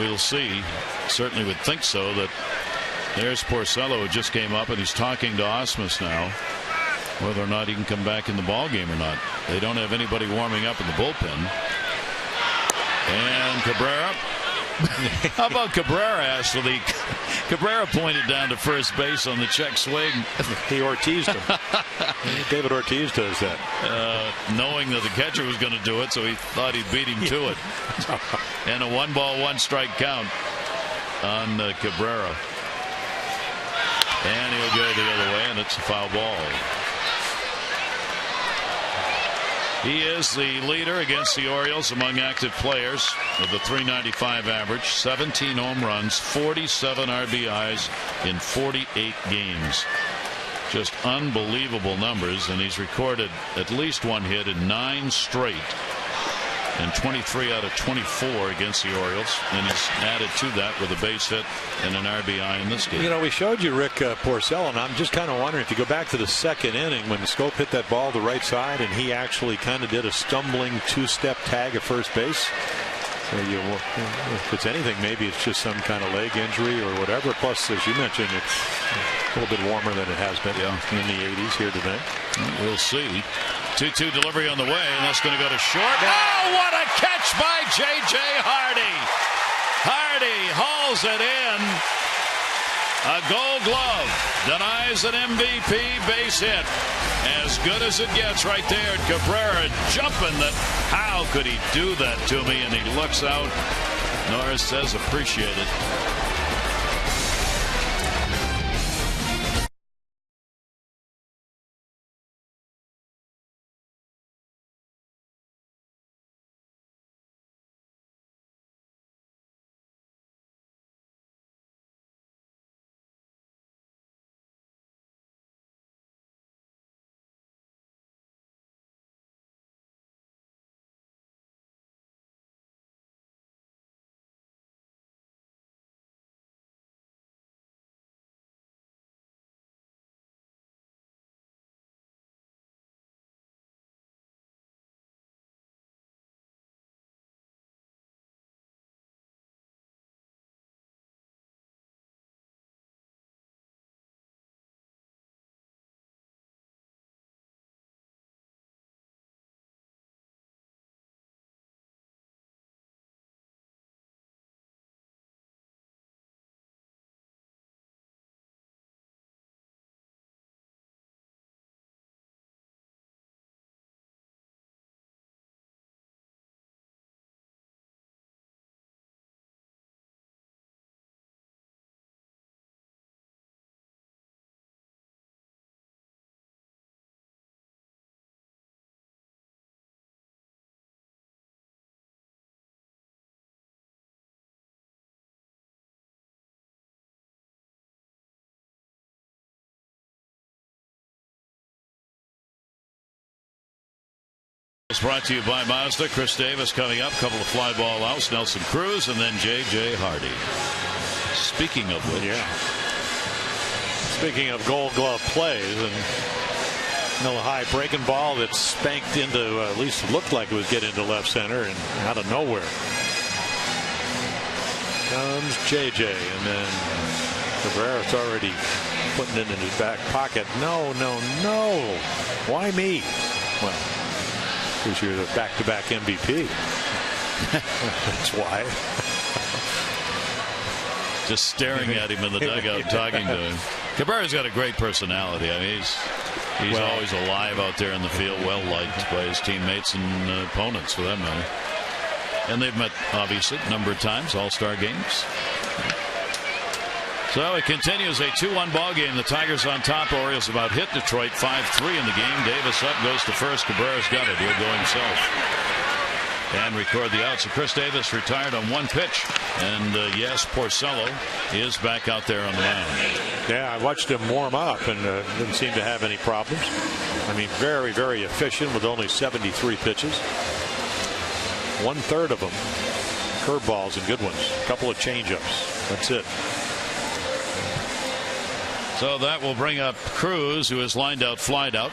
we'll see. Certainly would think so. That there's Porcello, who just came up, and he's talking to Osmus now, whether or not he can come back in the ball game or not. They don't have anybody warming up in the bullpen. And Cabrera How about Cabrera, Ashley? Cabrera pointed down to first base on the check swing. He Ortized him. David Ortiz does that. Knowing that the catcher was going to do it, so he thought he'd beat him to it. And a 1-ball-1-strike count on Cabrera. And he'll go the other way, and it's a foul ball. He is the leader against the Orioles among active players with a .395 average, 17 home runs, 47 RBIs in 48 games. Just unbelievable numbers, and he's recorded at least one hit in 9 straight and 23 out of 24 against the Orioles, and he's added to that with a base hit and an RBI in this game. You know, we showed you Rick Porcello, and I'm just kind of wondering if you go back to the second inning when the Scope hit that ball to the right side and he actually kind of did a stumbling 2-step tag at first base. So if it's anything, maybe it's just some kind of leg injury or whatever. Plus, as you mentioned, it's a little bit warmer than it has been in the 80s here today. We'll see. 2-2 delivery on the way, and that's going to go to short. Oh, what a catch by J.J. Hardy. Hardy hauls it in. A Gold Glove. Denies an MVP base hit. As good as it gets right there. Cabrera jumping that. How could he do that to me? And he looks out. Norris says appreciate it. It's brought to you by Mazda. Chris Davis coming up. Couple of fly ball outs. Nelson Cruz and then J.J. Hardy. Speaking of which. Yeah. Speaking of Gold Glove plays, and a high breaking ball that spanked into, at least it looked like it was getting into left center, and out of nowhere comes J.J. and then Cabrera's already putting it in his back pocket. No. Why me? Well, because you're the back-to-back MVP. That's why. Just staring at him in the dugout, talking to him. Cabrera's got a great personality. I mean, he's always alive out there in the field, well liked by his teammates and opponents, for that matter. And they've met, obviously, a number of times, all-star games. So it continues a 2-1 ball game. The Tigers on top. Orioles about hit Detroit 5-3 in the game. Davis up, goes to first. Cabrera's got it. He'll go himself and record the out. So Chris Davis retired on one pitch. And yes, Porcello is back out there on the mound. Yeah, I watched him warm up and didn't seem to have any problems. I mean, very, very efficient with only 73 pitches. 1/3 of them curveballs and good ones. A couple of changeups. That's it. So that will bring up Cruz, who has lined out, flied out.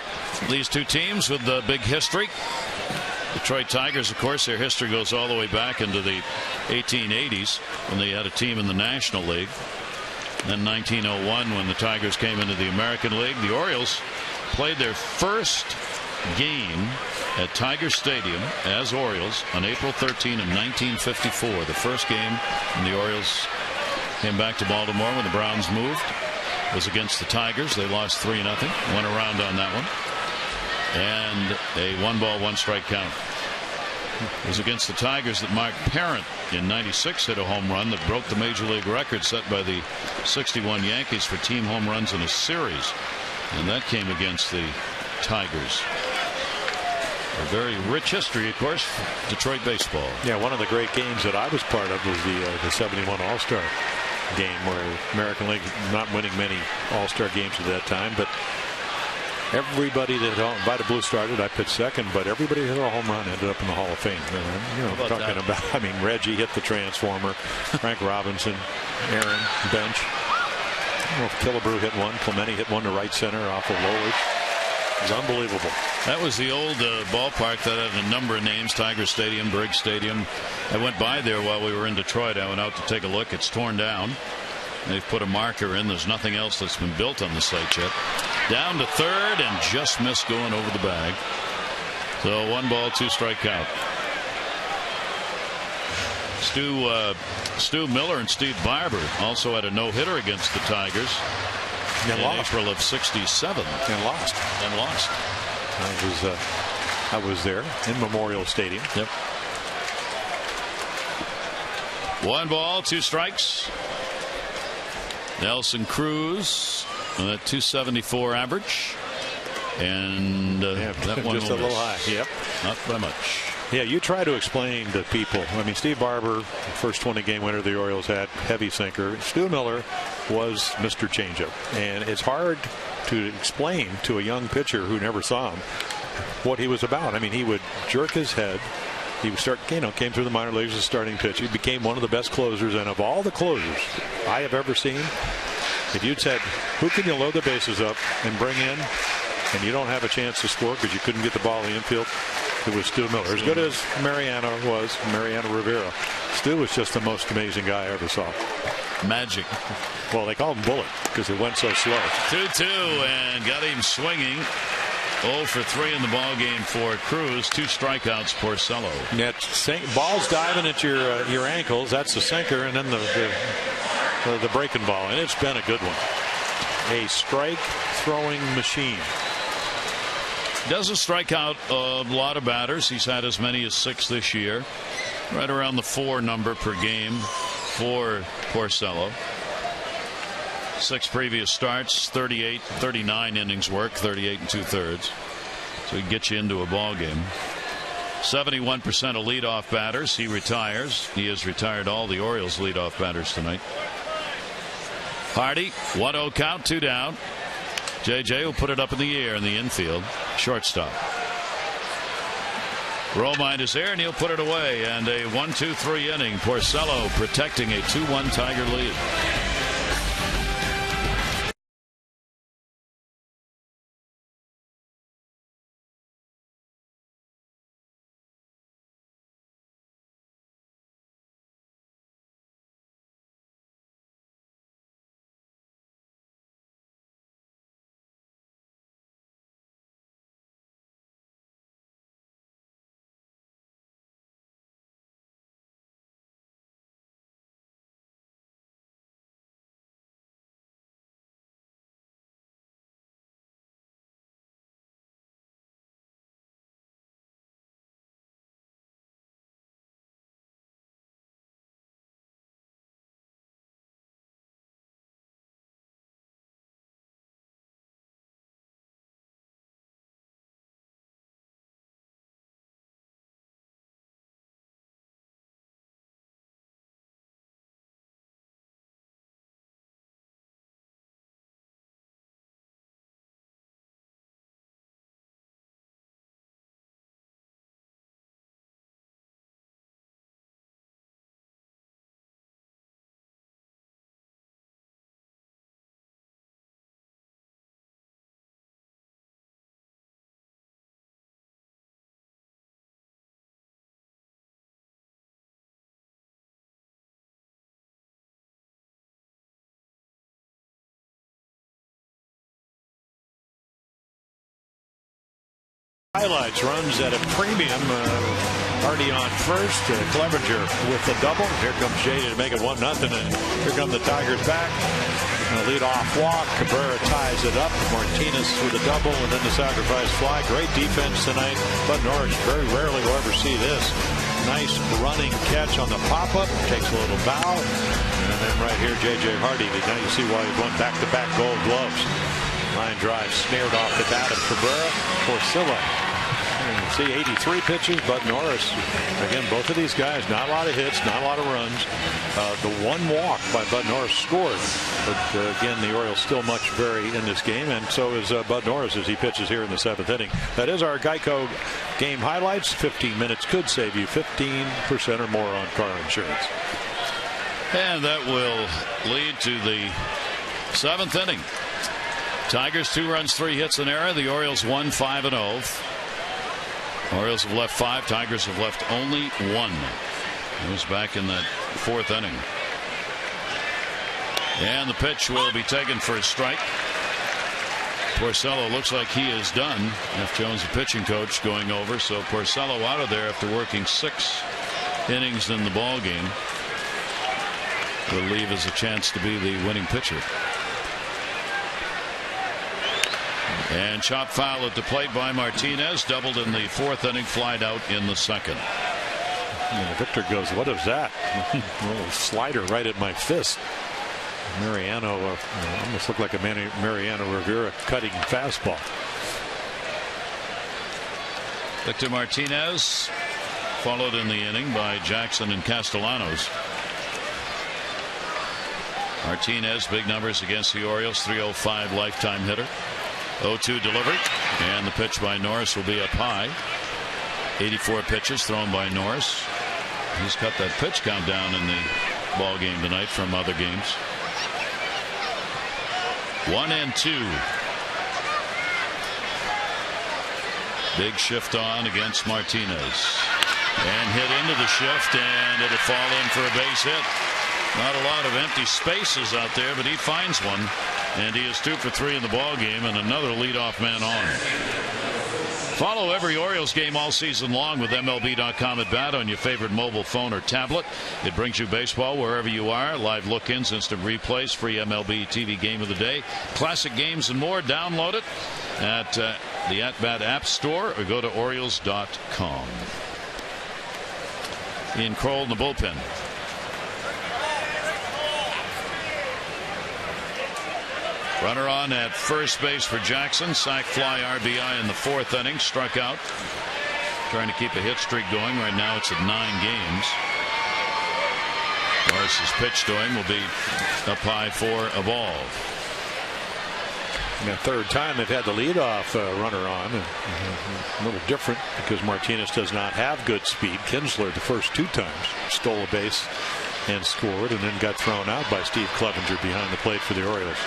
These two teams with the big history. Detroit Tigers, of course, their history goes all the way back into the 1880s when they had a team in the National League. Then 1901 when the Tigers came into the American League. The Orioles played their first game at Tiger Stadium as Orioles on April 13 in 1954. The first game when the Orioles came back to Baltimore when the Browns moved was against the Tigers. They lost 3-0. Went around on that one. And a 1-ball, 1-strike count. It was against the Tigers that Mark Parent in '96 hit a home run that broke the major league record set by the '61 Yankees for team home runs in a series. And that came against the Tigers. A very rich history, of course, Detroit baseball. Yeah, one of the great games that I was part of was the '71 All-Star game, where American League not winning many All-Star games at that time, but everybody that Vita Blue started, I pitched second, but everybody that hit a home run ended up in the Hall of Fame. You know, talking about, I mean, Reggie hit the transformer, Frank Robinson, Aaron, bench. I don't know if Killebrew hit one, Clemente hit one to right center off of Lowridge. It was unbelievable. That was the old ballpark that had a number of names: Tiger Stadium, Briggs Stadium. I went by there while we were in Detroit. I went out to take a look. It's torn down. They've put a marker in. There's nothing else that's been built on the site yet. Down to third and just missed going over the bag. So 1-ball, 2-strike count. Stu Miller and Steve Barber also had a no-hitter against the Tigers in April of '67 and lost. I was there in Memorial Stadium. Yep. 1-ball, 2 strikes. Nelson Cruz at 274 average, and that one just a little high. Yep, not by much. Yeah, you try to explain to people. I mean, Steve Barber, first 20-game winner the Orioles had, heavy sinker. Stu Miller was Mr. Changeup, and it's hard to explain to a young pitcher who never saw him what he was about. I mean, he would jerk his head. He would start, came through the minor leagues as a starting pitcher. He became one of the best closers, and of all the closers I have ever seen, if you'd said, who can you load the bases up and bring in, and you don't have a chance to score because you couldn't get the ball in the infield, it was Stu Miller. As good as Mariano Rivera, Stu was just the most amazing guy I ever saw. Magic. Well, they called him Bullet because it went so slow. 2-2, and got him swinging. 0 for 3 in the ball game for Cruz. 2 strikeouts, Porcello. Ball's diving at your ankles. That's the sinker, and then the breaking ball, and it's been a good one. A strike throwing machine. Doesn't strike out a lot of batters. He's had as many as 6 this year. Right around the 4 number per game for Porcello. 6 previous starts, 39 innings work, 38 2/3. So he can get you into a ball game. 71% of leadoff batters. He retires. He has retired all the Orioles leadoff batters tonight. Hardy, 1-0 count, 2 down. JJ will put it up in the air in the infield. Shortstop. Romine is there, and he'll put it away. And a 1-2-3 inning. Porcello protecting a 2-1 Tiger lead. highlights. Runs at a premium. Hardy on first. Clevenger with the double. Here comes Shady to make it 1-0. And here come the Tigers back. A lead-off walk. Cabrera ties it up. Martinez with a double and then the sacrifice fly. Great defense tonight. Bud Norris, very rarely will ever see this. Nice running catch on the pop-up. Takes a little bow. And then right here, J.J. Hardy. Now you see why he won back-to-back gold gloves. Line drive snared off the bat of Cabrera. Porcilla. See 83 pitches. Bud Norris. Again, both of these guys, not a lot of hits, not a lot of runs. The one walk by Bud Norris scored. But again, the Orioles still much vary in this game, and so is Bud Norris as he pitches here in the 7th inning. That is our Geico game highlights. 15 minutes could save you 15% or more on car insurance. And that will lead to the 7th inning. Tigers 2 runs, 3 hits, an error. The Orioles won 5-0. Orioles have left 5. Tigers have left only 1. It was back in that 4th inning. And the pitch will be taken for a strike. Porcello looks like he is done. F. Jones, the pitching coach, going over. So Porcello out of there after working 6 innings in the ball game. Will leave as a chance to be the winning pitcher. And chop foul at the plate by Martinez. Doubled in the 4th inning. Flied out in the 2nd. And Victor goes, what is that? A little slider right at my fist. Mariano almost looked like a Mariano Rivera cutting fastball. Victor Martinez followed in the inning by Jackson and Castellanos. Martinez, big numbers against the Orioles. .305 lifetime hitter. 0-2 delivered, and the pitch by Norris will be up high. 84 pitches thrown by Norris. He's cut that pitch count down in the ball game tonight from other games. 1-2. Big shift on against Martinez, and hit into the shift, and it'll fall in for a base hit. Not a lot of empty spaces out there, but he finds one, and he is 2 for 3 in the ball game, and another leadoff man on. Follow every Orioles game all season long with MLB.com at bat on your favorite mobile phone or tablet. It brings you baseball wherever you are. Live look-ins, instant replays, free MLB TV game of the day, classic games and more. Download it at the At Bat App Store or go to Orioles.com. Ian Kroll in the bullpen. Runner on at first base for Jackson. Sac fly RBI in the 4th inning. Struck out. Trying to keep a hit streak going. Right now it's at 9 games. Norris's pitch to him will be up high for a ball. And the 3rd time they've had the leadoff runner on. And a little different because Martinez does not have good speed. Kinsler the first 2 times stole a base and scored, and then got thrown out by Steve Clevenger behind the plate for the Orioles.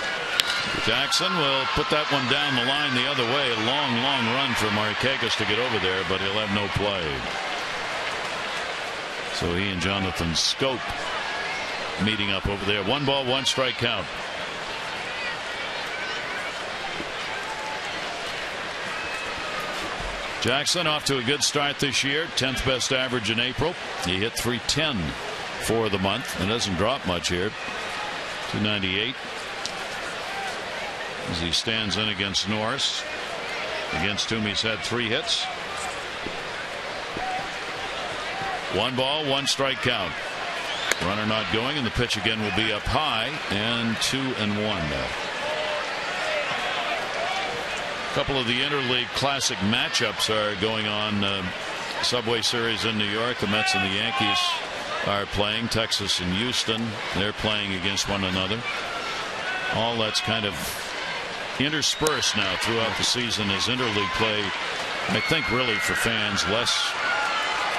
Jackson will put that one down the line the other way. A long run for MARKAKIS to get over there, but he'll have no play. So he and Jonathan Scope meeting up over there. 1 ball, 1 strike count. Jackson off to a good start this year. 10th best average in April. He hit .310 for the month. It doesn't drop much here. 298. As he stands in against Norris, against whom he's had 3 hits. 1 ball, 1 strike count. Runner not going, and the pitch again will be up high, and 2-1 now. A couple of the interleague classic matchups are going on. Subway Series in New York. The Mets and the Yankees are playing. Texas and Houston, they're playing against one another. All that's kind of interspersed now throughout the season as interleague play, I think, really for fans less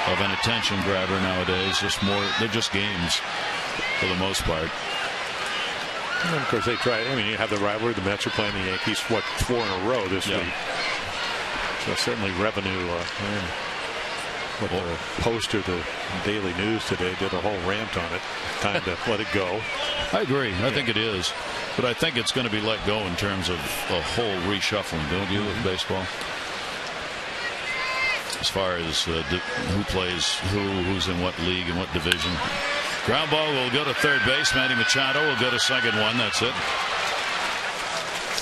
of an attention grabber nowadays. Just more, they're just games for the most part. And of course they try. I mean, you have the rivalry. The Mets are playing the Yankees 4 in a row this week. So certainly revenue. But the Poster, the Daily News today, did a whole rant on it. Time to let it go. I agree. I think it is. But I think it's going to be let go in terms of a whole reshuffling, don't you, with baseball? as far as who plays who's in what league and what division. Ground ball will go to third base. Manny Machado will go to second one. That's it.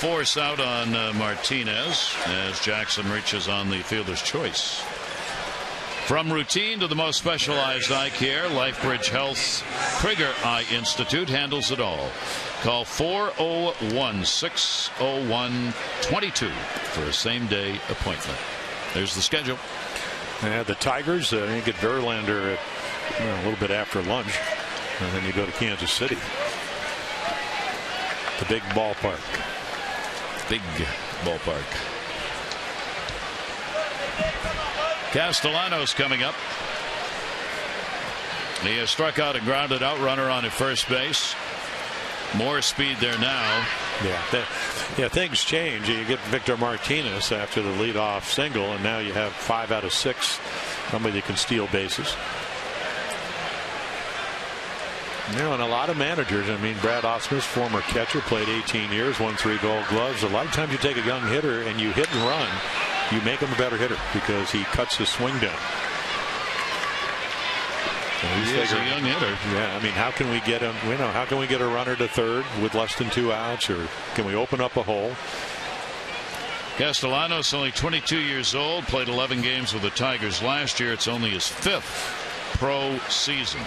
Force out on Martinez as Jackson reaches on the fielder's choice. From routine to the most specialized eye care, LifeBridge Health's Krieger Eye Institute handles it all. Call 401-601-22 for a same-day appointment. There's the schedule. The Tigers get Verlander at a little bit after lunch, and then you go to Kansas City. The big ballpark. Big ballpark. Castellanos coming up. He has struck out a grounded out runner on at first base. More speed there now. Yeah, things change. You get Victor Martinez after the leadoff single, and now you have 5 out of 6 somebody that can steal bases. And a lot of managers, I mean, Brad Ausmus, former catcher, played 18 years, won 3 Gold Gloves. A lot of times you take a young hitter and you hit and run, you make him a better hitter because he cuts his swing down. He is a young hitter. Yeah, I mean, how can we get him? How can we get a runner to third with less than 2 outs, or can we open up a hole? Castellanos, only 22 years old, played 11 games with the Tigers last year. It's only his 5th pro season.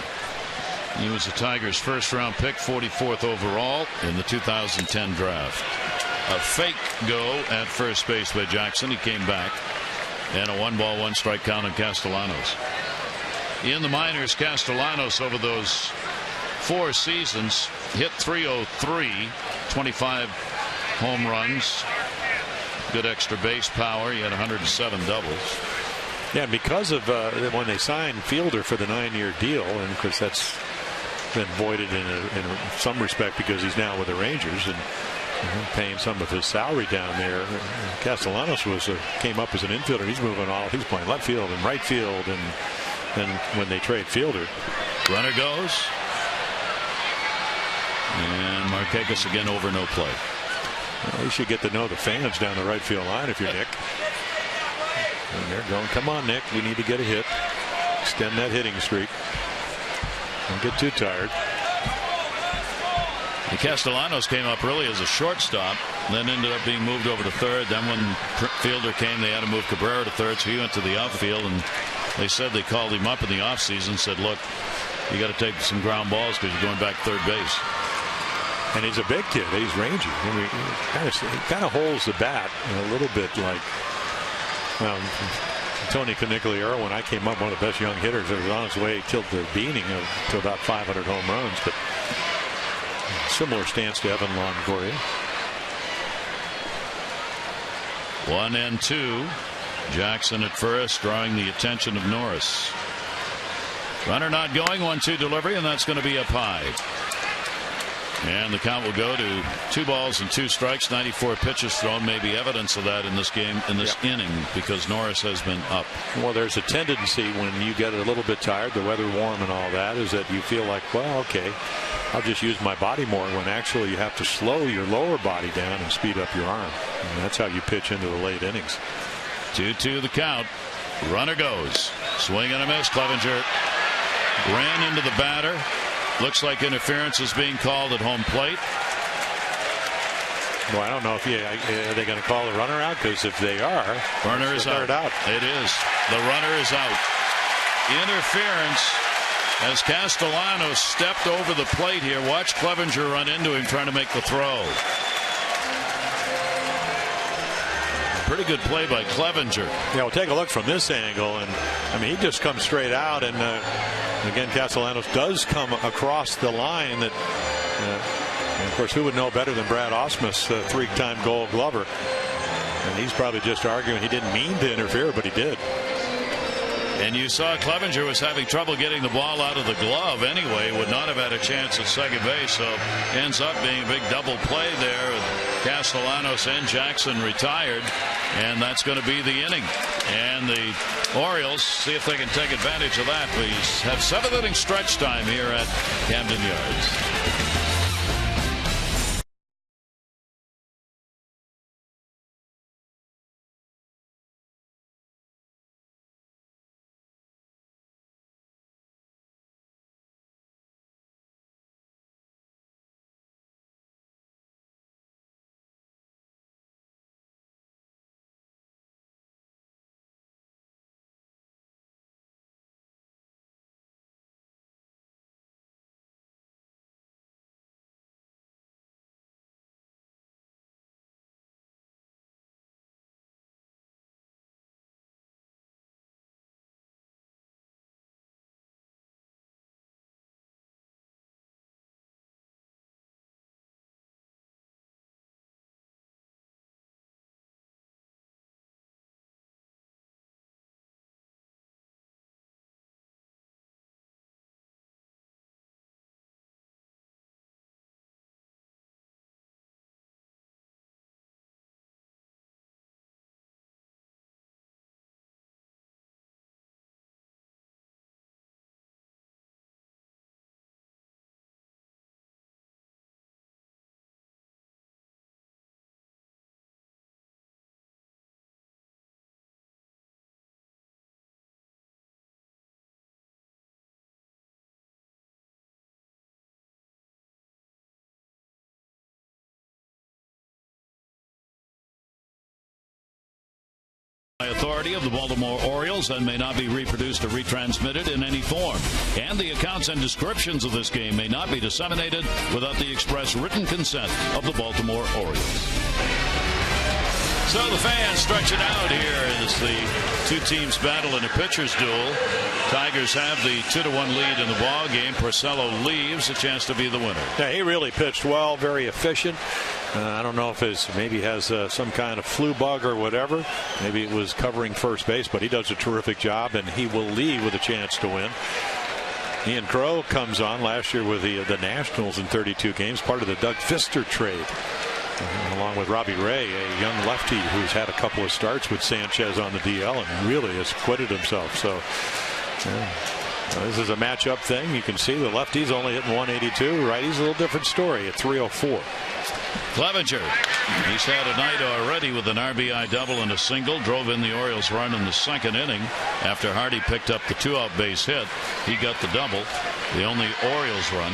He was the Tigers' first-round pick, 44th overall in the 2010 draft. A fake go at first base by Jackson. He came back, and a 1-ball, 1-strike count on Castellanos. In the minors, Castellanos over those 4 seasons hit .303, 25 home runs, good extra base power. He had 107 doubles. Yeah, because of when they signed Fielder for the 9-year deal, and of course that's been voided in some respect because he's now with the Rangers and paying some of his salary down there. Castellanos came up as an infielder. He's he's playing left field and right field, and then when they trade Fielder, runner goes, and MARKAKIS again over, no play. Well, you should get to know the fans down the right field line if you're Nick. And they're going, come on, Nick, we need to get a hit, extend that hitting streak. Don't get too tired. The Castellanos came up really as a shortstop, then ended up being moved over to third. Then when Fielder came, they had to move Cabrera to third, so he went to the outfield. And they said they called him up in the offseason, said, look, you got to take some ground balls because you're going back third base. And he's a big kid. He's rangy. I mean, he kind of holds the bat a little bit like Tony Canigliaro. When I came up, one of the best young hitters. It was on his way to the beginning to about 500 home runs, but similar stance to Evan Longoria. 1-2. Jackson at first, drawing the attention of Norris. Runner not going. 1-2 delivery, and that's going to be up high. And the count will go to 2 balls and 2 strikes. 94 pitches thrown. Maybe evidence of that in this game, in this inning, because Norris has been up. Well, there's a tendency when you get a little bit tired, the weather warm and all that, is that you feel like, well, okay, I'll just use my body more, when actually you have to slow your lower body down and speed up your arm. And that's how you pitch into the late innings. 2-2 the count. Runner goes. Swing and a miss. Clevenger ran into the batter. Looks like interference is being called at home plate. Well, I don't know if are they going to call the runner out? Because if they are, runner is out. It is. The runner is out. Interference as Castellanos stepped over the plate here. Watch Clevenger run into him trying to make the throw. Pretty good play by Clevenger. Yeah, we'll take a look from this angle, and I mean, he just comes straight out, and again, Castellanos does come across the line. That, and of course, who would know better than Brad Ausmus, a 3-time Gold Glover? And he's probably just arguing he didn't mean to interfere, but he did. And you saw Clevenger was having trouble getting the ball out of the glove anyway, would not have had a chance at second base, so ends up being a big double play there. Castellanos and Jackson retired, and that's going to be the inning. And the Orioles see if they can take advantage of that. We have 7th inning stretch time here at Camden Yards. Authority of the Baltimore Orioles and may not be reproduced or retransmitted in any form. And the accounts and descriptions of this game may not be disseminated without the express written consent of the Baltimore Orioles. So the fans stretch it out here as the two teams battle in a pitcher's duel. Tigers have the 2-1 lead in the ball game. Porcello leaves, a chance to be the winner. Yeah, he really pitched well, very efficient. I don't know if maybe has some kind of flu bug or whatever. Maybe it was covering first base, but he does a terrific job, and he will leave with a chance to win. Ian Crowe comes on last year with the Nationals in 32 games, part of the Doug Fister trade. Along with Robbie Ray, a young lefty who's had a couple of starts with Sanchez on the DL and really has acquitted himself. So this is a matchup thing. You can see the lefty's only hitting 182. Righty's a little different story at 304. Clevenger, he's had a night already with an RBI double and a single. Drove in the Orioles run in the second inning after Hardy picked up the 2-out base hit. He got the double, the only Orioles run.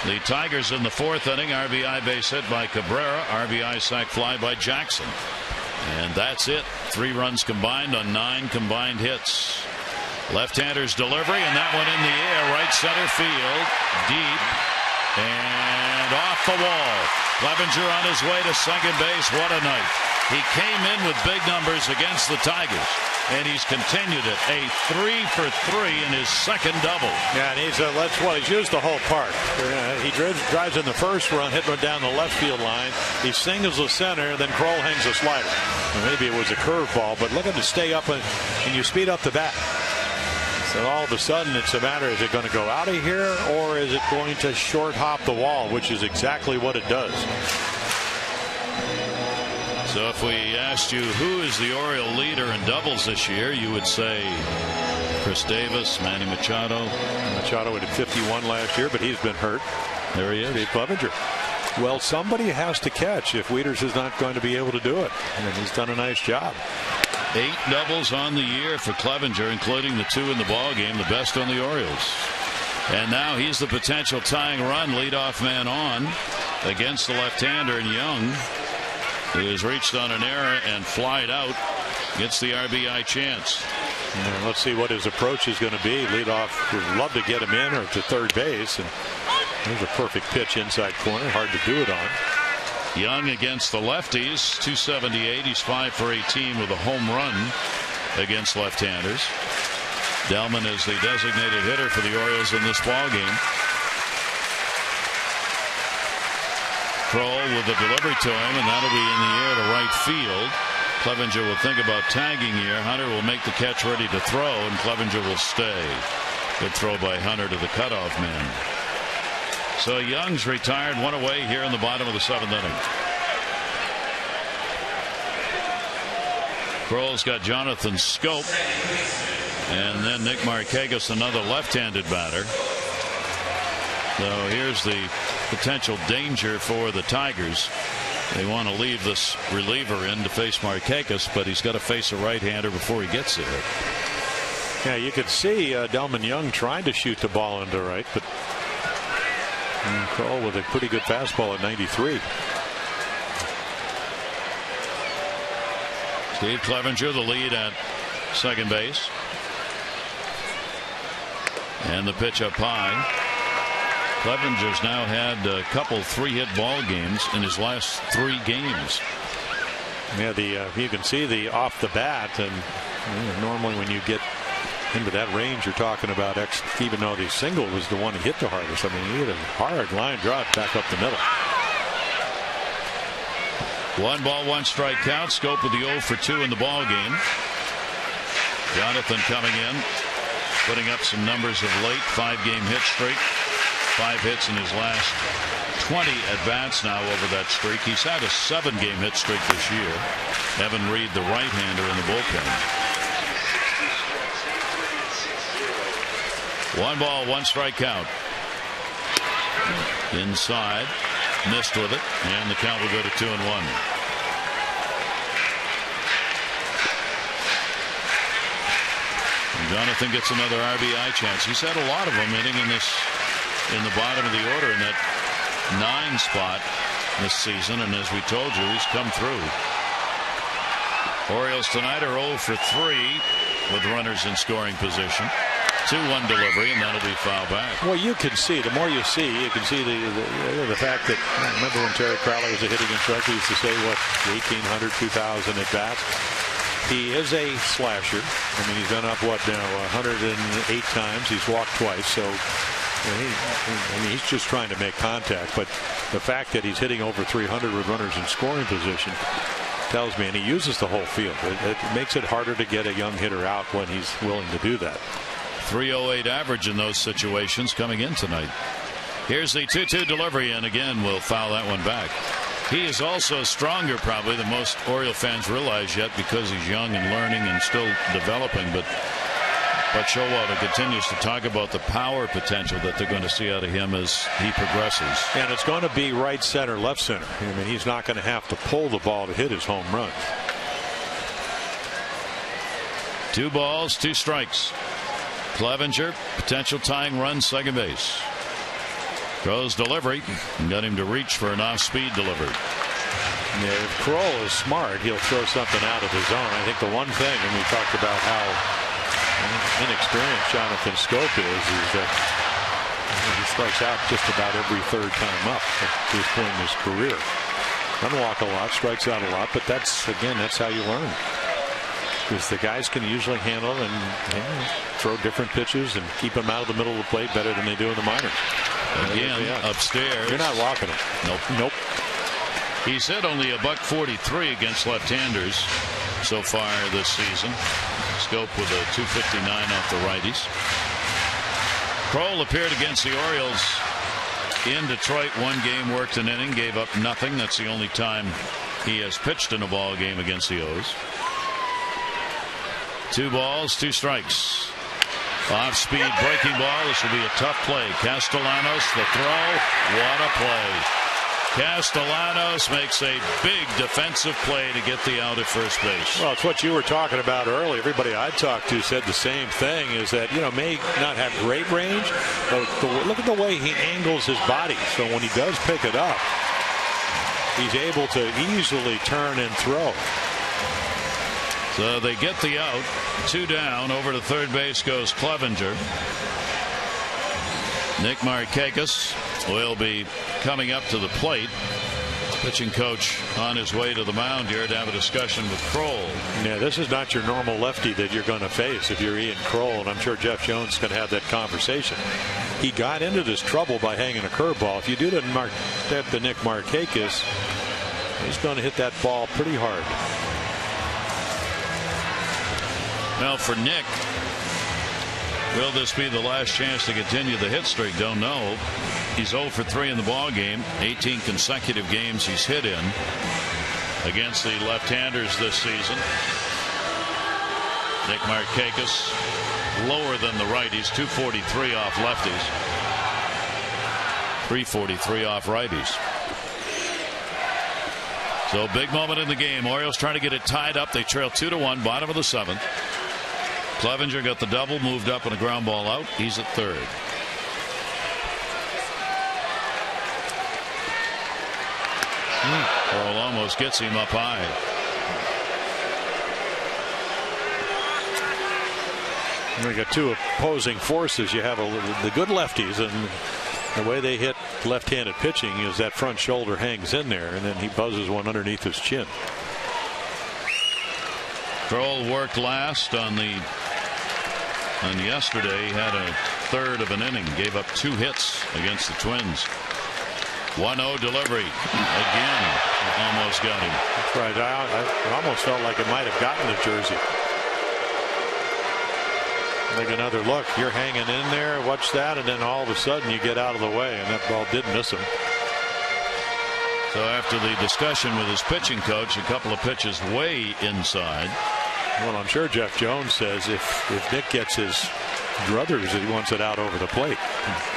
The Tigers in the fourth inning, RBI base hit by Cabrera, RBI sac fly by Jackson. And that's it. 3 runs combined on 9 combined hits. Left-hander's delivery, and that one in the air, right center field, deep, and off the wall. Clevenger on his way to second base. What a night. He came in with big numbers against the Tigers, and he's continued it. A 3-for-3 in his second double. Yeah, and he's used the whole park. He drives in the first run, hit one down the left field line. He singles the center, then Kroll hangs a slider. Or maybe it was a curveball, but look at him to stay up, and you speed up the bat. So all of a sudden it's a matter, is it going to go out of here or is it going to short hop the wall, which is exactly what it does. So if we asked you who is the Oriole leader in doubles this year, you would say Chris Davis, Manny Machado. Machado had 51 last year, but he's been hurt. There he is. Steve Clevenger. Well, somebody has to catch if Wieters is not going to be able to do it. And he's done a nice job. 8 doubles on the year for Clevenger, including the 2 in the ball game, the best on the Orioles. And now he's the potential tying run, leadoff man on against the left-hander, and Young, who has reached on an error and flied out, gets the RBI chance. And let's see what his approach is going to be. Leadoff would love to get him in or to third base, and there's a perfect pitch inside corner, hard to do it on. Young against the lefties, 278. He's 5 for 18 with a home run against left-handers. Delman is the designated hitter for the Orioles in this ball game. Kroll with the delivery to him, and that'll be in the air to right field. Clevenger will think about tagging here. Hunter will make the catch ready to throw, and Clevenger will stay. Good throw by Hunter to the cutoff man. So Young's retired, 1 away here in the bottom of the 7th inning. Kroll's got Jonathan Scope, and then Nick Markakis, another left-handed batter. So here's the potential danger for the Tigers. They want to leave this reliever in to face Markakis, but he's got to face a right-hander before he gets there. Yeah, you could see Delman Young trying to shoot the ball into right, but Kroll with a pretty good fastball at 93. Steve Clevenger, the lead at second base. And the pitch up high. Clevenger's now had a couple 3-hit ball games in his last 3 games. Yeah, you can see the off the bat, and normally when you get into that range, you're talking about even though the single was the one he hit the hardest. I mean, he hit a hard line drive back up the middle. 1 ball, 1 strike count. Scope with the 0 for 2 in the ball game. Jonathan coming in, putting up some numbers of late. 5-game hit streak. 5 hits in his last 20 at-bats now over that streak. He's had a 7-game hit streak this year. Evan Reed, the right-hander, in the bullpen. 1 ball, 1 strike count. Inside, missed with it, and the count will go to 2-1. And Jonathan gets another RBI chance. He's had a lot of them hitting in the bottom of the order in that 9 spot this season, and as we told you, he's come through. Orioles tonight are 0 for 3 with runners in scoring position. 2-1 delivery, and that'll be foul back. Well, you can see, the more you see, you can see the fact that, remember when Terry Crowley was a hitting instructor, he used to say, what, 1,800, 2,000 at bats? He is a slasher. I mean, he's done up, what now, 108 times. He's walked twice, so he's just trying to make contact. But the fact that he's hitting over 300 with runners in scoring position tells me, and he uses the whole field. It makes it harder to get a young hitter out when he's willing to do that. 308 average in those situations coming in tonight. Here's the 2-2 delivery, and again we'll foul that one back. He is also stronger probably than most Oriole fans realize yet, because he's young and learning and still developing. But Showalter continues to talk about the power potential that they're going to see out of him as he progresses. And it's going to be right center, left center. I mean, he's not going to have to pull the ball to hit his home run. 2 balls, 2 strikes. Clevenger, potential tying run, second base. Throws delivery and got him to reach for an off-speed delivery. Yeah, if Kroll is smart, he'll throw something out of his zone. I think the one thing, and we talked about how inexperienced Jonathan Scope is that he strikes out just about every third time up at this point in his career. Doesn't walk a lot, strikes out a lot, but that's how you learn. Because the guys can usually handle and throw different pitches and keep them out of the middle of the plate better than they do in the minors. Again, upstairs. You're not walking them. Nope. He's hit only $143 against left-handers so far this season. Scope with a 259 off the righties. Kroll appeared against the Orioles in Detroit. 1 game, worked an inning, gave up nothing. That's the only time he has pitched in a ball game against the O's. 2 balls, 2 strikes. Off-speed breaking ball. This will be a tough play. Castellanos, the throw. What a play. Castellanos makes a big defensive play to get the out at first base. Well, it's what you were talking about earlier. Everybody I talked to said the same thing, is that, may not have great range, but look at the way he angles his body. So when he does pick it up, he's able to easily turn and throw. So they get the out. 2 down. Over to third base goes Clevenger. Nick Markakis will be coming up to the plate. Pitching coach on his way to the mound here to have a discussion with Kroll. Yeah, this is not your normal lefty that you're going to face if you're Ian Kroll, and I'm sure Jeff Jones is going to have that conversation. He got into this trouble by hanging a curveball. If you do that to Nick Markakis, he's going to hit that ball pretty hard. Now for Nick, will this be the last chance to continue the hit streak? Don't know. He's 0 for 3 in the ball game. 18 consecutive games he's hit in against the left-handers this season. Nick Markakis lower than the righties. 243 off lefties. 343 off righties. So big moment in the game. Orioles trying to get it tied up. They trail 2-1, bottom of the 7th. Clevenger got the double, moved up on a ground ball out. He's at third. Kroll almost gets him up high. We got 2 opposing forces. You have the good lefties, and the way they hit left-handed pitching is that front shoulder hangs in there, and then he buzzes one underneath his chin. Kroll worked last on yesterday. He had a third of an inning, gave up 2 hits against the Twins. 1-0 delivery again. Almost got him. That's right. I almost felt like it might have gotten the jersey. Make another look. You're hanging in there. Watch that, and then all of a sudden you get out of the way, and that ball did miss him. So after the discussion with his pitching coach, a couple of pitches way inside. Well, I'm sure Jeff Jones says if Nick gets his druthers, he wants it out over the plate.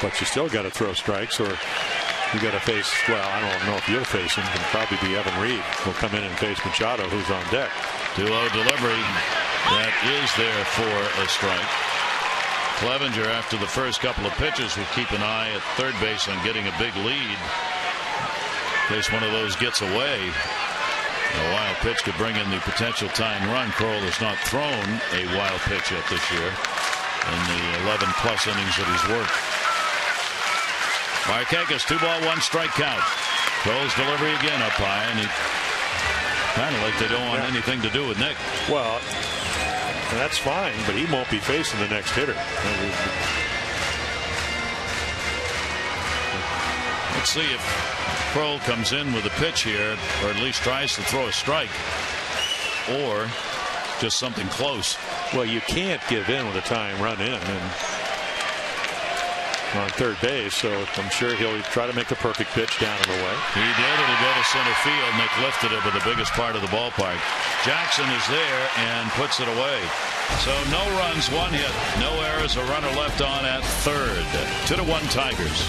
But you still got to throw strikes, or you got to face, well, I don't know if you'll face him. It'll probably be Evan Reed. Will come in and face Machado, who's on deck. 2-0 delivery. That is there for a strike. Clevenger, after the first couple of pitches, will keep an eye at third base on getting a big lead. In case one of those gets away. A wild pitch could bring in the potential tying run. Kroll has not thrown a wild pitch yet this year in the 11+ innings that he's worked. MARKAKIS, 2-1 strike count. Kroll's delivery again up high, and he kind of like they don't want anything to do with Nick. Well, that's fine, but he won't be facing the next hitter. Let's see if Kroll comes in with a pitch here, or at least tries to throw a strike, or just something close. Well, you can't give in with a tying run in and on third base, so I'm sure he'll try to make the perfect pitch down and away. He did. It'll go to center field. Nick lifted it with the biggest part of the ballpark. Jackson is there and puts it away. So no runs, 1 hit, no errors, a runner left on at third. 2-1 Tigers.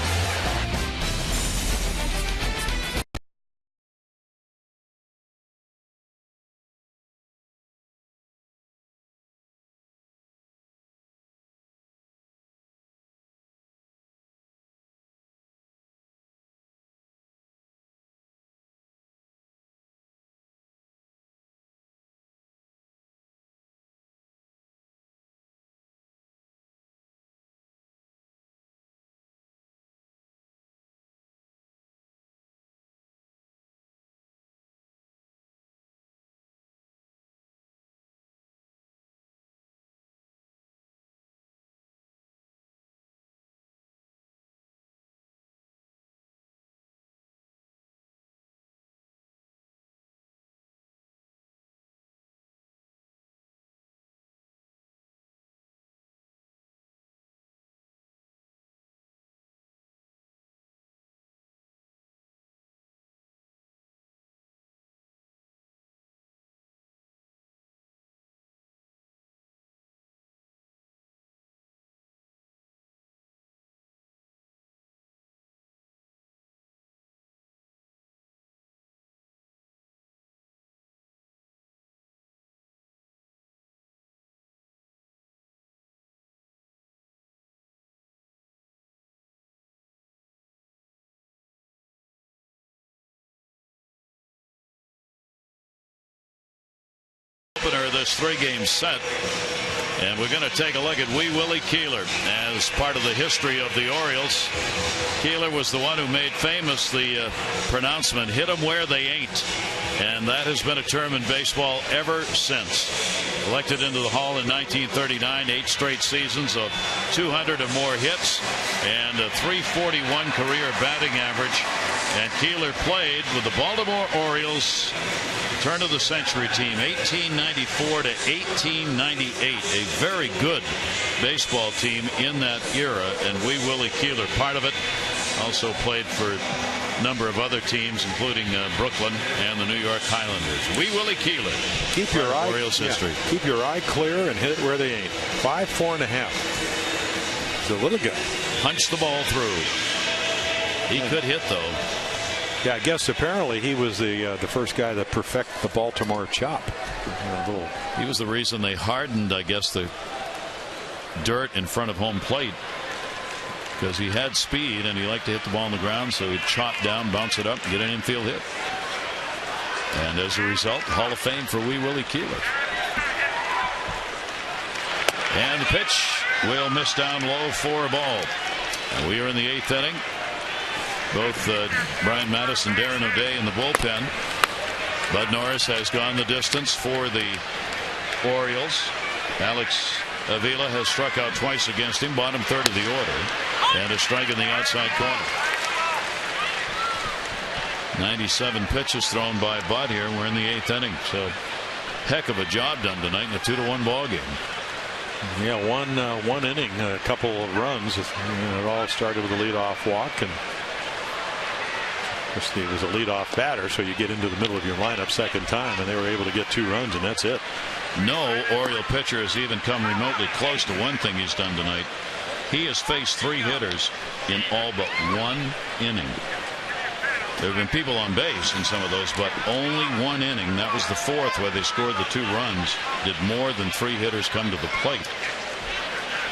This 3-game set, and we're going to take a look at Wee Willie Keeler as part of the history of the Orioles. Keeler was the one who made famous the pronouncement, "hit 'em where they ain't," and that has been a term in baseball ever since. Elected into the Hall in 1939, 8 straight seasons of 200 or more hits and a .341 career batting average. And Keeler played with the Baltimore Orioles, turn of the century team, 1894 to 1898. A very good baseball team in that era, and Wee Willie Keeler part of it. Also played for a number of other teams, including Brooklyn and the New York Highlanders. Wee Willie Keeler. Keep your eye, Orioles history. Keep your eye clear and hit it where they ain't. 5'4½". He's a little guy. Punched the ball through. He could hit though. Yeah, I guess apparently he was the first guy to perfect the Baltimore chop. He was the reason they hardened, I guess, the dirt in front of home plate, because he had speed and he liked to hit the ball on the ground, so he'd chop down, bounce it up, and get an infield hit. And as a result, Hall of Fame for Wee Willie Keeler. And the pitch will miss down low for a ball. And we are in the 8th inning. Both Brian Mattis and Darren O'Day in the bullpen. Bud Norris has gone the distance for the Orioles. Alex Avila has struck out twice against him, bottom third of the order, and a strike in the outside corner. 97 pitches thrown by Bud here. We're in the 8th inning, so heck of a job done tonight in a 2-1 ball game. Yeah, one inning, a couple of runs. It all started with a leadoff walk, and he was a leadoff batter, so you get into the middle of your lineup second time, and they were able to get 2 runs, and that's it. No Oriole pitcher has even come remotely close to one thing he's done tonight. He has faced 3 hitters in all but 1 inning. There have been people on base in some of those, but only 1 inning. That was the 4th where they scored the 2 runs. Did more than 3 hitters come to the plate.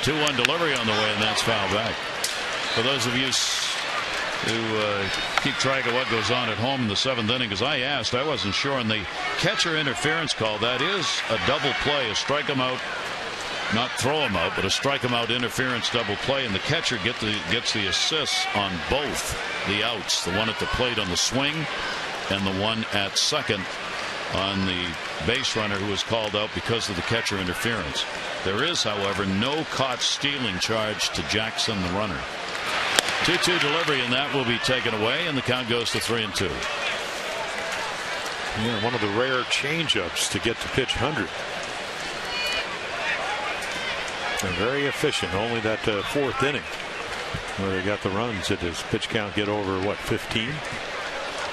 2-1 delivery on the way, and that's foul back. For those of you to keep track of what goes on at home in the 7th inning. Because I asked, I wasn't sure on the catcher interference call. That is a double play, a strike him out, not throw him out, but a strike him out interference double play, and the catcher gets the assists on both the outs, the one at the plate on the swing and the one at second on the base runner who was called out because of the catcher interference. There is, however, no caught stealing charge to Jackson, the runner. 2-2 delivery, and that will be taken away, and the count goes to 3-2. Yeah, one of the rare changeups to get to pitch 100. They're very efficient. Only that 4th inning where they got the runs. Did his pitch count get over what, 15?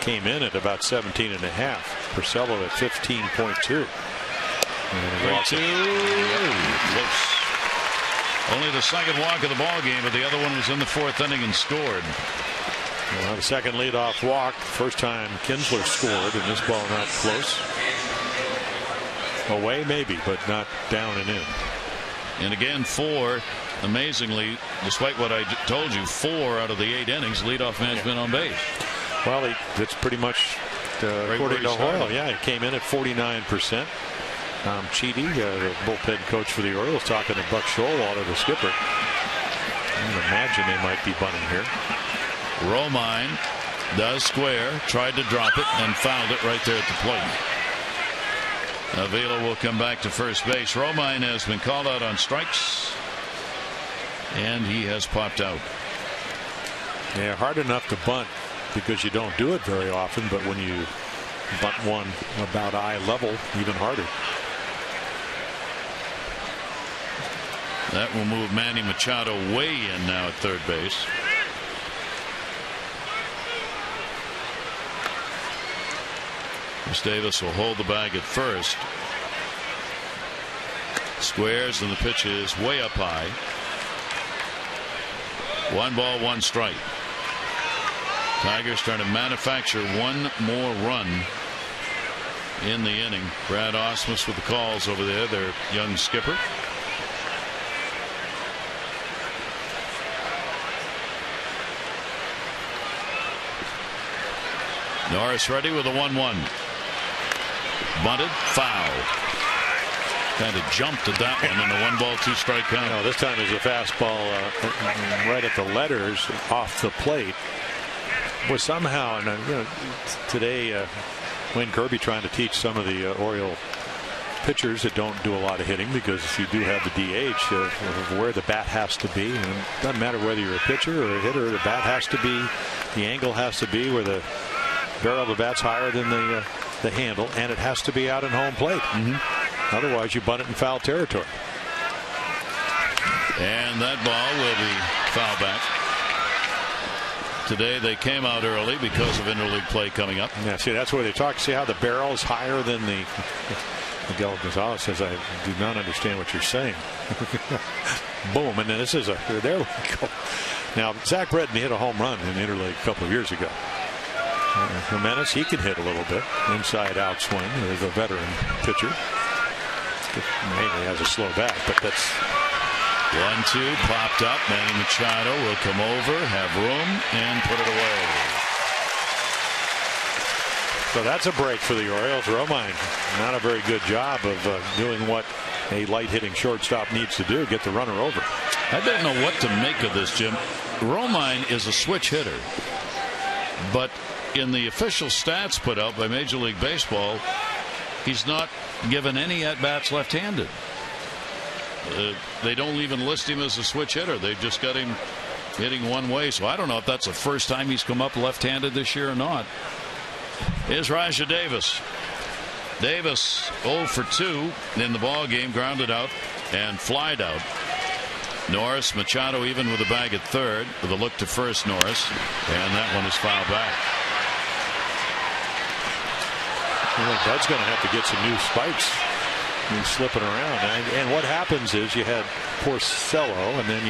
Came in at about 17 and a half. Purcello at 15.2. 3-2. Close. Only the second walk of the ball game, but the other one was in the 4th inning and scored. Well, the second leadoff walk. First time Kinsler scored, and this ball not close. Away maybe, but not down and in. And again, 4, amazingly, despite what I told you, 4 out of the 8 innings leadoff man's been on base. Well, that's pretty much according to Hoyle. Yeah, he came in at 49%. Cheedy, the bullpen coach for the Orioles, talking to Buck Showalter, the skipper. I would imagine they might be bunting here. Romine does square, tried to drop it, and fouled it right there at the plate. Avila will come back to first base. Romine has been called out on strikes, and he has popped out. Yeah, hard enough to bunt because you don't do it very often, but when you bunt one about eye level, even harder. That will move Manny Machado way in now at third base. Chris Davis will hold the bag at first. Squares, and the pitch is way up high. 1 ball, 1 strike. Tigers trying to manufacture one more run in the inning. Brad Ausmus with the calls over there, their young skipper. Norris ready with a 1-1. Bunted, foul. Kind of jumped at that one in a 1 ball, 2 strike count. No, this time is a fastball right at the letters off the plate. Was somehow, and today Wayne Kirby trying to teach some of the Oriole pitchers that don't do a lot of hitting, because you do have the DH of where the bat has to be, and it doesn't matter whether you're a pitcher or a hitter, the bat has to be, the angle has to be where the barrel of the bat's higher than the handle, and it has to be out in home plate. Otherwise you bunt it in foul territory. And that ball will be foul back. Today they came out early because of interleague play coming up. Yeah, see, that's where they talk. See how the barrel is higher than the Miguel Gonzalez says, I do not understand what you're saying. Boom, and then this is there we go. Now Zach Britton hit a home run in interleague a couple of years ago. Jimenez, he can hit a little bit inside out swing. There's a veteran pitcher. Mainly has a slow bat, but that's 1-2 popped up. Manny Machado will come over, have room, and put it away. So that's a break for the Orioles. Romine, not a very good job of doing what a light hitting shortstop needs to do, get the runner over. I don't know what to make of this, Jim. Romine is a switch hitter, but in the official stats put out by Major League Baseball, he's not given any at-bats left-handed. They don't even list him as a switch hitter. They've just got him hitting one way. So I don't know if that's the first time he's come up left-handed this year or not. Here's Raja Davis. Davis 0 for 2 in the ball game, grounded out and flied out. Norris, Machado even with a bag at third, with a look to first. Norris, and that one is fouled back. Bud's going to have to get some new spikes. He's slipping around, and what happens is you had Porcello, and then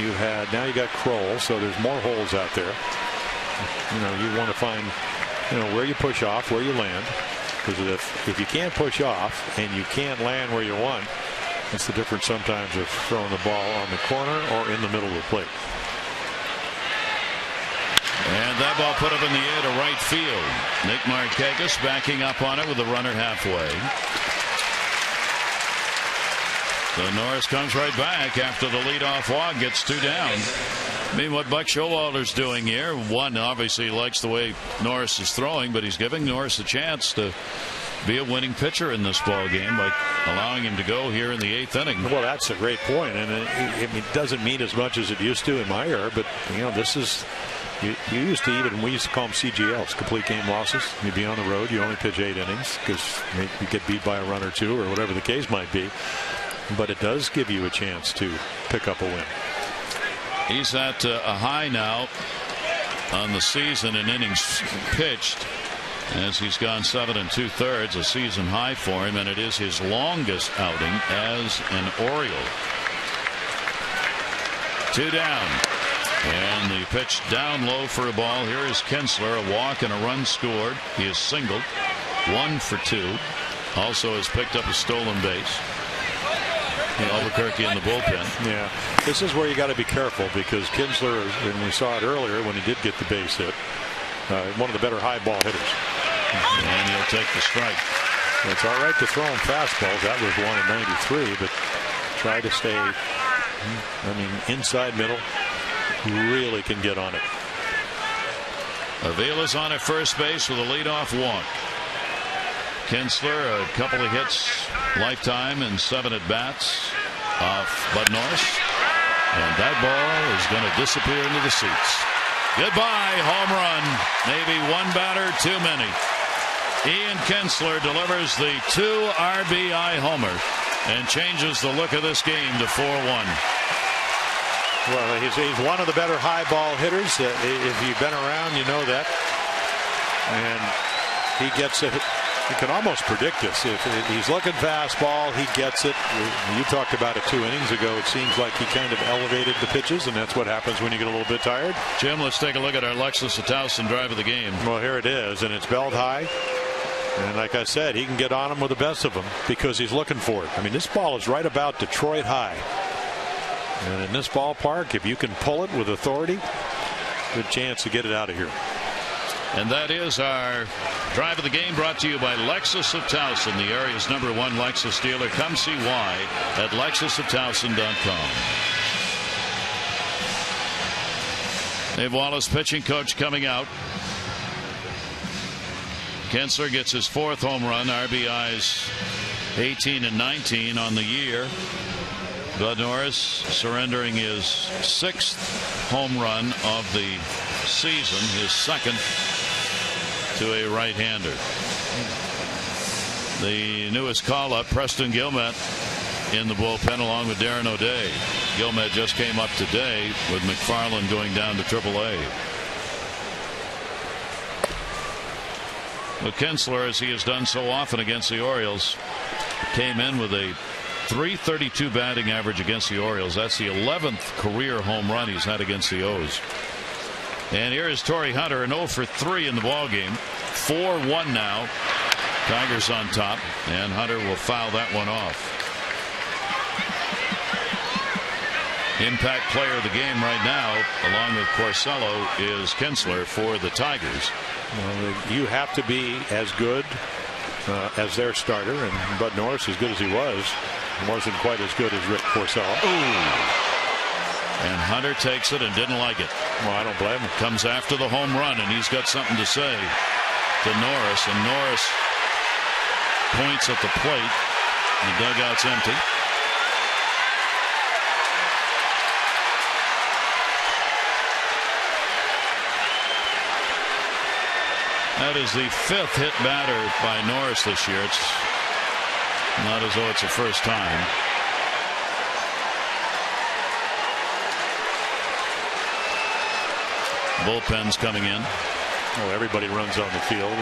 now you got Kroll, so there's more holes out there. You want to find where you push off, where you land, because if you can't push off and you can't land where you want, that's the difference sometimes of throwing the ball on the corner or in the middle of the plate. And that ball put up in the air to right field. Nick MARKAKIS backing up on it with the runner halfway. So Norris comes right back after the leadoff walk, gets 2 down. I mean, what Buck Showalter's doing here, one, obviously he likes the way Norris is throwing, but he's giving Norris a chance to be a winning pitcher in this ball game by allowing him to go here in the 8th inning. Well, that's a great point, and it doesn't mean as much as it used to in my era, but this is, you used to, even we used to call them CGLs, complete game losses. You'd be on the road, you only pitch 8 innings because you get beat by a run or 2 or whatever the case might be. But it does give you a chance to pick up a win. He's at a high now on the season in innings pitched, as he's gone 7 2/3, a season high for him, and it is his longest outing as an Oriole. 2 down, and the pitch down low for a ball. Here is Kinsler, a walk and a run scored. He is singled, 1 for 2. Also has picked up a stolen base. Albuquerque in the bullpen. Yeah, this is where you got to be careful, because Kinsler, and we saw it earlier when he did get the base hit, one of the better high ball hitters. And he'll take the strike. It's all right to throw him fastballs. That was 1 in 93, but try to stay, inside middle. Really can get on it. Avila's on at first base with a leadoff walk. Kinsler, a couple of hits lifetime and 7 at bats off Bud Norris, and that ball is going to disappear into the seats. Goodbye, home run. Maybe one batter too many. Ian Kinsler delivers the 2 RBI homer and changes the look of this game to 4-1. Well, he's one of the better high ball hitters. If you've been around, you know that. And he gets it. You can almost predict this. If he's looking fastball, he gets it. You talked about it 2 innings ago. It seems like he kind of elevated the pitches, and that's what happens when you get a little bit tired. Jim, let's take a look at our Lexus 1000 drive of the game. Well, here it is, and it's belt high. And like I said, he can get on him with the best of them because he's looking for it. I mean, this ball is right about Detroit high. And in this ballpark, if you can pull it with authority, good chance to get it out of here. And that is our drive of the game, brought to you by Lexus of Towson, the area's #1 Lexus dealer. Come see why at LexusofTowson.com. Dave Wallace, pitching coach, coming out. Kinsler gets his 4th home run, RBIs 18 and 19 on the year. Bud Norris surrendering his 6th home run of the season, his 2nd to a right-hander. The newest call-up, Preston Gilmet in the bullpen along with Darren O'Day. Gilmet just came up today with McFarland going down to AAA. But Kinsler, as he has done so often against the Orioles, came in with a .332 batting average against the Orioles. That's the 11th career home run he's had against the O's. And here is Torrey Hunter, an 0 for 3 in the ball game. 4-1 now. Tigers on top, and Hunter will foul that one off. Impact player of the game right now, along with Porcello, is Kinsler for the Tigers. Well, you have to be as good as their starter, and Bud Norris, as good as he was, wasn't quite as good as Rick Porcello. Ooh. And Hunter takes it and didn't like it. Well, I don't blame him. Comes after the home run, and he's got something to say to Norris, and Norris points at the plate. The dugout's empty. That is the 5th hit batter by Norris this year. It's not as though it's the first time. Bullpen's coming in. Well, everybody runs on the field,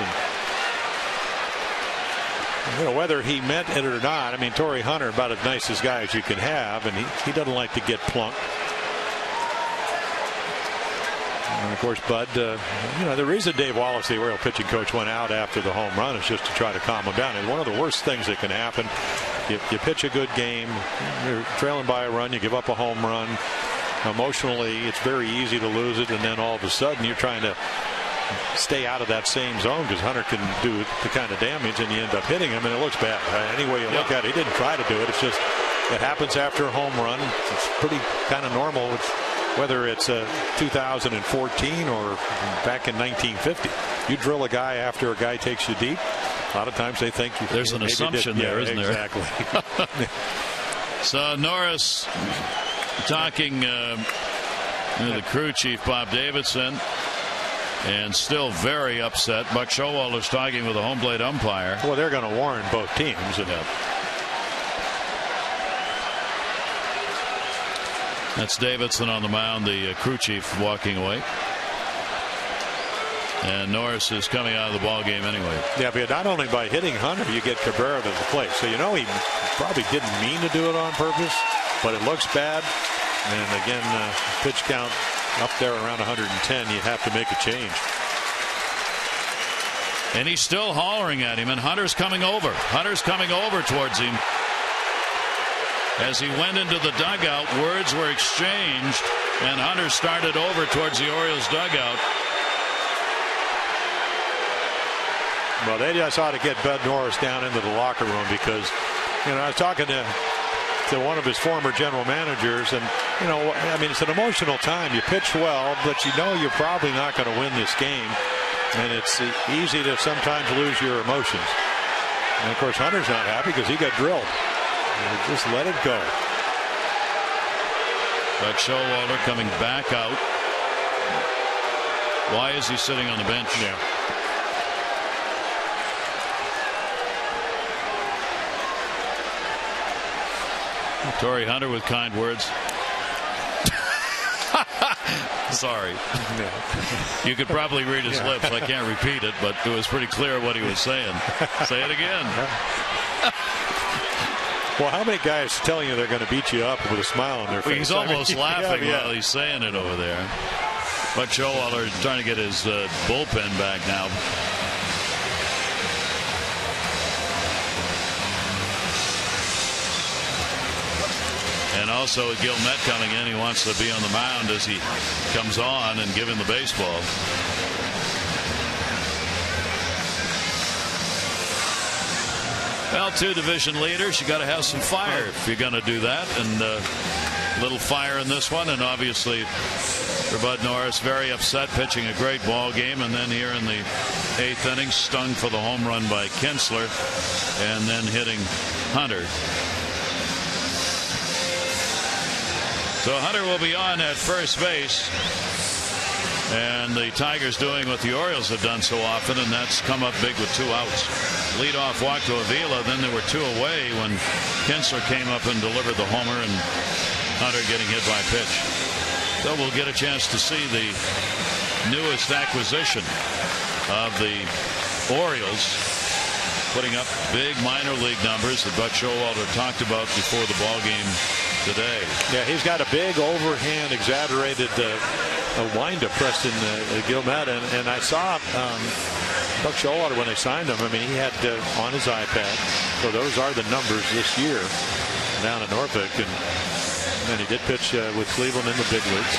and whether he meant it or not, I mean, Torrey Hunter, about as nice as guy as you can have, and he doesn't like to get plunked. And of course, Bud, the reason Dave Wallace, the Oriole pitching coach, went out after the home run is just to try to calm him down. And one of the worst things that can happen, you pitch a good game, you're trailing by a run, you give up a home run. Emotionally, it's very easy to lose it, and then all of a sudden you're trying to stay out of that same zone, because Hunter can do the kind of damage, and you end up hitting him, and it looks bad. Any way you look at it, he didn't try to do it. It's just it happens after a home run. It's pretty kind of normal, whether it's 2014 or back in 1950. You drill a guy after a guy takes you deep, a lot of times they think there's an assumption there, isn't there? Exactly. So Norris talking to the crew chief, Bob Davidson, and still very upset. Buck Showalter's talking with a home plate umpire. Well, they're going to warn both teams. That's Davidson on the mound, the crew chief walking away. And Norris is coming out of the ball game anyway. Yeah, but not only by hitting Hunter, you get Cabrera to the plate. So you know he probably didn't mean to do it on purpose, but it looks bad. And again, pitch count up there around 110. You have to make a change. And he's still hollering at him, and Hunter's coming over. Hunter's coming over towards him. As he went into the dugout, words were exchanged, and Hunter started over towards the Orioles dugout. Well, they just ought to get Bud Norris down into the locker room, because, you know, I was talking to one of his former general managers, and, you know, I mean, it's an emotional time. You pitch well, but you know you're probably not going to win this game, and it's easy to sometimes lose your emotions. And, of course, Hunter's not happy because he got drilled. Just let it go. But Showalter coming back out. Why is he sitting on the bench? Yeah. Torrey Hunter with kind words. Sorry. You could probably read his lips. I can't repeat it, but it was pretty clear what he was saying. Say it again. Well, how many guys telling you they're going to beat you up with a smile on their face? He's almost laughing while he's saying it over there. But Showalter is trying to get his bullpen back now. And also with Gilmet coming in, he wants to be on the mound as he comes on and give him the baseball. Well, two division leaders, you got to have some fire if you're going to do that, and a little fire in this one. And obviously for Bud Norris, very upset, pitching a great ball game, and then here in the 8th inning, stung for the home run by Kinsler, and then hitting Hunter. So Hunter will be on at first base, and the Tigers doing what the Orioles have done so often, and that's come up big with 2 outs. Leadoff walk to Avila, then there were 2 away when Kinsler came up and delivered the homer, and Hunter getting hit by pitch. So we'll get a chance to see the newest acquisition of the Orioles, putting up big minor league numbers that Buck Showalter talked about before the ball game today. Yeah, he's got a big overhand exaggerated windup, Preston Gilmet, and I saw Buck Showalter when they signed him. I mean, he had on his iPad, so those are the numbers this year down in Norfolk, and then he did pitch with Cleveland in the big leagues.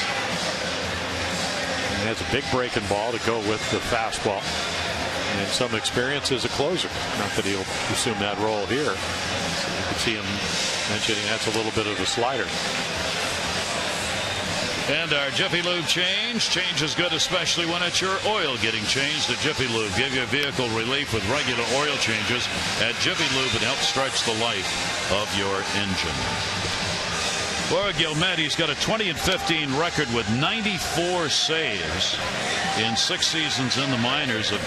And he has a big breaking ball to go with the fastball, and some experience as a closer. Not that he'll assume that role here. So you can see him mentioning that's a little bit of a slider. And our Jiffy Lube change is good, especially when it's your oil getting changed at Jiffy Lube. Give your vehicle relief with regular oil changes at Jiffy Lube and help stretch the life of your engine. For Gilmet, he's got a 20-15 record with 94 saves in 6 seasons in the minors. A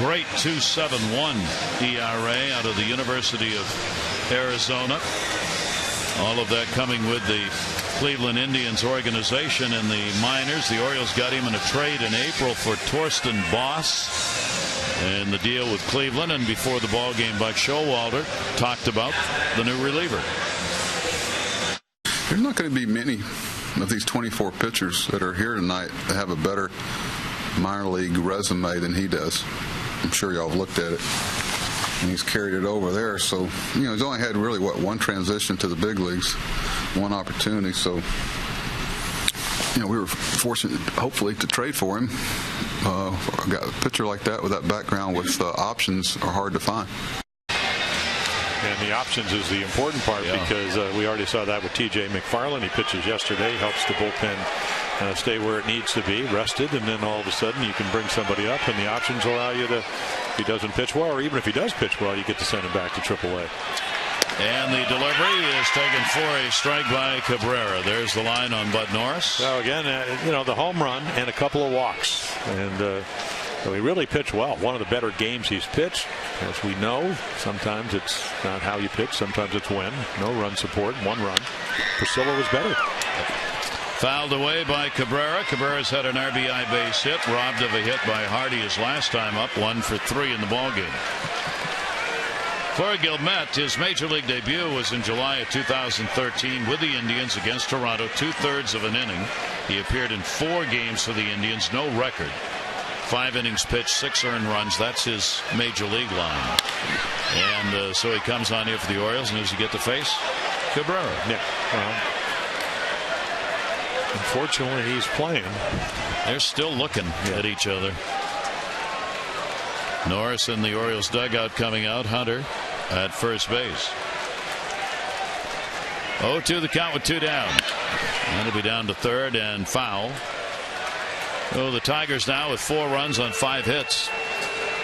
great 2.71 ERA out of the University of Arizona. All of that coming with the Cleveland Indians organization in the minors. The Orioles got him in a trade in April for Torsten Boss, and the deal with Cleveland. And before the ball game, Buck Showalter talked about the new reliever. There's not going to be many of these 24 pitchers that are here tonight that have a better minor league resume than he does. I'm sure y'all have looked at it. And he's carried it over there. So, you know, he's only had really, one transition to the big leagues, one opportunity. So, you know, we were fortunate, hopefully, to trade for him. got a pitcher like that with that background with options are hard to find. And the options is the important part, because we already saw that with T.J. McFarland. He pitches yesterday, helps the bullpen stay where it needs to be, rested, and then all of a sudden you can bring somebody up, and the options allow you to, if he doesn't pitch well, or even if he does pitch well, you get to send him back to AAA. And the delivery is taken for a strike by Cabrera. There's the line on Bud Norris. So again, the home run and a couple of walks, and he really pitched well. One of the better games he's pitched. As we know, sometimes it's not how you pitch, sometimes it's when. No run support, 1 run. Priscilla was better. Fouled away by Cabrera. Cabrera's had an RBI base hit, robbed of a hit by Hardy his last time up, 1 for 3 in the ballgame. Corey Guillemette, his major league debut was in July of 2013 with the Indians against Toronto, 2/3 of an inning. He appeared in 4 games for the Indians, no record. 5 innings pitched, 6 earned runs. That's his major league line. And so he comes on here for the Orioles, and who's he get to face? Cabrera. Yeah. Well, unfortunately, he's playing. They're still looking at each other. Norris in the Orioles dugout coming out. Hunter at first base. 0-2 the count with 2 down. And it'll be down to third and foul. Oh, the Tigers now with 4 runs on 5 hits.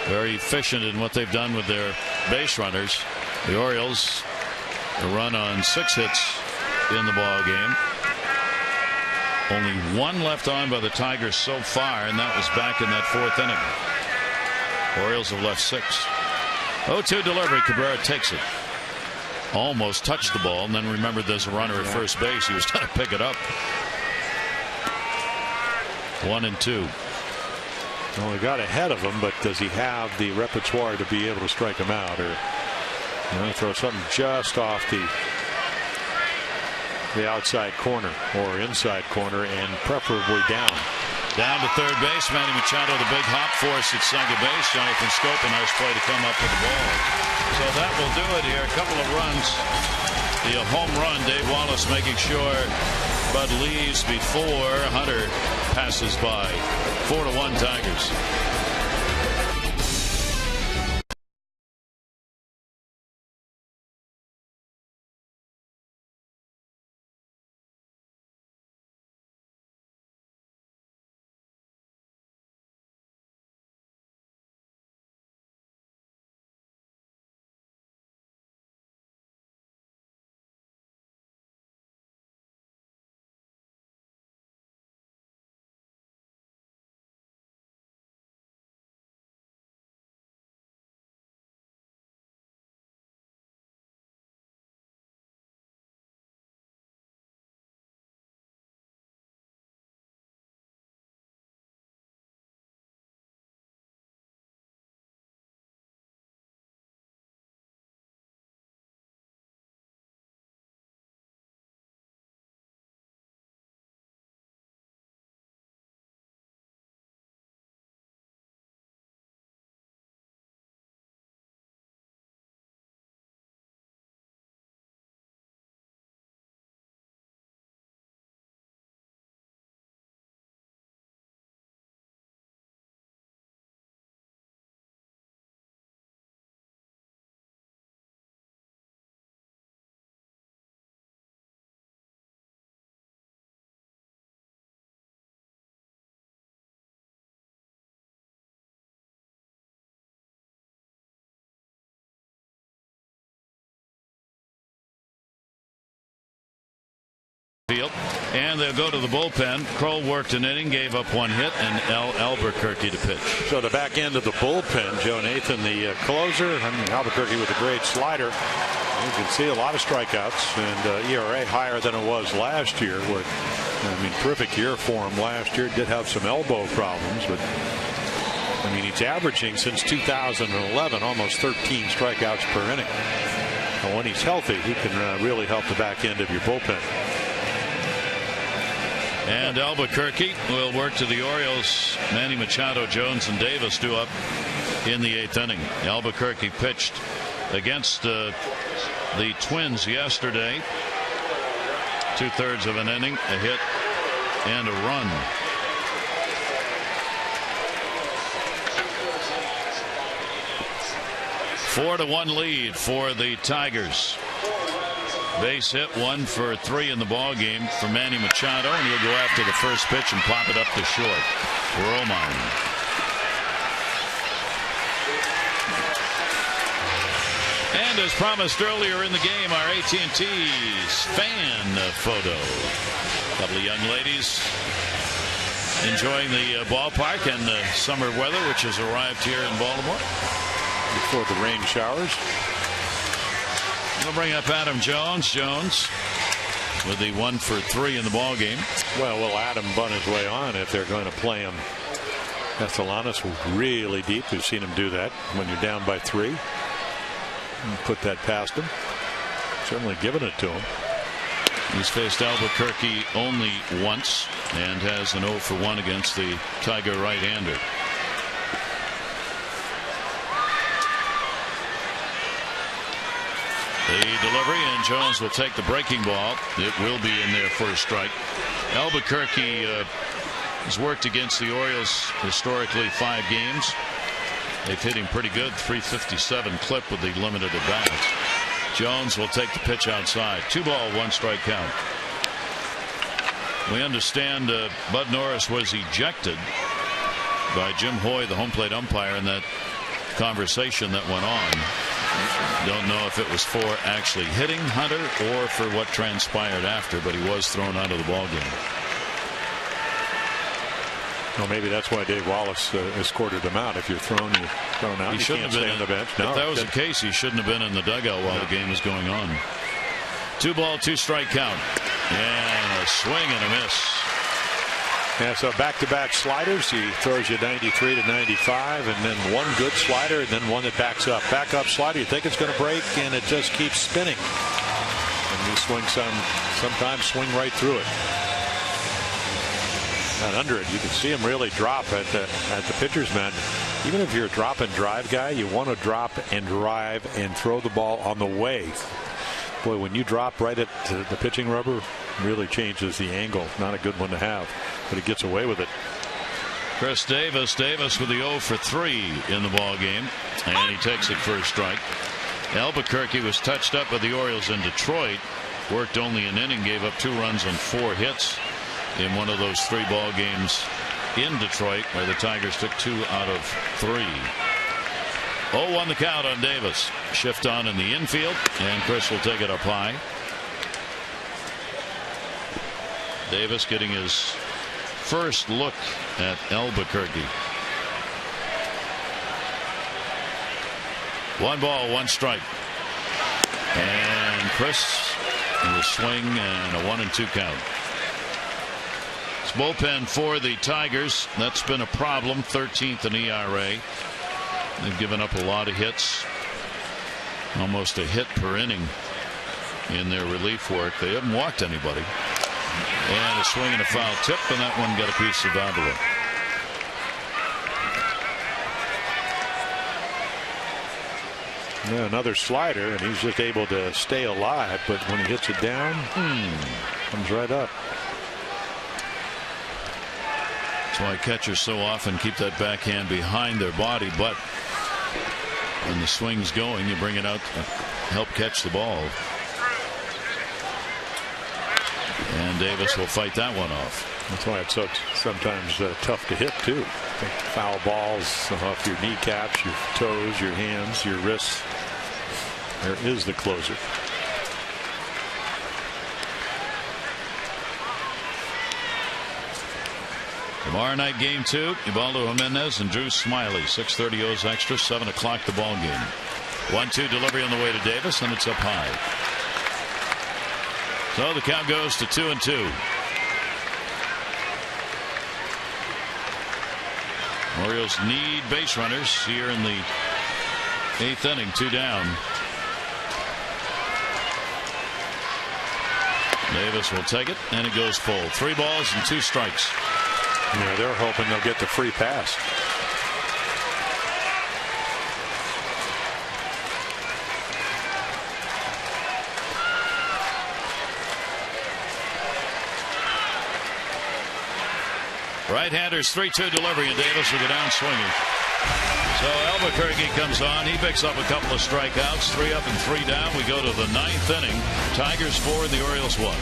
Very efficient in what they've done with their base runners. The Orioles a run on 6 hits in the ball game. Only 1 left on by the Tigers so far, and that was back in that 4th inning. Orioles have left 6. 0-2 delivery. Cabrera takes it. Almost touched the ball, and then remembered there's a runner at first base. He was trying to pick it up. 1-2. Well, he got ahead of him, but does he have the repertoire to be able to strike him out, or throw something just off the outside corner or inside corner, and preferably down. Down to third base. Manny Machado, the big hop force at second base. Jonathan Scope, a nice play to come up with the ball. So that will do it here. A couple of runs. The home run, Dave Wallace making sure Bud leaves before Hunter passes by. 4-1 Tigers. Field, and they'll go to the bullpen. Kroll worked an inning, gave up 1 hit, and Albuquerque to pitch. So the back end of the bullpen, Joe Nathan, the closer, Albuquerque with a great slider. You can see a lot of strikeouts, and ERA higher than it was last year. Terrific year for him last year. Did have some elbow problems, but he's averaging since 2011 almost 13 strikeouts per inning. And when he's healthy, he can really help the back end of your bullpen. And Albuquerque will work to the Orioles. Manny Machado, Jones, and Davis due up in the 8th inning. Albuquerque pitched against the Twins yesterday. 2/3 of an inning, a hit, and a run. 4-1 lead for the Tigers. Base hit, 1 for 3 in the ball game for Manny Machado, and he'll go after the first pitch and pop it up to short. Romine. And as promised earlier in the game, our AT&T fan photo. A couple of young ladies enjoying the ballpark and the summer weather, which has arrived here in Baltimore. Before the rain showers. We'll bring up Adam Jones. Jones with the 1 for 3 in the ball game. Well, will Adam bunt his way on if they're going to play him? Castellanos was really deep. We've seen him do that when you're down by 3. And put that past him. Certainly giving it to him. He's faced Albuquerque only once and has an 0 for 1 against the Tiger right-hander. The delivery, and Jones will take the breaking ball. It will be in there for a strike. Albuquerque has worked against the Orioles historically 5 games. They've hit him pretty good, 357 clip with the limited at bats. Jones will take the pitch outside. 2 ball, 1 strike count. We understand Bud Norris was ejected by Jim Hoy, the home plate umpire, in that conversation that went on. Don't know if it was for actually hitting Hunter or for what transpired after, but he was thrown out of the ball game. Well, maybe that's why Dave Wallace escorted him out. If you're thrown, you're thrown out. He shouldn't have been on the bench. If that was the case, he shouldn't have been in the dugout while the game was going on. 2 ball, 2 strike count, and a swing and a miss. Yeah, so back-to-back sliders. He throws you 93 to 95, and then 1 good slider, and then 1 that backs up. Back-up slider, you think it's going to break, and it just keeps spinning. And you swing sometimes swing right through it. Not under it. You can see him really drop at the pitcher's mound. Even if you're a drop and drive guy, you want to drop and drive and throw the ball on the way. Boy, when you drop right at the pitching rubber, really changes the angle. Not a good one to have, but he gets away with it. Chris Davis with the 0 for 3 in the ball game, and he takes it for a strike. Albuquerque was touched up by the Orioles in Detroit. Worked only an inning, gave up 2 runs on 4 hits in one of those 3 ball games in Detroit, where the Tigers took 2 out of 3. 0-1 the count on Davis. Shift on in the infield, and Chris will take it up high. Davis getting his first look at Albuquerque. 1 ball, 1 strike. And Chris with a swing and a 1-2 count. It's bullpen for the Tigers. That's been a problem. 13th in ERA. They've given up a lot of hits. Almost a hit per inning in their relief work. They haven't walked anybody. And a swing and a foul tip, and that one got a piece of Avila. Yeah, another slider, and he's just able to stay alive, but when he hits it down, comes right up. That's why catchers so often keep that backhand behind their body, but when the swing's going, you bring it out to help catch the ball. And Davis will fight that one off. That's why it's so sometimes tough to hit, too. Foul balls off your kneecaps, your toes, your hands, your wrists. There is the closer. Tomorrow night, game 2, Ubaldo Jimenez and Drew Smiley. 6:30 O's extra, 7 o'clock the ball game. 1-2 delivery on the way to Davis, and it's up high. So the count goes to 2-2. Orioles need base runners here in the 8th inning. 2 down. Davis will take it, and it goes full. 3 balls and 2 strikes. Yeah, they're hoping they'll get the free pass. Right-hander's 3-2 delivery, and Davis will go down swinging. So Albuquerque comes on. He picks up a couple of strikeouts. 3 up and 3 down. We go to the 9th inning. Tigers 4 and the Orioles 1.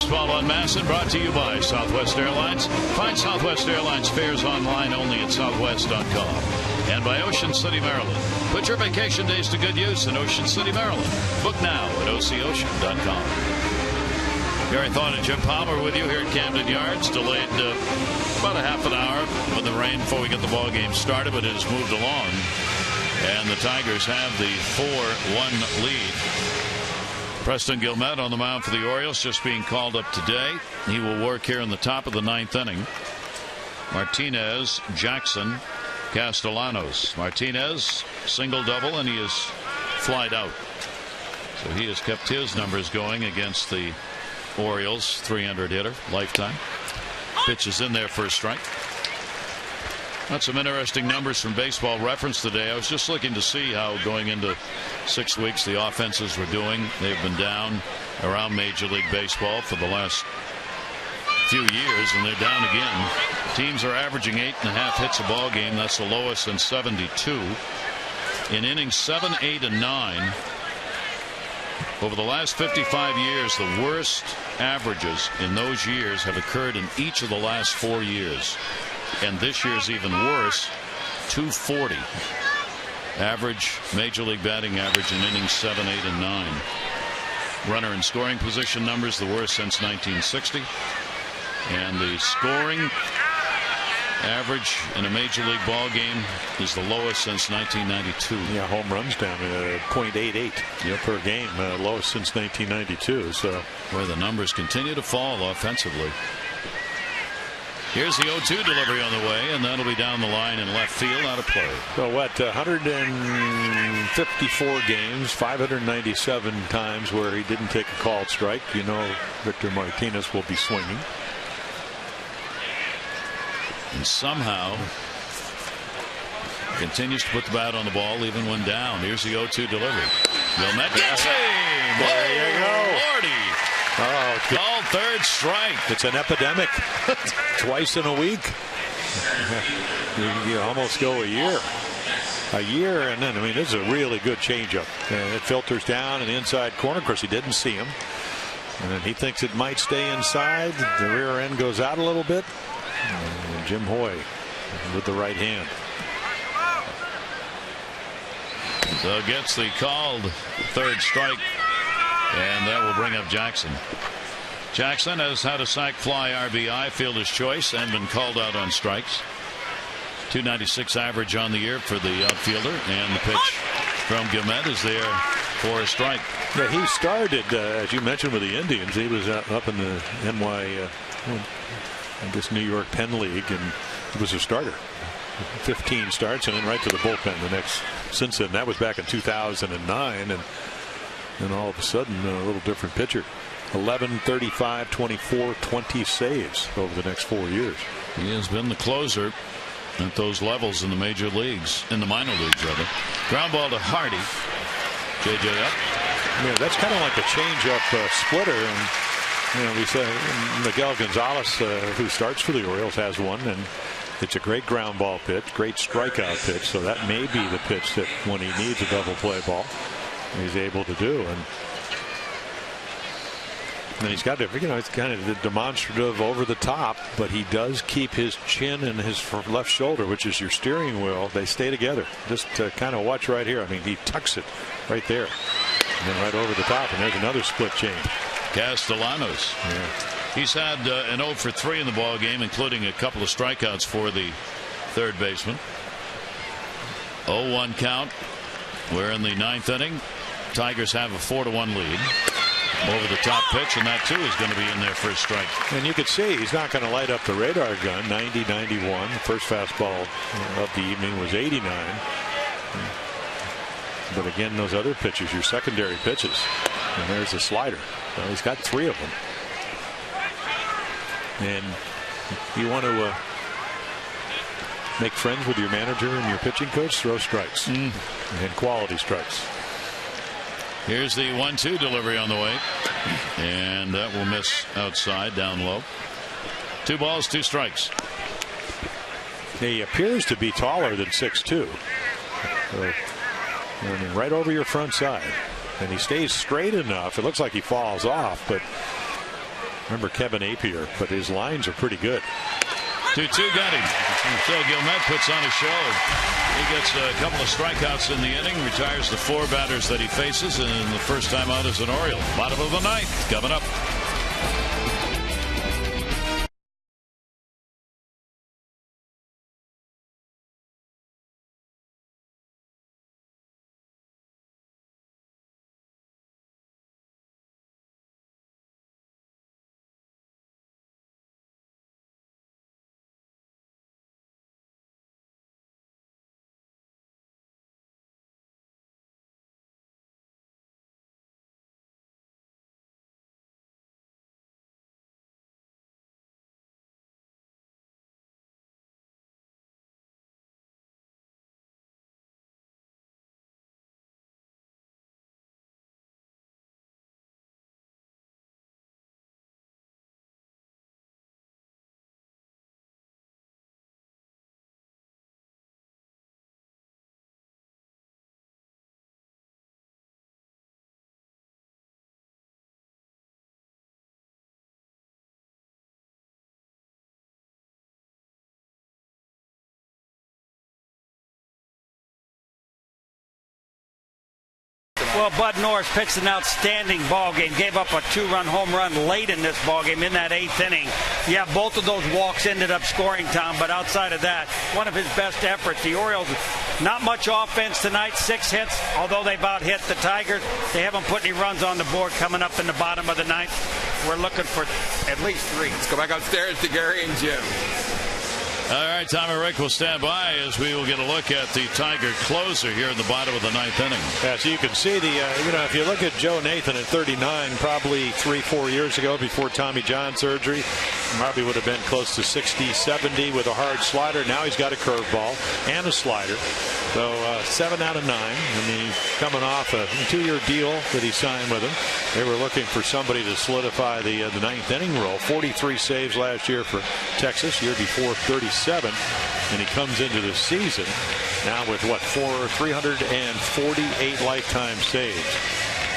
Baseball on Masson, brought to you by Southwest Airlines. Find Southwest Airlines fares online only at southwest.com. And by Ocean City, Maryland. Put your vacation days to good use in Ocean City, Maryland. Book now at ococean.com. Gary Thorne and Jim Palmer with you here at Camden Yards. Delayed about a half an hour with the rain before we get the ball game started, but it has moved along. And the Tigers have the 4-1 lead. Preston Guillemette on the mound for the Orioles, just being called up today. He will work here in the top of the 9th inning. Martinez, Jackson, Castellanos. Martinez, single double, and he is flied out. So he has kept his numbers going against the Orioles. 300 hitter, lifetime. Pitch is in there for a strike. That's some interesting numbers from Baseball Reference today. I was just looking to see how going into 6 weeks the offenses were doing. They've been down around Major League Baseball for the last few years, and they're down again. Teams are averaging 8.5 hits a ball game. That's the lowest in 72. In innings 7, 8, and 9. Over the last 55 years, the worst averages in those years have occurred in each of the last 4 years. And this year's even worse, 240 average Major League batting average in innings 7, 8, and 9. Runner in scoring position numbers the worst since 1960, and the scoring average in a Major League ball game is the lowest since 1992. Yeah, home runs down at .88 per game, lowest since 1992. So where the numbers continue to fall offensively. Here's the 0-2 delivery on the way, and that'll be down the line in left field, out of play. So what, 154 games, 597 times where he didn't take a called strike. You know Victor Martinez will be swinging. And somehow continues to put the bat on the ball even when down. Here's the 0-2 delivery. Guillemette gets him! There you go. Lordy! Oh, called third strike. It's an epidemic. Twice in a week. You almost go a year, and then, I mean, this is a really good changeup. It filters down in the inside corner. Of course, he didn't see him, and then he thinks it might stay inside. The rear end goes out a little bit. And Jim Hoy with the right hand. So gets the called third strike. And that will bring up Jackson. Jackson has had a sac fly RBI, fielder's choice, and been called out on strikes. .296 average on the year for the outfielder, and the pitch from Guillemette is there for a strike. Yeah, he started, as you mentioned, with the Indians. He was up in the New York Penn League, and he was a starter. 15 starts, and then right to the bullpen the next. Since then, that was back in 2009, and all of a sudden, a little different pitcher. 11, 35, 24, 20 saves over the next 4 years. He has been the closer at those levels in the major leagues, in the minor leagues rather. Ground ball to Hardy. JJ up. Yeah, that's kind of like a change-up splitter, and we said Miguel Gonzalez, who starts for the Orioles, has one, and it's a great ground ball pitch, great strikeout pitch. So that may be the pitch that when he needs a double play ball, he's able to do. And he's got to, it's kind of the demonstrative over the top, but he does keep his chin and his left shoulder, which is your steering wheel. They stay together. Just kind of watch right here. I mean, he tucks it right there, and then right over the top, and there's another split change. Castellanos. Yeah. He's had an 0 for 3 in the ball game, including a couple of strikeouts for the third baseman. 0-1 count. We're in the 9th inning. Tigers have a 4-1 lead. Over the top pitch, and that too is going to be in there for a strike. And you could see he's not going to light up the radar gun. 90-91. The first fastball of the evening was 89. But again, those other pitches, your secondary pitches. And there's the slider. Well, he's got 3 of them. And you want to make friends with your manager and your pitching coach, throw strikes. And quality strikes. Here's the 1-2 delivery on the way, and that will miss outside, down low. 2 balls, 2 strikes. He appears to be taller than 6'2". I mean, right over your front side, and he stays straight enough. It looks like he falls off, but remember Kevin Appier, but his lines are pretty good. 2-2 got him. Phil Guillemette puts on a show. He gets a couple of strikeouts in the inning, retires the 4 batters that he faces, and the first time out as an Oriole. Bottom of the 9th coming up. Well, Bud Norris pitched an outstanding ball game. Gave up a 2-run home run late in this ball game in that 8th inning. Yeah, both of those walks ended up scoring, Tom, but outside of that, one of his best efforts. The Orioles, not much offense tonight, 6 hits, although they've out-hit the Tigers. They haven't put any runs on the board coming up in the bottom of the 9th. We're looking for at least 3. Let's go back upstairs to Gary and Jim. All right, Tom and Rick will stand by as we will get a look at the Tiger closer here in the bottom of the 9th inning. Yeah, so you can see the, if you look at Joe Nathan at 39, probably 3-4 years ago before Tommy John surgery, probably would have been close to 60-70 with a hard slider. Now he's got a curveball and a slider. So 7 out of 9, and he's coming off a 2-year deal that he signed with him. They were looking for somebody to solidify the 9th inning role. 43 saves last year for Texas. Year before 37. And he comes into the season now with 348 lifetime saves.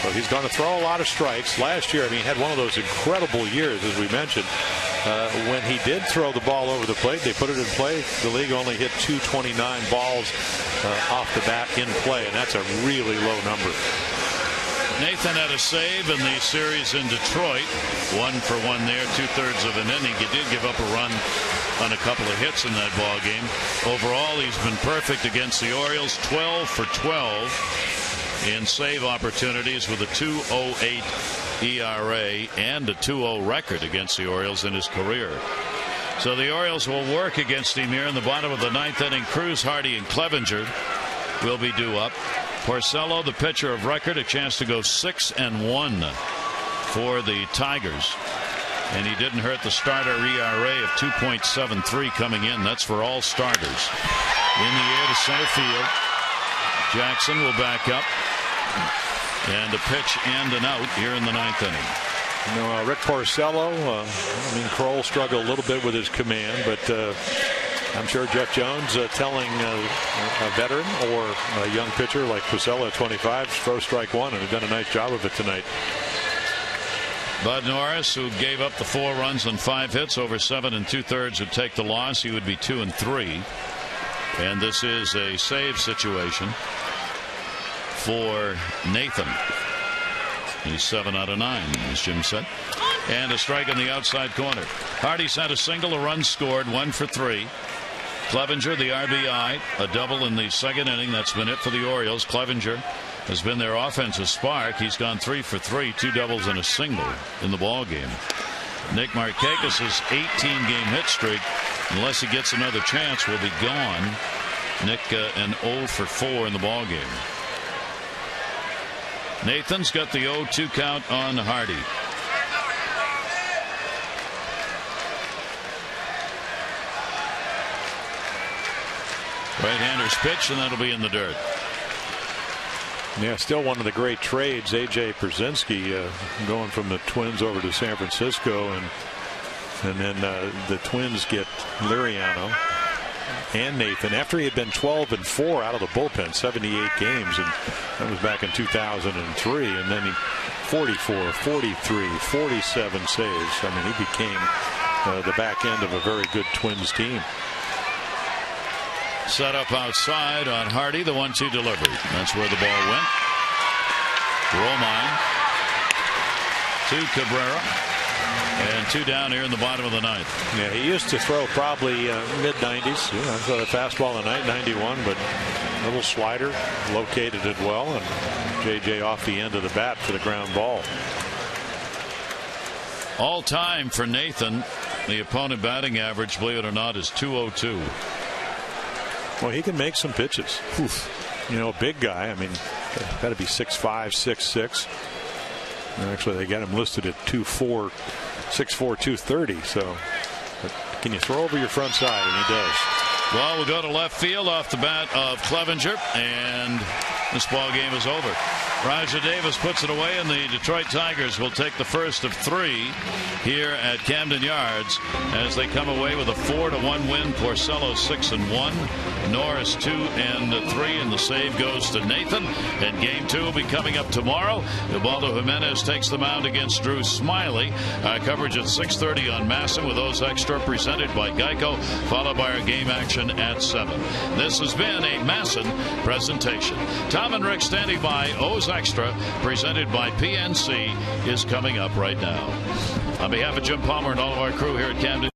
So he's going to throw a lot of strikes. Last year, he had one of those incredible years, as we mentioned, when he did throw the ball over the plate. They put it in play. The league only hit 229 balls off the bat in play, and that's a really low number. Nathan had a save in the series in Detroit. 1 for 1 there, 2/3 of an inning. He did give up a run on a couple of hits in that ball game. Overall, he's been perfect against the Orioles. 12 for 12 in save opportunities with a 2.08 ERA and a 2.0 record against the Orioles in his career. So the Orioles will work against him here in the bottom of the 9th inning. Cruz, Hardy, and Clevenger will be due up. Porcello, the pitcher of record, a chance to go 6-1. for the Tigers. And he didn't hurt the starter ERA of 2.73 coming in. That's for all starters. In the air to center field. Jackson will back up. And a pitch and an out here in the 9th inning. You know, Rick Porcello, Kroll struggled a little bit with his command, but I'm sure Jeff Jones telling a veteran or a young pitcher like Porcello at 25, throw strike one, and he's done a nice job of it tonight. Bud Norris, who gave up the 4 runs on 5 hits, over 7 2/3 would take the loss. He would be 2 and 3. And this is a save situation for Nathan. He's 7 out of 9, as Jim said. And a strike in the outside corner. Hardy's had a single, a run scored, 1 for 3. Clevenger, the RBI, a double in the 2nd inning. That's been it for the Orioles. Clevenger has been their offensive spark. He's gone 3 for 3, 2 doubles and a single in the ball game. Nick Markakis' 18-game hit streak, unless he gets another chance, will be gone. Nick an 0 for 4 in the ball game. Nathan's got the 0-2 count on Hardy. Right-hander's pitch, and that'll be in the dirt. Yeah, still one of the great trades. A.J. Pierzynski going from the Twins over to San Francisco, and then the Twins get Liriano and Nathan after he had been 12 and 4 out of the bullpen, 78 games, and that was back in 2003. And then he 44, 43, 47 saves. I mean, he became the back end of a very good Twins team. Set up outside on Hardy, the 1-2 delivery. That's where the ball went. Romine to Cabrera, and 2 down here in the bottom of the 9th. Yeah, he used to throw probably mid-90s. You know, so the fastball in the night, 91, but a little slider, located it well, and JJ off the end of the bat for the ground ball. All time for Nathan, the opponent batting average, believe it or not, is .202. Well, he can make some pitches. Oof. You know, a big guy. I mean, got to be 6'5", 6'6". Actually, they got him listed at 6'4", 230. So, but can you throw over your front side? And he does. Well, we'll go to left field off the bat of Clevenger, and this ball game is over. Roger Davis puts it away, and the Detroit Tigers will take the first of 3 here at Camden Yards as they come away with a 4-1 win. Porcello 6 and 1, Norris 2 and 3, and the save goes to Nathan. And game 2 will be coming up tomorrow. Ubaldo Jimenez takes the mound against Drew Smiley. Coverage at 6:30 on Masson with those extra presented by Geico, followed by our game action at 7. This has been a Masson presentation. Tom and Rick standing by. O's Extra, presented by PNC, is coming up right now. On behalf of Jim Palmer and all of our crew here at Camden.